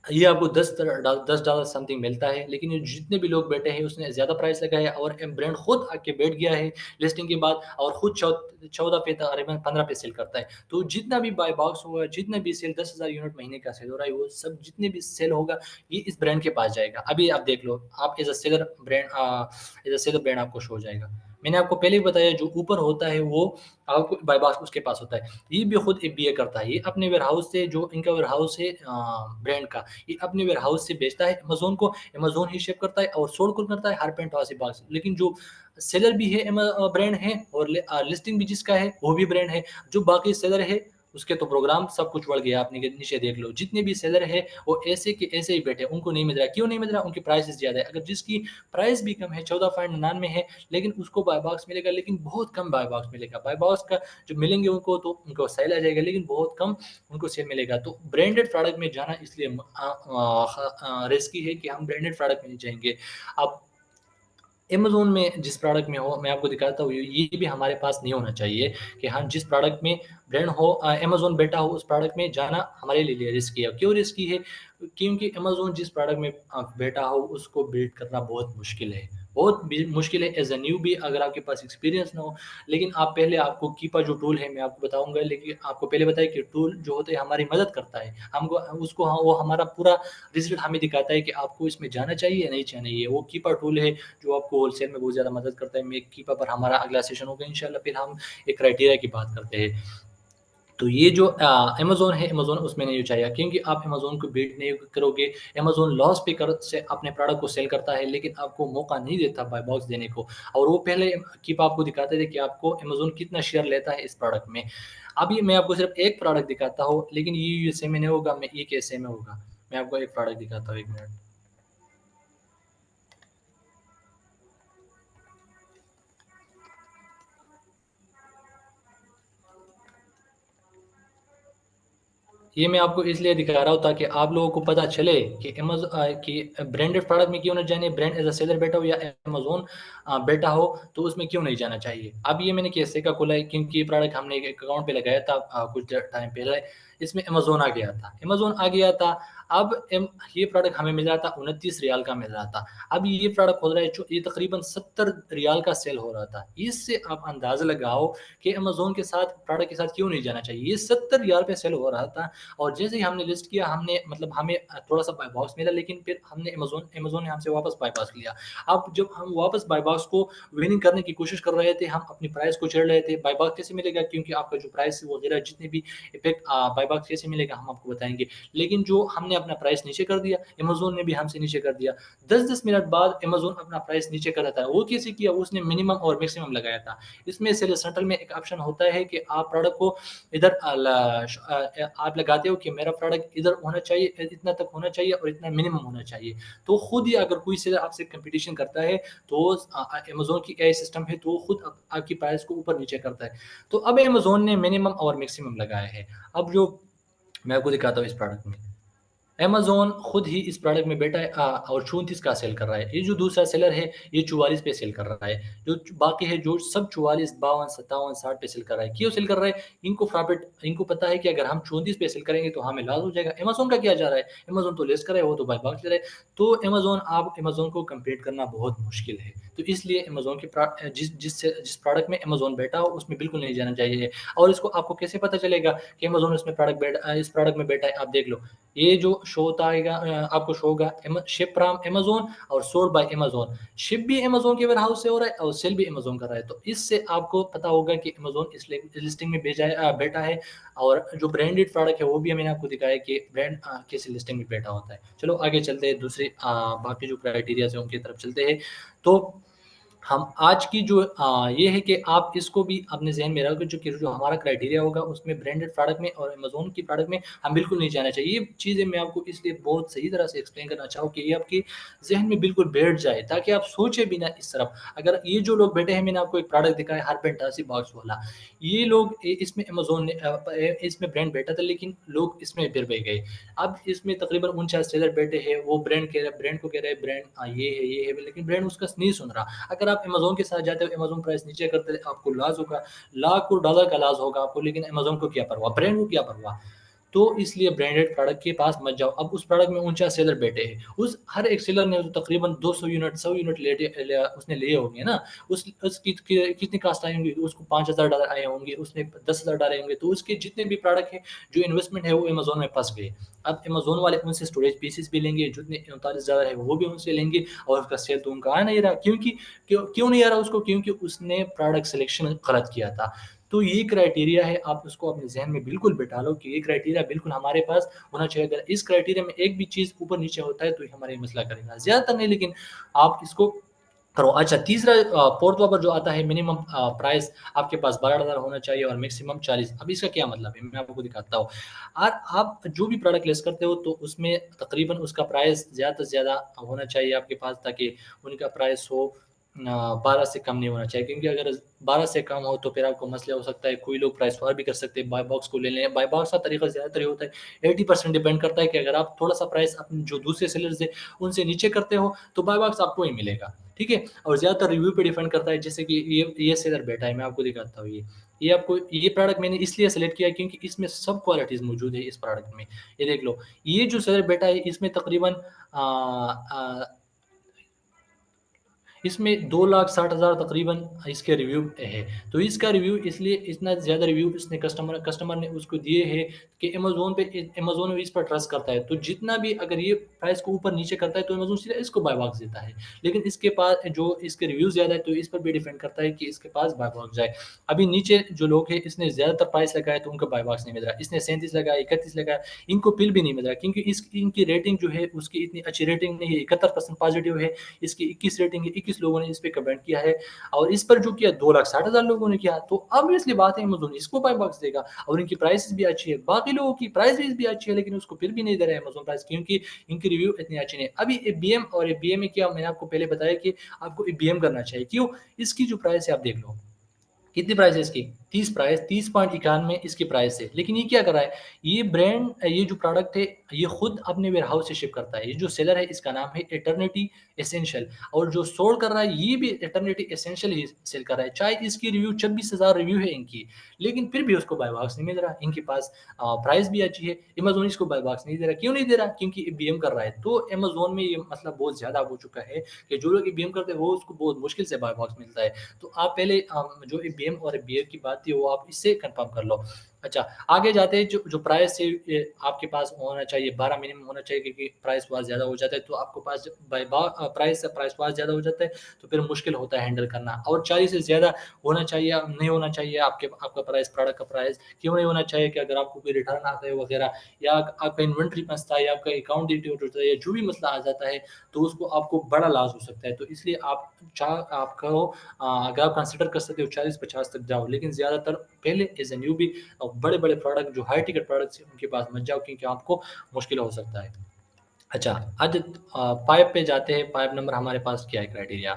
ये आपको $10 समथिंग मिलता है, लेकिन ये जितने भी लोग बैठे हैं उसने ज़्यादा प्राइस लगाया और ब्रांड खुद आके बैठ गया है लिस्टिंग के बाद और खुद 14 पे तकरीबन 15 पे सेल करता है। तो जितना भी बाय बॉक्स होगा, जितना भी सेल 10,000 यूनिट महीने का सेल हो रहा है, वो सब जितने भी सेल होगा, ये इस ब्रांड के पास जाएगा। अभी आप देख लो, आप एज़ अ सेलर ब्रांड आपको शो हो जाएगा। मैंने आपको पहले भी बताया, जो ऊपर होता है वो आपको बाय बॉक्स उसके पास होता है। ये भी खुद एफबीए करता है। ये अपने वेयरहाउस से, जो इनका वेयरहाउस है ब्रांड का, ये अपने वेयरहाउस से बेचता है अमेज़न को, अमेज़न ही शिप करता है और सोल्ड कौन करता है? हरपेंटवासी बॉक्स। लेकिन जो सेलर भी है ब्रांड है और लिस्टिंग भी जिसका है वो भी ब्रांड है। जो बाकी सेलर है उसके तो प्रोग्राम सब कुछ बढ़ गया, आपने नीचे देख लो। जितने भी सेलर है वो ऐसे के ऐसे ही बैठे, उनको नहीं मिल रहा है। क्यों नहीं मिल रहा? उनकी प्राइसेज़ ज़्यादा है। अगर जिसकी प्राइस भी कम है, 14.99 है, लेकिन उसको बाय बॉक्स मिलेगा, लेकिन बहुत कम बाय बॉक्स मिलेगा। बाय बॉक्स का जो मिलेंगे उनको, तो उनको सेल आ जाएगा, लेकिन बहुत कम उनको सेल मिलेगा। तो ब्रांडेड प्रोडक्ट में जाना इसलिए रिस्की है कि हम ब्रांडेड प्रोडक्ट में नहीं जाएँगे। अब अमेज़न में जिस प्रोडक्ट में हो, मैं आपको दिखाता हूँ, ये भी हमारे पास नहीं होना चाहिए कि हाँ, जिस प्रोडक्ट में ब्रांड हो, अमेज़न बैठा हो, उस प्रोडक्ट में जाना हमारे लिए रिस्की है। क्यों रिस्की है? क्योंकि अमेज़न जिस प्रोडक्ट में बैठा हो, उसको बिल्ड करना बहुत मुश्किल है। बहुत भी मुश्किल है एज़ अ न्यूबी, अगर आपके पास एक्सपीरियंस ना हो। लेकिन आप पहले, आपको कीपा जो टूल है मैं आपको बताऊँगा, लेकिन आपको पहले बताया कि टूल जो होता है हमारी मदद करता है। हमको उसको हाँ, वो हमारा पूरा रिज़ल्ट हमें दिखाता है कि आपको इसमें जाना चाहिए या नहीं जाना चाहिए। वो कीपा टूल है जो आपको होलसेल में बहुत ज़्यादा मदद करता है। मेक कीपा पर हमारा अगला सेशन होगा इंशाल्लाह, फिर हम एक क्राइटेरिया की बात करते हैं। तो ये जो अमेज़न है, अमेज़न उसमें नहीं चाहिए, क्योंकि आप अमेज़न को बीट नहीं करोगे। अमेज़न लॉस पे कर से अपने प्रोडक्ट को सेल करता है, लेकिन आपको मौका नहीं देता बाय बॉक्स देने को। और वो पहले कीप आपको दिखाते थे कि आपको अमेज़न कितना शेयर लेता है इस प्रोडक्ट में। अभी मैं आपको सिर्फ़ एक प्रोडक्ट दिखाता हूँ, लेकिन ये यूएसए में नहीं होगा, मैं ये केएसए में होगा। मैं आपको एक प्रोडक्ट दिखाता हूँ, 1 मिनट। ये मैं आपको इसलिए दिखा रहा हूँ ताकि आप लोगों को पता चले कि कि ब्रांडेड प्रोडक्ट में क्यों ना जाने, ब्रांड एज़ अ सेलर बैठा हो या अमेज़न बैठा हो, तो उसमें क्यों नहीं जाना चाहिए। अब ये मैंने कैसे का खोला है, क्योंकि ये प्रोडक्ट हमने एक अकाउंट पे लगाया था कुछ टाइम पहले, इसमें अमेज़न आ गया था, अमेज़न आ गया था। अब ये प्रोडक्ट हमें मिल रहा था 29 रियाल का मिल रहा था। अब ये प्रोडक्ट हो रहा है, जो ये तकरीबन 70 रियाल का सेल हो रहा था। इससे आप अंदाज़ा लगाओ कि अमेज़न के साथ, प्रोडक्ट के साथ क्यों नहीं जाना चाहिए। ये 70 रियाल पे सेल हो रहा था और जैसे ही हमने लिस्ट किया, हमने मतलब हमें थोड़ा-सा बाय बॉक्स मिला, लेकिन फिर हमने अमेज़न ने हमसे वापस बाय बॉक्स लिया। अब जब हम वापस बाय बॉक्स को विनिंग करने की कोशिश कर रहे थे, हम अपनी प्राइस को चढ़ रहे थे। बाय बॉक्स कैसे मिलेगा? क्योंकि आपका जो प्राइस वगैरह जितने भी इफ़ेक्ट बाय बॉक्स कैसे मिलेगा हम आपको बताएँगे। लेकिन जो हमने अपना प्राइस नीचे कर दिया, अमेज़न ने भी हमसे नीचे कर दिया। 10-10 मिनट बाद अमेज़न अपना प्राइस नीचे कर देता है। वो कैसे किया? उसने मिनिमम और मैक्सिमम लगाया था। इसमें सेल सेंट्रल में एक ऑप्शन होता है कि आप प्रोडक्ट को इधर आप लगाते हो कि मेरा प्रोडक्ट इधर होना चाहिए, इतना तक होना चाहिए और इतना मिनिमम होना चाहिए। तो खुद ही अगर कोई सेलर आपसे कॉम्पिटिशन करता है, तो अमेज़न की एआई सिस्टम है, तो वो खुद आपकी प्राइस को ऊपर-नीचे करता है। तो अब अमेज़न ने मिनिमम और मैक्सिमम लगाया है। अब जो मैं आपको दिखाता हूँ इस प्रोडक्ट में। अमेज़न खुद ही इस प्रोडक्ट में बैठा है और 34 का सेल कर रहा है। ये जो दूसरा सेलर है, ये 44 पे सेल कर रहा है। जो बाकी है जो सब 44, 52, 57, 60 पे सेल कर रहा है। क्यों सेल कर रहा है? इनको पता है कि अगर हम 34 पे सेल करेंगे तो हमें लॉस हो जाएगा। अमेज़न का क्या जा रहा है? अमेज़न तो लेस कर रहा है, वो तो बाय बाय ले रहा है। तो अमेज़न को कम्पीट करना बहुत मुश्किल है। तो इसलिए अमेज़न के जिस प्रोडक्ट में अमेज़न बैठा हो उसमें बिल्कुल नहीं जाना चाहिए। और इसको आपको कैसे पता चलेगा कि अमेज़न इस प्रोडक्ट में बैठा है? आप देख लो। ये जो शो होता आएगा आपको शो होगा शिप फ्रॉम अमेज़न और सोल्ड बाय अमेज़न। शिप भी अमेज़न के वेयरहाउस से हो रहा है और सेल भी अमेज़न कर रहा है। तो इससे आपको पता होगा कि अमेज़न इस लिस्टिंग में बैठा है। और जो ब्रांडेड प्रोडक्ट है वो भी मैंने आपको दिखाया कि ब्रांड किस लिस्टिंग में बैठा होता है। चलो आगे चलते हैं दूसरे बाकी जो क्राइटेरियाज़ हैं उनकी तरफ चलते हैं। तो हम आज की जो ये है कि आप इसको भी अपने ज़हन में रखो जो हमारा क्राइटेरिया होगा उसमें ब्रांडेड प्रोडक्ट में और अमेज़न की प्रोडक्ट में हम बिल्कुल नहीं जाना चाहिए। ये चीज़ें मैं आपको इसलिए बहुत सही तरह से एक्सप्लेन करना चाहूँ कि ये आपके ज़हन में बिल्कुल बैठ जाए ताकि आप सोचें भी ना इस तरफ। अगर ये जो लोग बैठे हैं मैंने आपको एक प्रोडक्ट दिखाया हारपेंटासी बॉक्स वाला। ये लोग इसमें अमेज़न ने इसमें ब्रांड बैठा था लेकिन लोग इसमें फिर बह गए। अब इसमें तकरीबन 49 सेलर बैठे हैं, वो ब्रांड को कह रहे हैं ब्रांड ये है, लेकिन ब्रांड उसका नहीं सुन रहा। अगर आप अमेज़न के साथ जाते हो, अमेज़न प्राइस नीचे करते आपको लॉस होगा, लाखों डॉलर का लॉस होगा आपको, लेकिन अमेज़न को क्या परवाह, ब्रांड को क्या परवाह। तो इसलिए ब्रांडेड प्रोडक्ट के पास मत जाओ। अब उस प्रोडक्ट में 49 सेलर बैठे हैं, उस हर एक सेलर ने तो तकरीबन 200 यूनिट, 100 यूनिट उसने लिए होंगे ना, उसकी कितनी कॉस्ट आई होंगी, उसको $5000 आए होंगे, उसने 10,000 डाले होंगे, तो उसके जितने भी प्रोडक्ट है, जो इन्वेस्टमेंट है वो अमेज़न में फँस गए। अब अमेज़न वाले उनसे स्टोरेज पीसेस भी लेंगे, जितने 39,000 है वो भी उनसे लेंगे और उसका सेल तो उनका आ नहीं रहा। क्यों नहीं आ रहा उसको? क्योंकि उसने प्रोडक्ट सिलेक्शन गलत किया था। तो ये क्राइटेरिया है, आप उसको अपने ज़हन में बिल्कुल बिठा लो कि ये क्राइटेरिया बिल्कुल हमारे पास होना चाहिए। अगर इस क्राइटेरिया में एक भी चीज़ ऊपर-नीचे होता है तो ये हमारा ये मसला करेगा। ज़्यादातर नहीं लेकिन आप इसको करो। अच्छा तीसरा 4th नंबर जो आता है मिनिमम प्राइस आपके पास $12 होना चाहिए और मैक्सिमम 40। अब इसका क्या मतलब है? मैं आपको दिखाता हूँ। और आप जो भी प्रोडक्ट लेस करते हो तो उसमें तकरीबन उसका प्राइस ज़्यादा से ज़्यादा होना चाहिए आपके पास ताकि उनका प्राइस हो 12 से कम नहीं होना चाहिए क्योंकि अगर 12 से कम हो तो फिर आपको मसला हो सकता है। कोई लोग प्राइस वार भी कर सकते हैं, बाय बॉक्स को ले लें। बाय बॉक्स का तरीका ज़्यादातर ये होता है 80% डिपेंड करता है कि अगर आप थोड़ा-सा प्राइस अपने जो दूसरे सेलर्स हैं उनसे नीचे करते हो तो बाय बॉक्स आपको ही मिलेगा, ठीक है? और ज़्यादातर रिव्यू पे डिपेंड करता है जैसे कि ये सेलर बैठा है, मैं आपको दिखाता हूँ ये प्रोडक्ट मैंने इसलिए सेलेक्ट किया है क्योंकि इसमें सब क्वालिटीज़ मौजूद है इस प्रोडक्ट में। ये देख लो, ये जो सेलर बैठा है इसमें तकरीबन इसमें 2,60,000 तकरीबन इसके रिव्यू है। तो इसका रिव्यू इसलिए इतना ज़्यादा रिव्यू इसने कस्टमर ने उसको दिए हैं कि अमेज़न भी इस पर ट्रस्ट करता है। तो जितना भी अगर ये प्राइस को ऊपर-नीचे करता है तो अमेज़न सीधा इसको बाय बॉक्स देता है। लेकिन इसके पास जो इसके रिव्यू ज़्यादा है तो इस पर भी डिपेंड करता है कि इसके पास बाय बॉक्स जाए। अभी नीचे जो लोग हैं इसने ज़्यादातर प्राइस लगाया तो उनको बाय बॉक्स नहीं मिल रहा। इसने 37 लगाया, 31 लगाया, इनको फिर भी नहीं मिल रहा क्योंकि इनकी रेटिंग जो है उसकी इतनी अच्छी रेटिंग नहीं है, 71% पॉजिटिव है। इसकी 21 रेटिंग है, 21 लोगों ने इस पे कमेंट किया है और इस पर जो किया 2,60,000 लोगों ने किया। तो ऑब्वियसली बात है अमेज़न इसको बाय बॉक्स देगा और इनकी प्राइसेज़ भी अच्छी है। बाकी लोगों की प्राइसेज़ भी अच्छी है लेकिन उसको फिर भी नहीं दे रहा है अमेज़न प्राइस क्योंकि इनकी रिव्यू इतनी अच्छी नहीं है। अभी एफबीएम में क्या मैंने आपको पहले बताया कि आपको एफबीएम करना चाहिए। क्यों? इसकी जो प्राइस है आप देख लो। कितनी प्राइस है इसकी? 30.91 इसकी प्राइस है। लेकिन ये क्या कर रहा है? ये जो प्रोडक्ट है, ये खुद अपने वेयरहाउस से शिप करता है। ये जो सेलर है इसका नाम है इटर्निटी एसेंशियल और जो सोल्ड कर रहा है ये भी इटर्निटी एसेंशियल ही सेल कर रहा है। चाहे इसकी रिव्यू 26,000 रिव्यू है इनकी, लेकिन फिर भी उसको बाय बॉक्स नहीं मिल रहा। इनके पास प्राइस भी अच्छी है। अमेज़न इसको बाय बॉक्स नहीं दे रहा। क्यों नहीं दे रहा? क्योंकि ईबीएम कर रहा है। तो अमेज़न में ये मसला बहुत ज़्यादा हो चुका है कि जो लोग ईबीएम करते हैं वो उसको बहुत मुश्किल से बाय बॉक्स मिलता है। तो आप पहले जो ईबीएम और बीयर की बात थी वो आप इससे कंफर्म कर लो। अच्छा, आगे जाते हैं जो जो प्राइस है आपके पास होना चाहिए 12 मिनिमम होना चाहिए क्योंकि प्राइस वार ज़्यादा हो जाता है तो आपके पास जब प्राइस वार ज़्यादा हो जाता है तो फिर मुश्किल होता है हैंडल करना और 40 से ज़्यादा होना चाहिए नहीं होना चाहिए आपका प्राइस प्रोडक्ट का प्राइस क्यों नहीं होना चाहिए कि अगर आपको कोई रिटर्न आता है वगैरह या आपका इन्वेंटरी फँसता है या आपका अकाउंट डिटेल होता है या जो भी मसला आ जाता है तो उसको आपको बड़ा लॉस हो सकता है। तो इसलिए आप कहो अगर आप कंसिडर कर सकते हो 40-50 तक जाओ, लेकिन ज़्यादातर पहले एज़ अ न्यूबी बड़े-बड़े प्रोडक्ट जो हाई टिकट प्रोडक्ट्स हैं, उनके पास मत जाओ क्योंकि आपको मुश्किल हो सकता है। अच्छा, आज 5 पे जाते हैं, 5 नंबर हमारे पास क्या है क्राइटेरिया?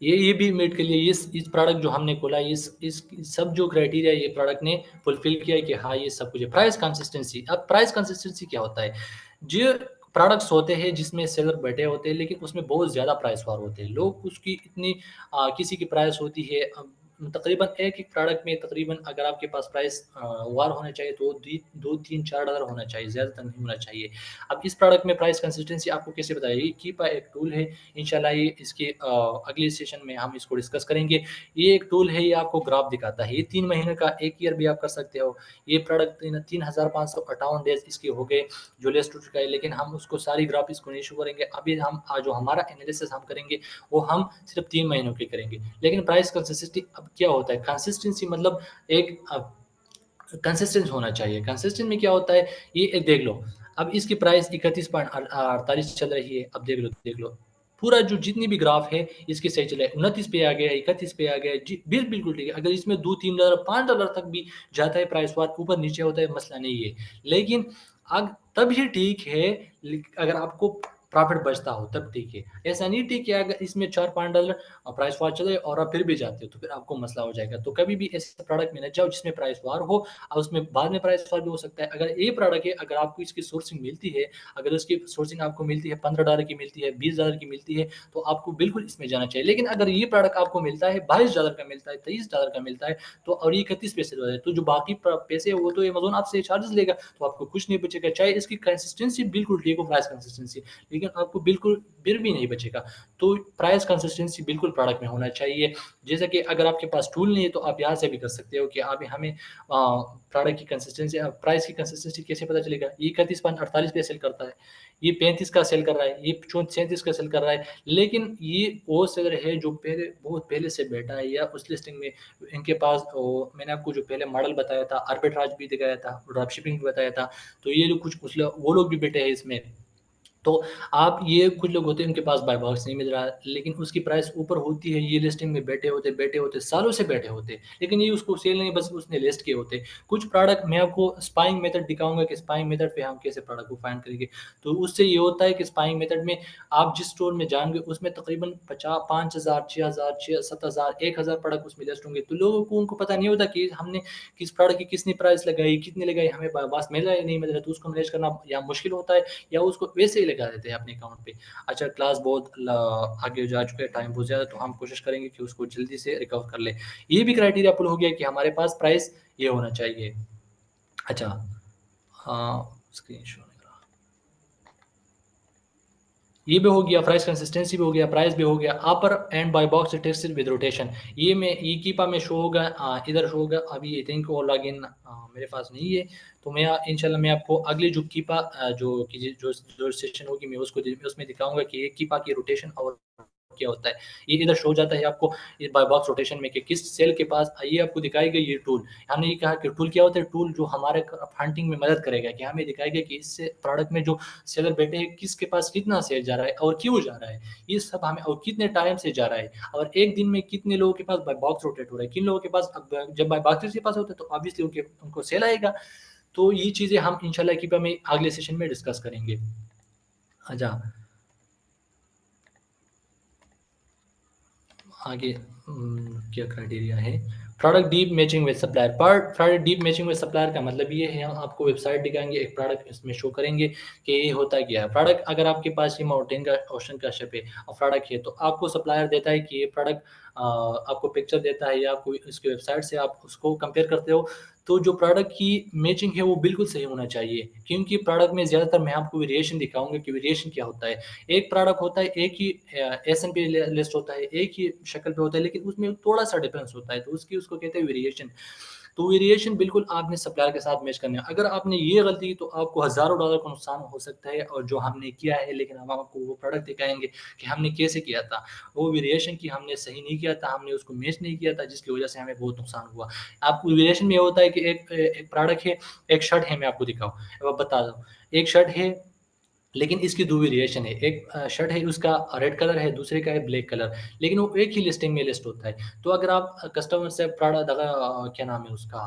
ये भी मीट के लिए इस प्रोडक्ट जो हमने खोला, इस सब जो क्राइटेरिया ये प्रोडक्ट ने फुलफिल किया है कि हाँ, ये सब कुछ है। प्राइस कंसिस्टेंसी, अब प्राइस कंसिस्टेंसी क्या होता है? जो प्रोडक्ट्स होते हैं जिसमें सेलर बैठे होते हैं, लेकिन उसमें बहुत ज़्यादा प्राइस वार होते हैं। लोग उसकी इतनी किसी की प्राइस होती है तकरीबन एक-एक प्रोडक्ट में तकरीबन अगर आपके पास प्राइस वार होना चाहिए तो दी 2, 3, $4 होना चाहिए, ज़्यादातर नहीं होना चाहिए। अब इस प्रोडक्ट में प्राइस कंसिस्टेंसी आपको कैसे बताइए? कीपा एक टूल है, इंशाल्लाह ये इसके अगले सेशन में हम इसको डिस्कस करेंगे। ये एक टूल है, ये आपको ग्राफ दिखाता है। ये 3 महीने का 1 ईयर भी आप कर सकते हो। ये प्रोडक्ट 3,558 डेज़ इसके हो गए, जो लिस्ट हो चुका है, लेकिन हम उसको सारी ग्राफ इसको नहीं शो करेंगे। अभी हम जो हमारा एनालिसिस हम करेंगे, वो हम सिर्फ़ 3 महीनों की करेंगे। लेकिन प्राइस कंसिस्टेंसी अब क्या होता है? कंसिस्टेंसी मतलब एक कंसिस्टेंट होना चाहिए। कंसिस्टेंट में क्या होता है, ये देख लो, अब इसकी प्राइस 31.48 चल रही है। अब देख लो, पूरा जो जितनी भी ग्राफ है, इसकी सही चल रहा है। 29 पे आ गया, 31 पे आ गया, जी बिल्कुल ठीक है। अगर इसमें $2-3, $5 तक भी जाता है प्राइस वार, ऊपर-नीचे होता है, मसला नहीं है। लेकिन तब ही ठीक है, अगर आपको प्रॉफ़िट बचता हो तब ठीक है। ऐसा नहीं ठीक है अगर इसमें $4-5 प्राइस वॉर चले और आप फिर भी जाते हो, तो फिर आपको मसला हो जाएगा। तो कभी भी ऐसे प्रोडक्ट में ना जाओ जिसमें प्राइस वॉर हो और उसमें बाद में प्राइस वॉर भी हो सकता है। अगर ये प्रोडक्ट है, अगर आपको इसकी सोर्सिंग मिलती है, अगर उसकी सोर्सिंग आपको मिलती है, $15 की मिलती है, $20 की मिलती है, तो आपको बिल्कुल इसमें जाना चाहिए। लेकिन अगर ये प्रोडक्ट आपको मिलता है, $22 का मिलता है, $23 का मिलता है, तो और ये 31 पैसे का है, तो जो बाकी पैसे हैं वो तो अमेज़न आपसे चार्जेस लेगा, तो आपको कुछ नहीं बचेगा। चाहे इसकी कंसिस्टेंसी बिल्कुल ठीक हो, प्राइस कंसिस्टेंसी, लेकिन आपको बिल्कुल फिर भी नहीं बचेगा। तो प्राइस कंसिस्टेंसी बिल्कुल प्रोडक्ट में होना चाहिए। जैसे कि अगर आपके पास टूल नहीं है तो आप यहाँ से भी कर सकते हो कि आप हमें प्रोडक्ट की कंसिस्टेंसी प्राइस की कंसिस्टेंसी कैसे पता चलेगा? ये 31.48 पे सेल करता है, ये 35 का सेल कर रहा है, ये 37 का सेल कर रहा है। लेकिन ये वो सेलर है जो पहले बहुत पहले से बैठा है या उस लिस्टिंग में इनके पास मैंने आपको जो पहले मॉडल बताया था, आर्बिट्राज भी दिखाया था, ड्रॉप शिपिंग भी बताया था। तो ये लोग कुछ लोग वो लोग भी बैठे हैं इसमें। तो आप ये कुछ लोग होते हैं उनके पास बाय बॉक्स नहीं मिल रहा है, लेकिन उसकी प्राइस ऊपर होती है, ये लिस्टिंग में बैठे होते, सालों से बैठे होते, लेकिन ये उसको सेल नहीं बस उसने लिस्ट किए होते। कुछ प्रोडक्ट मैं आपको स्पाइंग मेथड दिखाऊँगा कि स्पाइंग मेथड पे हम कैसे प्रोडक्ट को फाइंड करेंगे। तो उससे ये होता है कि स्पाइंग मेथड में आप जिस स्टोर में जाएँगे उसमें तकरीबन 5,000, 6,000, 7,000, 1,000 प्रोडक्ट उसमें लिस्ट होंगे। तो लोगों को उनको पता नहीं होता कि हमने किस प्रोडक्ट की कितनी प्राइस लगाई, कितनी लगाई, हमें पास मिल रहा है या नहीं मिल रहा है, तो उसको मैनेज करना या मुश्किल होता है या उसको वैसे ही लगा देते हैं अपने अकाउंट पे। अच्छा क्लास बहुत आगे जा चुका है, टाइम बहुत ज़्यादा, तो हम कोशिश करेंगे कि उसको जल्दी से रिकवर कर लें। ये भी क्राइटेरिया पुल हो गया कि हमारे पास प्राइस ये होना चाहिए। अच्छा स्क्रीनशॉट ये भी हो गया, प्राइस कंसिस्टेंसी भी हो गया, प्राइस भी हो गया, upper and by box text with rotation. ये कीपा में शो होगा, इधर शो होगा। अभी आई थिंक वो लॉगिन मेरे पास नहीं है, तो मैं इंशाल्लाह मैं आपको अगली जो कीपा जो सेशन होगी मैं उसमें दिखाऊंगा कि ये कीपा की रोटेशन और क्या होता है। ये इधर शो जाता है आपको इस बाय बॉक्स रोटेशन में कि किस सेल के पास ये आपको दिखाएगा ये टूल। हमने ये कहा कि टूल क्या होता है? टूल जो हमारे हंटिंग में मदद करेगा कि हमें दिखाएगा कि इस प्रोडक्ट में जो सेलर बैठे हैं किसके पास कितना सेल जा रहा है और क्यों जा रहा है। ये सब हमें और कितने टाइम से जा रहा है और एक दिन में कितने लोगों के पास बाय बॉक्स रोटेट हो रहा है, किन लोगों के पास। अब जब बाय बॉक्स के पास होता है तो ऑब्वियसली उनको सेल आएगा। तो ये चीज़ें हम इंशाल्लाह की में अगले सेशन में डिस्कस करेंगे। अच्छा, आगे क्या क्राइटेरिया है? Product deep matching with supplier. Product deep matching with supplier का मतलब ये है, हम आपको वेबसाइट दिखाएँगे, एक प्रोडक्ट इसमें शो करेंगे कि ये होता क्या है। प्रोडक्ट अगर आपके पास ये माउंटेन का ओशन का शिप है और प्रोडक्ट है, तो आपको सप्लायर देता है कि ये प्रोडक्ट आपको पिक्चर देता है या कोई इसकी वेबसाइट से आप उसको कंपेयर करते हो, तो जो प्रोडक्ट की मैचिंग है वो बिल्कुल सही होना चाहिए। क्योंकि प्रोडक्ट में ज़्यादातर मैं आपको वेरिएशन दिखाऊँगा कि वेरिएशन क्या होता है। एक प्रोडक्ट होता है, एक ही एस-एन-पी लिस्ट होता है, एक ही शक्ल पे होता है, लेकिन उसमें थोड़ा-सा डिफरेंस होता है, तो उसको कहते हैं वेरिएशन। तो वेरिएशन बिल्कुल आपने सप्लायर के साथ मैच करना है। अगर आपने ये गलती की तो आपको हज़ारों डॉलर का नुकसान हो सकता है, और जो हमने किया है, लेकिन हम आपको वो प्रोडक्ट दिखाएँगे कि हमने कैसे किया था। वो वेरिएशन की हमने सही नहीं किया था, हमने उसको मैच नहीं किया था, जिसकी वजह से हमें बहुत नुकसान हुआ। आप वेरिएशन में ये होता है कि एक प्रोडक्ट है, एक शर्ट है, मैं आपको दिखाऊँ, अब बता दूँ। एक शर्ट है, लेकिन इसकी 2 वेरिएशन है। एक शर्ट है उसका रेड कलर है, दूसरे का है ब्लैक कलर, लेकिन वो एक ही लिस्टिंग में लिस्ट होता है। तो अगर आप कस्टमर से क्या नाम है उसका?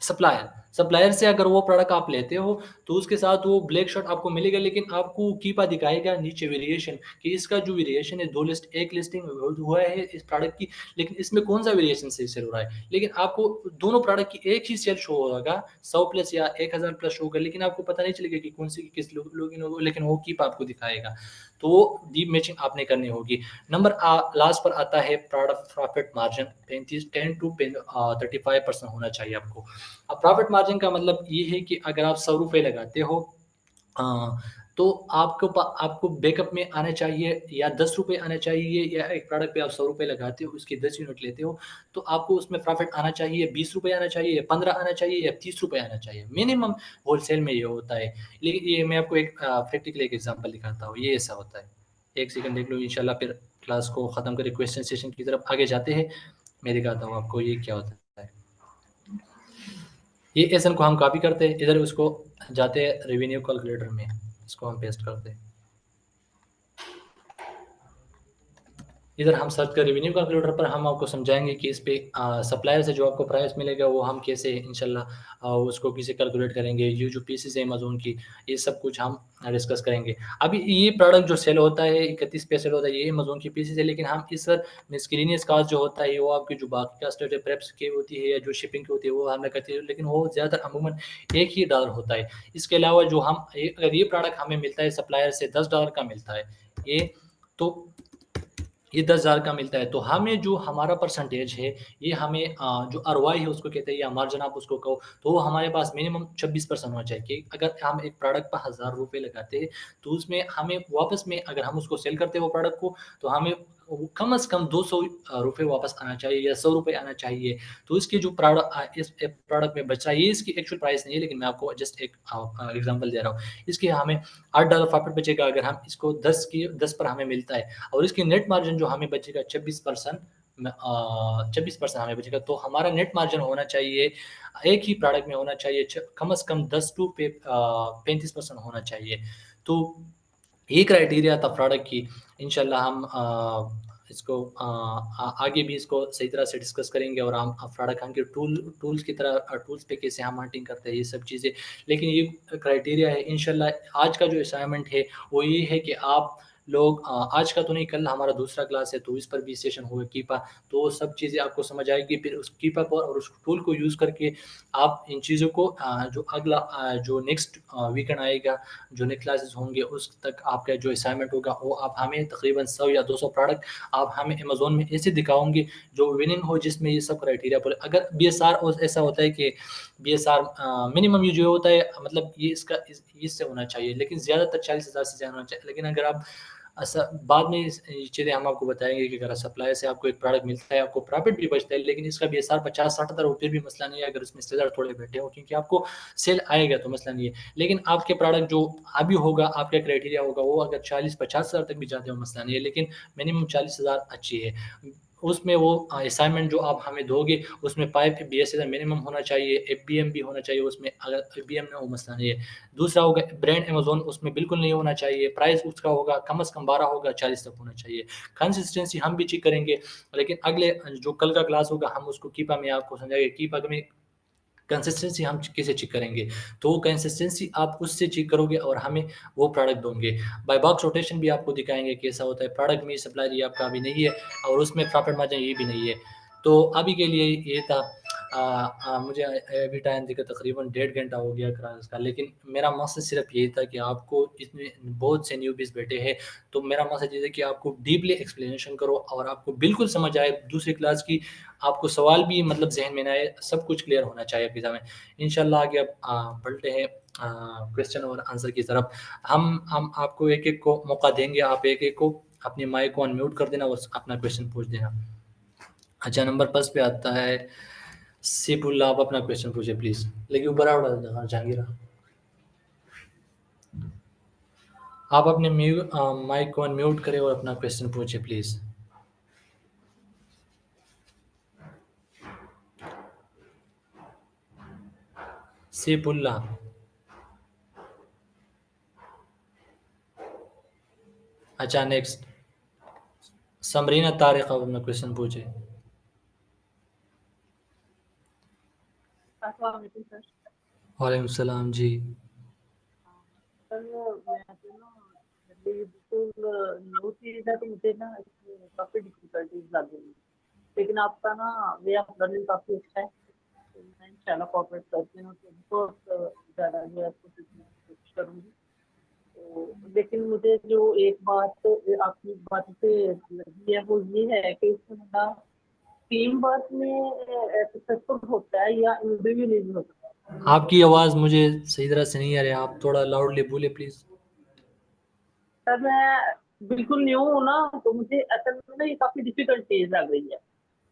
सप्लायर सप्लायर से अगर वो प्रोडक्ट आप लेते हो तो उसके साथ वो ब्लैक शर्ट आपको मिलेगा, लेकिन आपको कीपा दिखाएगा नीचे वेरिएशन कि इसका जो वेरिएशन है, एक लिस्टिंग हुआ है इस प्रोडक्ट की, लेकिन इसमें कौन सा वेरिएशन से सेल हो रहा है। लेकिन आपको दोनों प्रोडक्ट की एक ही सेल शो होगा, 100 प्लस या 1000 प्लस शो होगा, लेकिन आपको पता नहीं चलेगा कि कौन सी किस लोग, लेकिन वो कीप आपको दिखाएगा। तो वो डीप मैचिंग आपने करनी होगी। नंबर लास्ट पर आता है प्रोडक्ट प्रॉफिट मार्जिन, 10 टू 35% होना चाहिए आपको। अब प्रॉफिट मार्जिन का मतलब ये है कि अगर आप 100 रुपये लगाते हो, तो आपको बैकअप में आना चाहिए या 10 रुपये आना चाहिए, या एक प्रोडक्ट पे आप 100 रुपये लगाते हो, उसके 10 यूनिट लेते हो, तो आपको उसमें प्रॉफिट आना चाहिए, 20 रुपये आना चाहिए, या 15 आना चाहिए, या 30 रुपये आना चाहिए मिनिमम। होलसेल में ये होता है। लेकिन ये मैं आपको एक प्रैक्टिकल एक एग्जांपल दिखाता हूँ, ये ऐसा होता है। एक सेकंड देख लो, इंशाल्लाह फिर क्लास को ख़त्म करके क्वेश्चन सेशन की तरफ आगे जाते हैं। मैं दिखाता हूँ आपको ये क्या होता है। ये एसएन को हम कॉपी करते हैं, इधर उसको जाते हैं रेवेन्यू कैलकुलेटर में, इसको हम पेस्ट करते हैं। इधर हम सर्च कर रेवेन्यू कैलकुलेटर पर हम आपको समझाएंगे कि इस पे सप्लायर से जो आपको प्राइस मिलेगा वो हम कैसे इंशाल्लाह उसको कैसे कैलकुलेट करेंगे। ये जो पीसेस है अमेज़न की, ये सब कुछ हम डिस्कस करेंगे। अभी ये प्रोडक्ट जो सेल होता है 31 पे सेल होता है, ये अमेज़न की पीसेस है, लेकिन हम इस मिसकेलेनियस कॉस्ट जो होता है वो आपकी जो बाकी कास्ट है, प्रेप्स की होती है या जो शिपिंग की होती है वो हमने करती है, लेकिन वो ज़्यादातर अमूमन $1 ही होता है। इसके अलावा जो हम अगर ये प्रोडक्ट हमें मिलता है सप्लायर से $10 का मिलता है, ये तो ये 10,000 का मिलता है, तो हमें जो हमारा परसेंटेज है, ये हमें जो आरओआई है उसको कहते हैं, या मार्जिन आप उसको कहो, तो वो हमारे पास मिनिमम 26% होना चाहिए। कि अगर हम एक प्रोडक्ट पर 1000 रुपये लगाते हैं, तो उसमें हमें वापस में अगर हम उसको सेल करते हैं वो प्रोडक्ट को, तो हमें कम से कम 200 रुपये वापस आना चाहिए या 100 रुपये आना चाहिए। तो इसकी जो प्रोडक्ट इस प्रोडक्ट में बच रहा है, ये इसकी एक्चुअल प्राइस नहीं है, लेकिन मैं आपको जस्ट एक एग्जाम्पल दे रहा हूँ। इसके हमें $8 प्रॉफिट बचेगा अगर हम इसको 10 पर हमें मिलता है, और इसकी नेट मार्जिन जो हमें बचेगा 26%, 26% हमें बचेगा, तो हमारा नेट मार्जिन होना चाहिए एक ही प्रोडक्ट में होना चाहिए कम से कम 10 टू 35% होना चाहिए। तो ये क्राइटेरिया था प्रोडक्ट की। इंशाल्लाह हम इसको आगे भी इसको सही तरह से डिस्कस करेंगे, और हम प्रोडक्ट हम के टूल्स की तरह टूल्स पे कैसे हम हंटिंग करते हैं, ये सब चीज़ें। लेकिन ये क्राइटेरिया है इंशाल्लाह। आज का जो असाइनमेंट है वो ये है कि आप लोग आज का तो नहीं, कल हमारा दूसरा क्लास है, तो इस पर भी सेशन होगा कीपा, तो सब चीज़ें आपको समझ आएगी। फिर उस कीपा पर और उस टूल को यूज़ करके आप इन चीज़ों को जो अगला जो नेक्स्ट वीकेंड आएगा, जो नेक्स्ट क्लासेस होंगे, उस तक आपका जो असाइनमेंट होगा वो आप हमें तकरीबन 100 या 200 प्रोडक्ट आप हमें अमेज़न में ऐसे दिखाओगे जो विनिंग हो, जिसमें ये सब क्राइटेरिया पूरे। अगर बीएसआर ऐसा होता है कि बीएसआर मिनिमम ये जो होता है, मतलब ये इससे होना चाहिए, लेकिन ज़्यादातर 40,000 से ज़्यादा होना चाहिए। लेकिन अगर आप बाद में ये चीज़ें हम आपको बताएंगे कि अगर सप्लायर से आपको एक प्रोडक्ट मिलता है, आपको प्रॉफिट भी बचता है, लेकिन इसका बीएसआर 50-60 हो, फिर भी मसला नहीं है अगर उसमें रिश्तेदार थोड़े बैठे हो, क्योंकि आपको सेल आएगा तो मसला नहीं है। लेकिन आपके प्रोडक्ट जो अभी होगा, आपका क्राइटेरिया होगा, वो अगर 40-50 हज़ार तक भी जाते हो मसला नहीं है, लेकिन मिनिमम 40,000 अच्छी है। उसमें वो असाइनमेंट जो आप हमें दोगे, उसमें पाइप बीएसएस मिनिमम होना चाहिए, एफबीएम भी होना चाहिए उसमें, अगर एफबीएम ना हो मसला नहीं है। दूसरा होगा ब्रांड अमेज़न, उसमें बिल्कुल नहीं होना चाहिए। प्राइस उसका होगा कम से कम 12 होगा, 40 तक होना चाहिए। कंसिस्टेंसी हम भी चेक करेंगे, लेकिन अगले जो कल का क्लास होगा हम उसको कीपा में आपको समझाएंगे। कीपा में कंसिस्टेंसी हम कैसे चेक करेंगे, तो वो कंसिस्टेंसी आप उससे चेक करोगे और हमें वो प्रोडक्ट दोगे। बाय बॉक्स रोटेशन भी आपको दिखाएंगे कैसा होता है। प्रोडक्ट में सप्लाई ये आपका अभी नहीं है, और उसमें प्रॉफिट मार्जिन ये भी नहीं है। तो अभी के लिए ये था। मुझे अभी टाइम देखा तकरीबन 1.5 घंटा हो गया क्लास का, लेकिन मेरा मकसद सिर्फ यही था कि आपको इसमें बहुत से न्यूबीज़ बैठे हैं, तो मेरा मकसद ये है कि आपको डीपली एक्सप्लेनेशन करो और आपको बिल्कुल समझ आए दूसरी क्लास की। आपको सवाल भी मतलब ज़हन में ना आए, सब कुछ क्लियर होना चाहिए आपके एग्ज़ाम में। इंशाल्लाह आगे अब बढ़ते हैं क्वेश्चन और आंसर की तरफ। हम आपको एक-एक को मौका देंगे, आप एक-एक को अपनी माइक को अनम्यूट कर देना और अपना क्वेश्चन पूछ देना। अच्छा, नंबर फर्स्ट पे आता है सैफुल्लाह, आप अपना क्वेश्चन पूछिए प्लीज़। लेकिन ऊपर आओ जहांगीर, आप अपने माइक को अनम्यूट करें और अपना क्वेश्चन पूछिए प्लीज़। सैफुल्लाह। अच्छा, नेक्स्ट समरीना तारिक, आप अपना क्वेश्चन पूछिए। अस्सलाम वालेकुम सर। वालेकुम सलाम जी। सर मैं तो ना मेरे लिए बिल्कुल न्यू चीज़ है, तो मुझे ना इसमें काफ़ी डिफिकल्टीज लग रही है। लेकिन आपका ना वे ऑफ लर्निंग काफ़ी अच्छा है, तो मैं इंशाल्लाह कोऑपरेट करती हूँ, तो बहुत ज़्यादा जो है आपको सीखने की कोशिश करूँगी। तो लेकिन मुझे जो एक बात आपकी बात से लगी है वो ये है कि इसमें बंदा टीम वर्क में सक्सेसफुल होता है या इंडिविजुअली होता है। आपकी आवाज़ मुझे सही तरह से नहीं आ रही, आप थोड़ा लाउडली बोले प्लीज़। सर मैं बिल्कुल न्यू हूँ ना, तो मुझे असल में ना ये काफी डिफिकल्ट चीज लग रही है।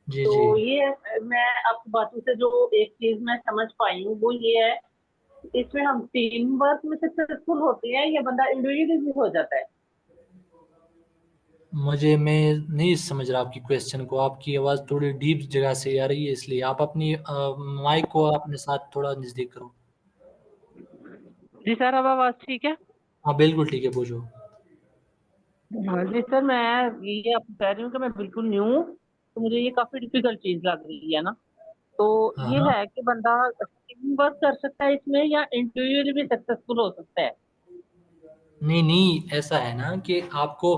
जी तो जी। ये मैं आपकी बातों से जो एक चीज मैं समझ पाई हूँ वो ये है, इसमें हम टीम वर्क में सक्सेसफुल होते हैं या बंदा इंडिविजुअली भी हो जाता है। मैं नहीं समझ रहा आपकी क्वेश्चन को, आपकी आवाज़ थोड़ी डीप जगह से आ रही है, इसलिए आप अपनी माइक को अपने साथ थोड़ा नज़दीक करो। जी सर, अब आवाज ठीक है। हाँ बिल्कुल ठीक है, पूछो। हाँ जी सर, मैं ये आपको कह रही हूँ कि मैं बिल्कुल न्यू हूँ, तो मुझे ये काफी डिफिकल्ट चीज लग रही है ना। तो हाँ ये हाँ। है कि बंदा टीम वर्क कर सकता है इसमें या इंडिविजुअली भी सक्सेसफुल हो सकता है। नहीं नहीं, ऐसा है ना कि आपको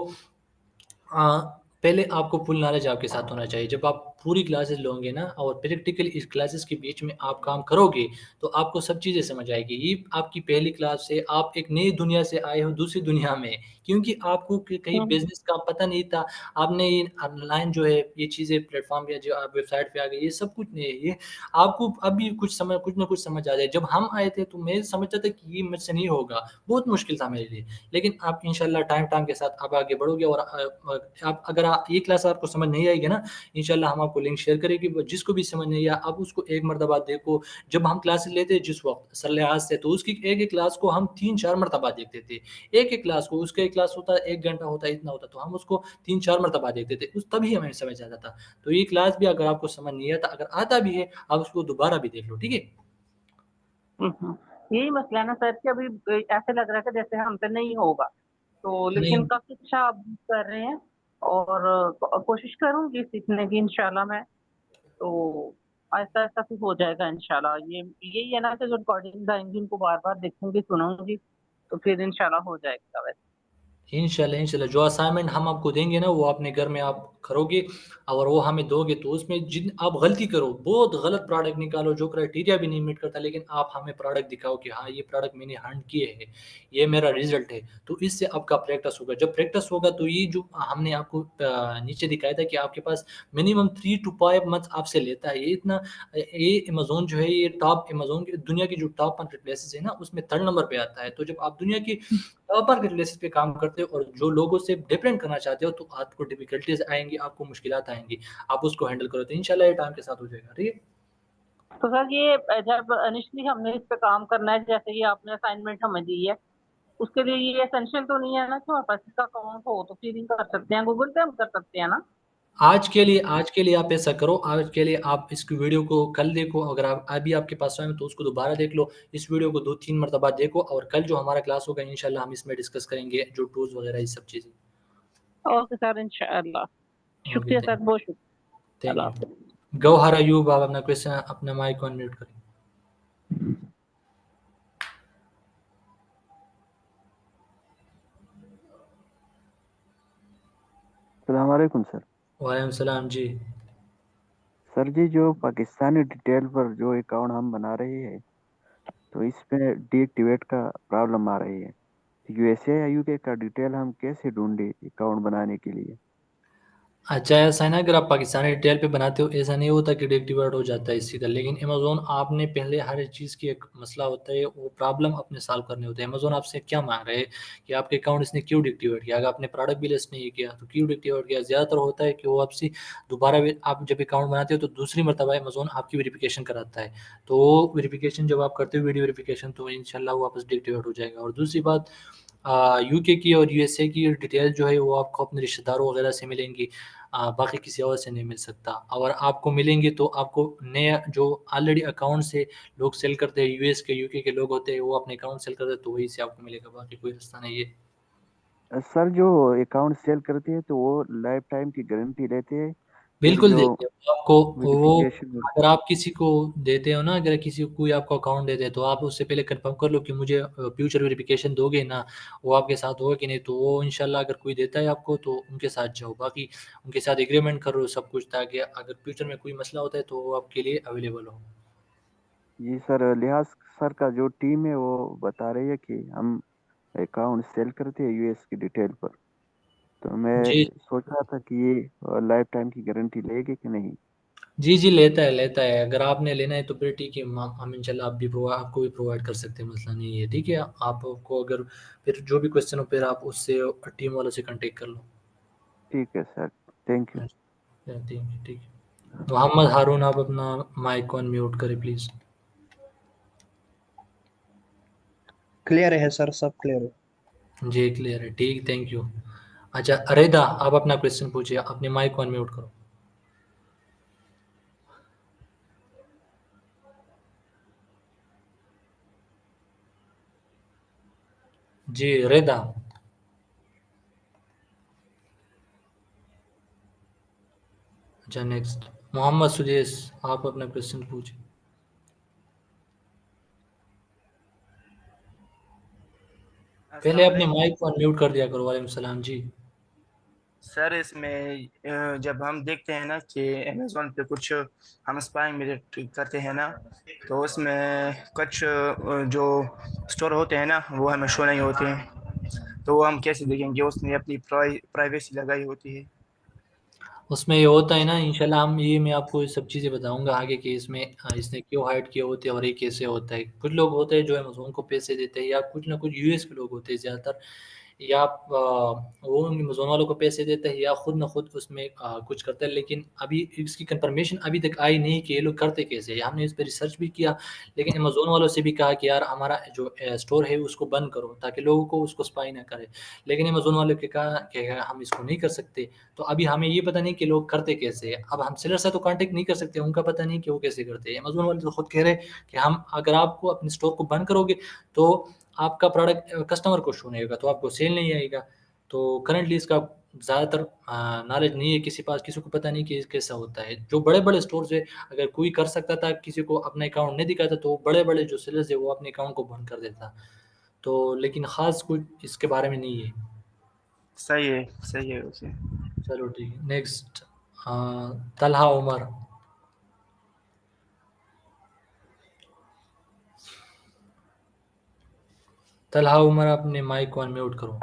पहले आपको फुल नॉलेज आपके साथ होना चाहिए। जब आप पूरी क्लासेस लोगे ना और प्रैक्टिकल इस क्लासेस के बीच में आप काम करोगे, तो आपको सब चीज़ें समझ आएगी। ये आपकी पहली क्लास से आप एक नई दुनिया से आए हो दूसरी दुनिया में, क्योंकि आपको कहीं हम्म। बिजनेस का पता नहीं था। आपने ये ऑनलाइन जो है ये चीज़ें प्लेटफॉर्म या जो आप वेबसाइट पे आ गए, ये सब कुछ नहीं है। ये आपको अभी कुछ ना कुछ समझ आ जाए। जब हम आए थे तो मैं समझता था कि ये मुझसे नहीं होगा, बहुत मुश्किल था मेरे लिए। लेकिन आप इंशाल्लाह टाइम टाइम के साथ आप आगे बढ़ोगे और आप अगर ये क्लास आपको समझ नहीं आएगी ना, इंशाल्लाह हम आपको लिंक शेयर करेंगे। जिसको भी समझ नहीं आया आप उसको एक मरतबा देखो। जब हम क्लासेस लेते जिस वक्त सरलिहाज से, तो उसकी एक एक क्लास को हम 3-4 मरतबा देखते थे। एक एक क्लास को, उसका एक क्लास होता 1 घंटा होता इतना होता, तो हम उसको 3-4 मरतबा देखते थे, उस तभी हमें समझ आता था। तो ये क्लास भी अगर आपको समझ नहीं आता, अगर आता भी है आप उसको दोबारा भी देख लो, ठीक है। हम्म। यही मसला है ना सर कि अभी ऐसे लग रहा है कि जैसे हमसे नहीं होगा, तो लेकिन नहीं, काफी अच्छा आप कर रहे हैं। और कोशिश करूंगी सीखने की इंशाल्लाह मैं। तो ऐसा ऐसा भी हो जाएगा इंशाल्लाह। ये यही है ना कि जो रिकॉर्डिंग आएंगी उनको बार बार देखूंगी सुनूंगी, तो फिर इंशाल्लाह हो जाएगा वैसे। इंशाल्लाह इंशाल्लाह जो असाइनमेंट हम आपको देंगे ना वो अपने घर में आप करोगे और वो हमें दोगे, तो उसमें जिन आप गलती करो, बहुत गलत प्रोडक्ट निकालो जो क्राइटेरिया भी नहीं मीट करता, लेकिन आप हमें प्रोडक्ट दिखाओ कि हाँ ये प्रोडक्ट मैंने हंट किए है, ये मेरा रिजल्ट है। तो इससे आपका प्रैक्टिस होगा। जब प्रैक्टिस होगा तो ये जो हमने आपको नीचे दिखाया था कि आपके पास मिनिमम 3 to 5 मंथ आपसे लेता है, ये इतना। ये अमेजोन जो है ये टॉप अमेजोन की दुनिया की जो टॉप 100 प्लेसेस है ना उसमें थर्ड नंबर पे आता है। तो जब आप दुनिया की टॉपर के बेसिस पे काम करते हो और जो लोगों से डिफरेंट करना चाहते हो, तो आपको डिफिकल्टीज आएंगी, आपको मुश्किलात आएंगी। आप उसको हैंडल करो तो इंशाल्लाह ये टाइम के साथ हो जाएगा, ठीक है। तो सर ये जब इनिशियली हमने इस पे काम करना है, जैसे कि आपने असाइनमेंट हमें दी है, उसके लिए ये एसेंशियल तो नहीं है ना कि हमारे पास इसका अकाउंट हो, तो फिर ही कर सकते हैं, गूगल पे हम कर सकते हैं ना। आज के लिए आप ऐसा करो, आज के लिए आप इस वीडियो को कल देखो, अगर आप अभी आपके पास टाइम है तो उसको दोबारा देख लो। इस वीडियो को 2-3 मरतबा देखो और कल जो हमारा क्लास होगा इंशाल्लाह हम इसमें डिस्कस करेंगे जो टूल्स वगैरह ये सब चीज़ें। ओके सर, इंशाल्लाह। ओके, शुक्रिया सर, बहुत शुक्रिया। Thank Allah you. हाफिज़। गौहर अयूब, आप अपना क्वेश्चन अपना माइक को अनम्यूट करें। सलाम वालेकुम सर। वालेकुम सलाम जी। सर जी, जो पाकिस्तानी डिटेल पर जो अकाउंट हम बना रहे हैं, तो इस पे डीएक्टिवेट का प्रॉब्लम आ रही है। यूएसए या यूके का डिटेल हम कैसे ढूंढे अकाउंट बनाने के लिए? अच्छा ऐसा है ना, अगर आप पाकिस्तानी डिटेल पे बनाते हो ऐसा नहीं होता कि डिएक्टिवेट हो जाता है सीधा। लेकिन अमेजोन आपने पहले हर एक चीज़ की एक मसला होता है, वो प्रॉब्लम अपने सॉल्व करने होते हैं। अमेजोन आपसे क्या मांग रहे हैं कि आपके अकाउंट इसने क्यों डिएक्टिवेट किया, अगर आपने प्रोडक्ट भी लिस्ट नहीं किया तो क्यों डिएक्टिवेट किया। ज़्यादातर होता है कि वो आपसे दोबारा आप जब अकाउंट बनाते हो तो दूसरी मरतबा अमेजोन आपकी वेरिफिकेशन कराता है। तो वेरिफिकेशन जब आप करते हो वीडियो वेरिफिकेशन, तो इंशाल्लाह वो वापस डिएक्टिवेट हो जाएगा। और दूसरी बात, यूके की और यूएसए की डिटेल जो है वो आपको अपने रिश्तेदारों वगैरह से मिलेंगी, बाकी किसी और से नहीं मिल सकता। और आपको मिलेंगे तो आपको नया जो ऑलरेडी अकाउंट से लोग सेल करते हैं, यूएस के यूके के लोग होते हैं, वो अपने अकाउंट सेल करते हैं, तो वहीं से आपको मिलेगा, बाकी कोई रास्ता नहीं है। सर, जो अकाउंट सेल करते हैं तो वो लाइफ टाइम की गारंटी लेते हैं फिर बिल्कुल जो देखिए आपको वो, वेरिफिकेशन अगर होती है। आप किसी को देते हो ना, अगर किसी को कोई आपको अकाउंट देते हैं तो आप उससे पहले कंफर्म कर लो कि मुझे फ्यूचर वेरिफिकेशन दोगे ना, वो आपके साथ होगा कि नहीं। तो वो इंशाल्लाह अगर कोई देता है आपको तो उनके साथ जाओ, बाकी उनके साथ एग्रीमेंट करो सब कुछ, ताकि अगर फ्यूचर में कोई मसला होता है तो वो आपके लिए अवेलेबल हो। जी सर, लिहाज सर का जो टीम है वो बता रही है कि हम अकाउंट सेल करते हैं यूएस की डिटेल पर। तो मैं जी सोच रहा था कि ये लाइफ टाइम की गारंटी लेगी कि नहीं। जी जी, लेता है लेता है। अगर आपने लेना है तो फिर ठीक है, हम इंशाल्लाह आपको भी प्रोवाइड कर सकते हैं, मसला नहीं है। ठीक है, आपको अगर फिर जो भी क्वेश्चन हो फिर आप उससे टीम वालों से कांटेक्ट कर लो। ठीक है सर, थैंक यू। ठीक है ठीक है। मोहम्मद हारून, आप अपना माइक ऑन म्यूट करें प्लीज़। क्लियर है सर, सब क्लियर है। जी क्लियर है, ठीक, थैंक यू। अच्छा अरेदा, आप अपना क्वेश्चन पूछिए, अपने माइक ऑन म्यूट करो। जी रेदा। अच्छा नेक्स्ट मोहम्मद सुदेश, आप अपना क्वेश्चन पूछिए। पहले अस्सलाम अपने वालेकुम। माइक ऑन म्यूट कर दिया करो। वालेकुम सलाम जी। सर इसमें जब हम देखते हैं ना कि अमेज़ोन पे कुछ हम स्पाइंग विजिट करते हैं ना, तो उसमें कुछ जो स्टोर होते हैं ना वो हमें शो नहीं होते हैं। तो वो हम कैसे देखेंगे? उसने अपनी प्राइवेसी लगाई होती है। उसमें ये होता है ना, इंशाल्लाह मैं आपको ये सब चीज़ें बताऊंगा आगे कि इसमें इसने क्यों हाइड किए होते हैं और ये कैसे होता है। कुछ लोग होते हैं जो अमेज़ोन को पैसे देते हैं, या कुछ ना कुछ यूएस के लोग होते हैं ज़्यादातर, या वो अमेज़ोन वालों को पैसे देते हैं या खुद न खुद उसमें कुछ करते हैं। लेकिन अभी इसकी कंफर्मेशन अभी तक आई नहीं कि ये लोग करते कैसे हैं। हमने इस पर रिसर्च भी किया, लेकिन अमेज़ोन वालों से भी कहा कि यार हमारा जो स्टोर है उसको बंद करो ताकि लोगों को उसको स्पाई ना करे। लेकिन अमेज़ोन वालों के कहा कि हम इसको नहीं कर सकते। तो अभी हमें ये पता नहीं कि लोग करते कैसे हैं। अब हम सेलर से तो कांटेक्ट नहीं कर सकते, उनका पता नहीं कि वो कैसे करते हैं। अमेज़न वाले तो खुद कह रहे हैं कि हम अगर आपको अपने स्टोर को बंद करोगे तो आपका प्रोडक्ट कस्टमर को शो नहीं होगा, तो आपको सेल नहीं आएगा। तो करंटली इसका ज़्यादातर नॉलेज नहीं है किसी पास, किसी को पता नहीं कि कैसा होता है। जो बड़े-बड़े स्टोर्स है, अगर कोई कर सकता था किसी को अपना अकाउंट नहीं दिखाता तो बड़े-बड़े जो सेलर्स है वो अपने अकाउंट को बंद कर देता। तो लेकिन ख़ास कुछ इसके बारे में नहीं है। सही है, सही है उसे। चलो ठीक है, नेक्स्ट तलहा उमर। तलहा उमर, अपने माइक को अनम्यूट करो।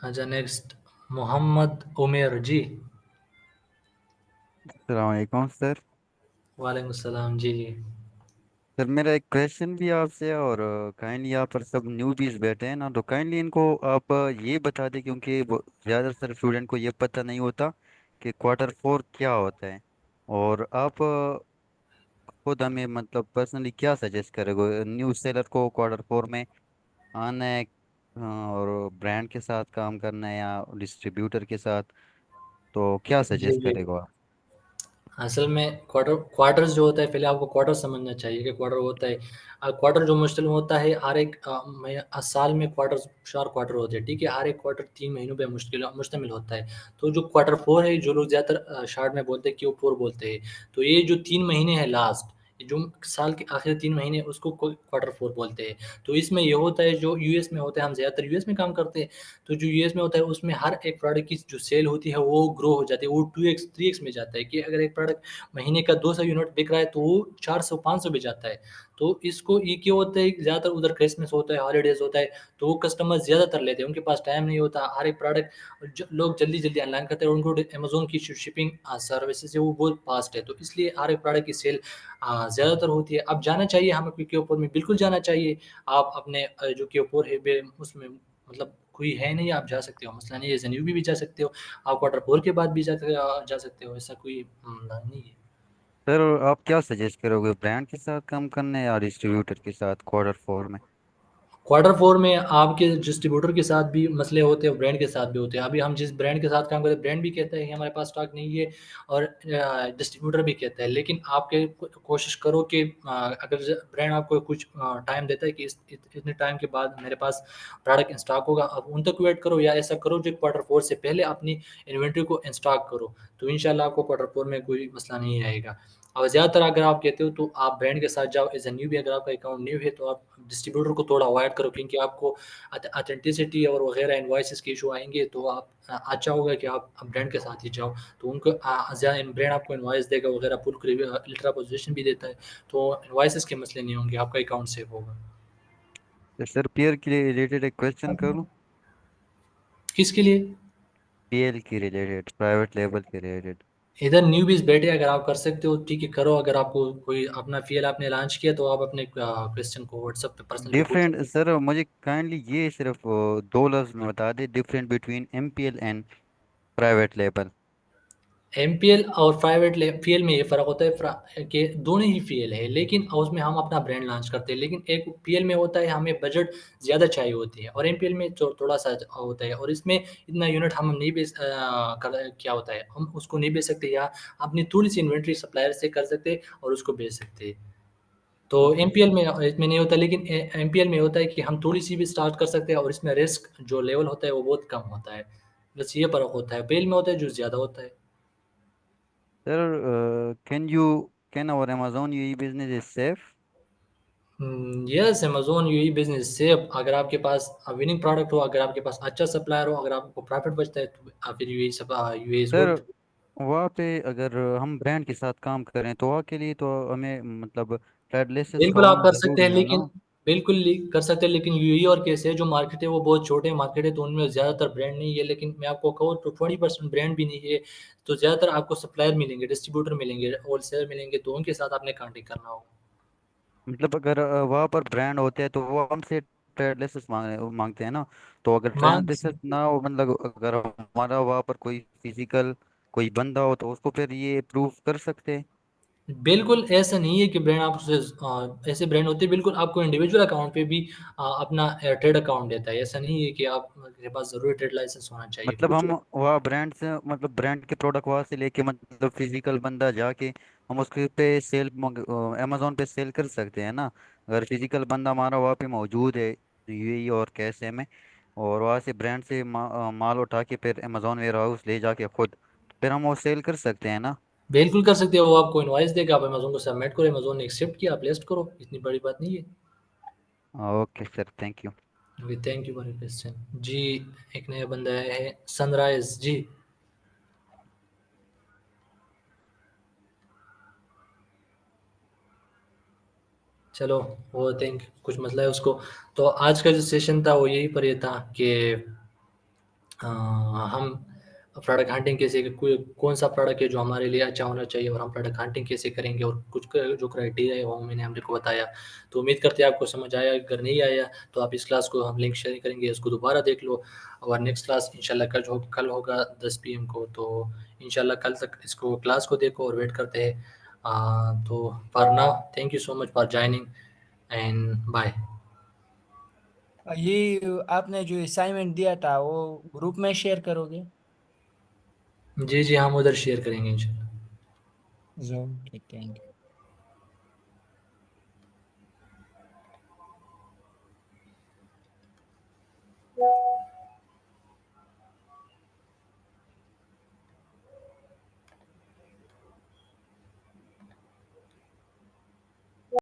अच्छा नेक्स्ट मोहम्मद उमेर जी। अस्सलाम वालेकुम सर। वालेकुम सलाम जी जी। सर मेरा एक क्वेश्चन भी आपसे है, और काइंडली यहाँ पर सब न्यूबीज बैठे हैं ना, तो काइंडली इनको आप ये बता दें, क्योंकि ज़्यादातर स्टूडेंट को ये पता नहीं होता कि Q4 क्या होता है। और आप खुद हमें मतलब पर्सनली क्या सजेस्ट करेंगे न्यू सेलर को Q4 में आना है, और ब्रांड के साथ काम करना है या डिस्ट्रीब्यूटर के साथ, तो क्या जी सजेस्ट जी, करेगा आप? असल में क्वार्टर्स जो होता है, पहले आपको क्वार्टर समझना चाहिए कि क्वार्टर होता है। क्वार्टर जो मुश्किल में होता है, हर एक साल में क्वार्टर, 4 क्वार्टर होते हैं। ठीक है, हर एक क्वार्टर 3 महीनों पे मुश्तमिल होता है। तो जो Q4 है, जो लोग ज़्यादातर शॉर्ट में बोलते हैं Q4 बोलते हैं। तो ये जो 3 महीने हैं लास्ट, जो साल के आखिरी 3 महीने उसको Q4 बोलते हैं। तो इसमें ये होता है, जो यूएस में होता है, हम ज़्यादातर यूएस में काम करते हैं। तो जो यूएस में होता है उसमें हर एक प्रोडक्ट की जो सेल होती है वो ग्रो हो जाती है, वो 2x 3x में जाता है। कि अगर एक प्रोडक्ट महीने का 200 यूनिट बिक रहा है तो वो 400 500 भी जाता है। तो इसको ये क्या होता है, ज़्यादातर उधर क्रिसमस होता है, हॉलीडेज़ होता है, तो वो कस्टमर ज़्यादातर लेते हैं, उनके पास टाइम नहीं होता। हर एक प्रोडक्ट लोग जल्दी जल्दी ऑनलाइन करते हैं, और उनको अमेजोन की शिपिंग सर्विसेज है वो बहुत फास्ट है। तो इसलिए हर एक प्रोडक्ट की सेल ज़्यादातर होती है। अब जाना चाहिए हमें के ऊपर में, बिल्कुल जाना चाहिए। आप अपने जो के ऊपर है उसमें मतलब कोई है नहीं, आप जा सकते हो, मसला नहीं है। ज़ेन्यू भी जा सकते हो, आप Q4 के बाद भी जा सकते हो, ऐसा कोई नहीं है। सर आप क्या सजेस्ट करोगे, ब्रांड के साथ काम करना है या डिस्ट्रीब्यूटर के साथ Q4 में? Q4 में आपके डिस्ट्रीब्यूटर के साथ भी मसले होते हैं और ब्रांड के साथ भी होते हैं। अभी हम जिस ब्रांड के साथ काम करते हैं, ब्रांड भी कहता है कि हमारे पास स्टॉक नहीं है और डिस्ट्रीब्यूटर भी कहता है। लेकिन आपके कोशिश करो कि अगर ब्रांड आपको कुछ टाइम देता है कि इतने टाइम के बाद मेरे पास प्रोडक्ट इन स्टॉक होगा, अब उन तक वेट करो या ऐसा करो जो Q4 से पहले अपनी इन्वेंट्री को इन स्टॉक करो, तो इंशाल्लाह आपको Q4 में कोई मसला नहीं आएगा। और ज़्यादातर अगर आप कहते हो तो आप ब्रांड के साथ जाओ एज ए न्यू भी, अगर आपका अकाउंट न्यू है तो आप डिस्ट्रीब्यूटर को थोड़ा अवॉइड करो, क्योंकि आपको ऑथेंटिसिटी और वगैरह इनवॉइसेस के इशू आएंगे। तो आप अच्छा होगा कि आप ब्रांड के साथ ही जाओ, तो उनको ज़्यादा ब्रांड आपको इनवॉइस देगा वगैरह, पुल अल्ट्रा पोजीशन भी देता है, तो इनवॉइसेस के मसले नहीं होंगे, आपका अकाउंट सेव होगा। तो सर पीएल के रिलेटेड एक क्वेश्चन करूँ? किसके लिए? पीएल के रिलेटेड, प्राइवेट लेबल के रिलेटेड। इधर न्यूबीज बैठे, अगर आप कर सकते हो ठीक है करो, अगर आपको कोई अपना फील आपने लॉन्च किया तो आप अपने क्वेश्चन को व्हाट्सएप पे पर्सनली पूछ डिफरेंट सकते सर, मुझे काइंडली ये सिर्फ दो लफ्ज में बता दे, different between MPL and private label. हो। एमपीएल और प्राइवेट पीएल में ये फ़र्क होता है कि दोनों ही पीएल है, लेकिन उसमें हम अपना ब्रांड लॉन्च करते हैं। लेकिन एक पीएल में होता है हमें बजट ज़्यादा चाहिए होती है, और एमपीएल में थोड़ा सा होता है, और इसमें इतना यूनिट हम नहीं बेच क्या होता है, हम उसको नहीं बेच सकते, या अपनी थोड़ी सी इन्वेंट्री सप्लायर से कर सकते हैं और उसको बेच सकते हैं। तो ओके एमपीएल सर। में इसमें नहीं होता, लेकिन एमपीएल में होता है कि हम थोड़ी सी भी स्टार्ट कर सकते हैं और इसमें रिस्क जो लेवल होता है वो बहुत कम होता है। बस ये फ़र्क होता है, पीएल में होता है जो ज़्यादा होता है। Sir can our Amazon UAE business is safe? Yes, Amazon UAE business से अगर आपके पास विनिंग प्रोडक्ट हो, अगर आपके पास अच्छा सप्लायर हो, अगर आपको प्रॉफिट बचता है तो फिर यूएई इज़ सर गुड। वहाँ पे अगर हम ब्रांड के साथ काम करें तो वहाँ के लिए तो हमें मतलब ट्रेड लाइसेंस का बिल्कुल आप होना कर सकते जरूरी हैं, है ना? लेकिन बिल्कुल कर सकते हैं, लेकिन यूएई और कैसे जो मार्केट है वो बहुत छोटे मार्केट है, तो उनमें ज़्यादातर ब्रांड नहीं है। लेकिन मैं आपको कहूँ तो 20% ब्रांड भी नहीं है, तो ज़्यादातर आपको सप्लायर मिलेंगे, डिस्ट्रीब्यूटर मिलेंगे, होलसेलर मिलेंगे, तो उनके साथ आपने कॉन्टेक्ट करना होगा। मतलब अगर वहाँ पर ब्रांड होते हैं तो वो हमसे ट्रेड लाइसेंस मांगते हैं ना? तो अगर ट्रेड मांग लाइसेंस ना हो, मतलब अगर हमारा वहाँ पर कोई फिजिकल कोई बंदा हो तो उसको फिर ये प्रूव कर सकते हैं? बिल्कुल ऐसा नहीं है कि ब्रांड आपसे ऐसे ब्रांड होते हैं, बिल्कुल आपको इंडिविजुअल अकाउंट पे भी अपना ट्रेड अकाउंट देता है। ऐसा नहीं है कि आपके पास ज़रूरी ट्रेड लाइसेंस होना चाहिए मतलब कुछ। हम वहाँ ब्रांड से, मतलब ब्रांड के प्रोडक्ट वहाँ से लेके, मतलब फिजिकल बंदा जाके हम उसके पे सेल अमेजोन पे सेल कर सकते हैं ना? अगर फिजिकल बंदा हमारा वहाँ पे मौजूद है यूएई और कैसे में, और वहाँ से ब्रांड से माल उठा के फिर अमेजोन वेयर हाउस ले जाके खुद, फिर हम वो सेल कर सकते हैं ना? बिल्कुल कर सकते हो, वो आपको इनवॉइस देगा, आप अमेज़न को सबमिट करो, अमेज़न ने एक्सेप्ट किया, आप लिस्ट करो, इतनी बड़ी बात नहीं है। Okay sir, thank you. Okay, thank you for your question ji. एक नया बंदा आया है, सनराइज जी। चलो, वो थिंक कुछ मसला है उसको। तो आज का जो सेशन था वो यही पर ये था कि हम प्रोडक्ट हंटिंग कैसे, कोई कौन सा प्रोडक्ट है जो हमारे लिए अच्छा होना चाहिए और हम प्रोडक्ट हंटिंग कैसे करेंगे, और कुछ जो क्राइटेरिया है वो मैंने हमने को बताया। तो उम्मीद करते हैं आपको समझ आया, अगर नहीं आया तो आप इस क्लास को हम लिंक शेयर करेंगे, इसको दोबारा देख लो। और नेक्स्ट क्लास इंशाल्लाह कल होगा 10 PM को, तो इंशाल्लाह कल तक इसको क्लास को देखो और वेट करते हैं। तो for now thank you so much for joining and bye. ये आपने जो असाइनमेंट दिया था वो ग्रुप में शेयर करोगे? जी जी, हम उधर शेयर करेंगे इंशाल्लाह। जो ठीक, थैंक यू।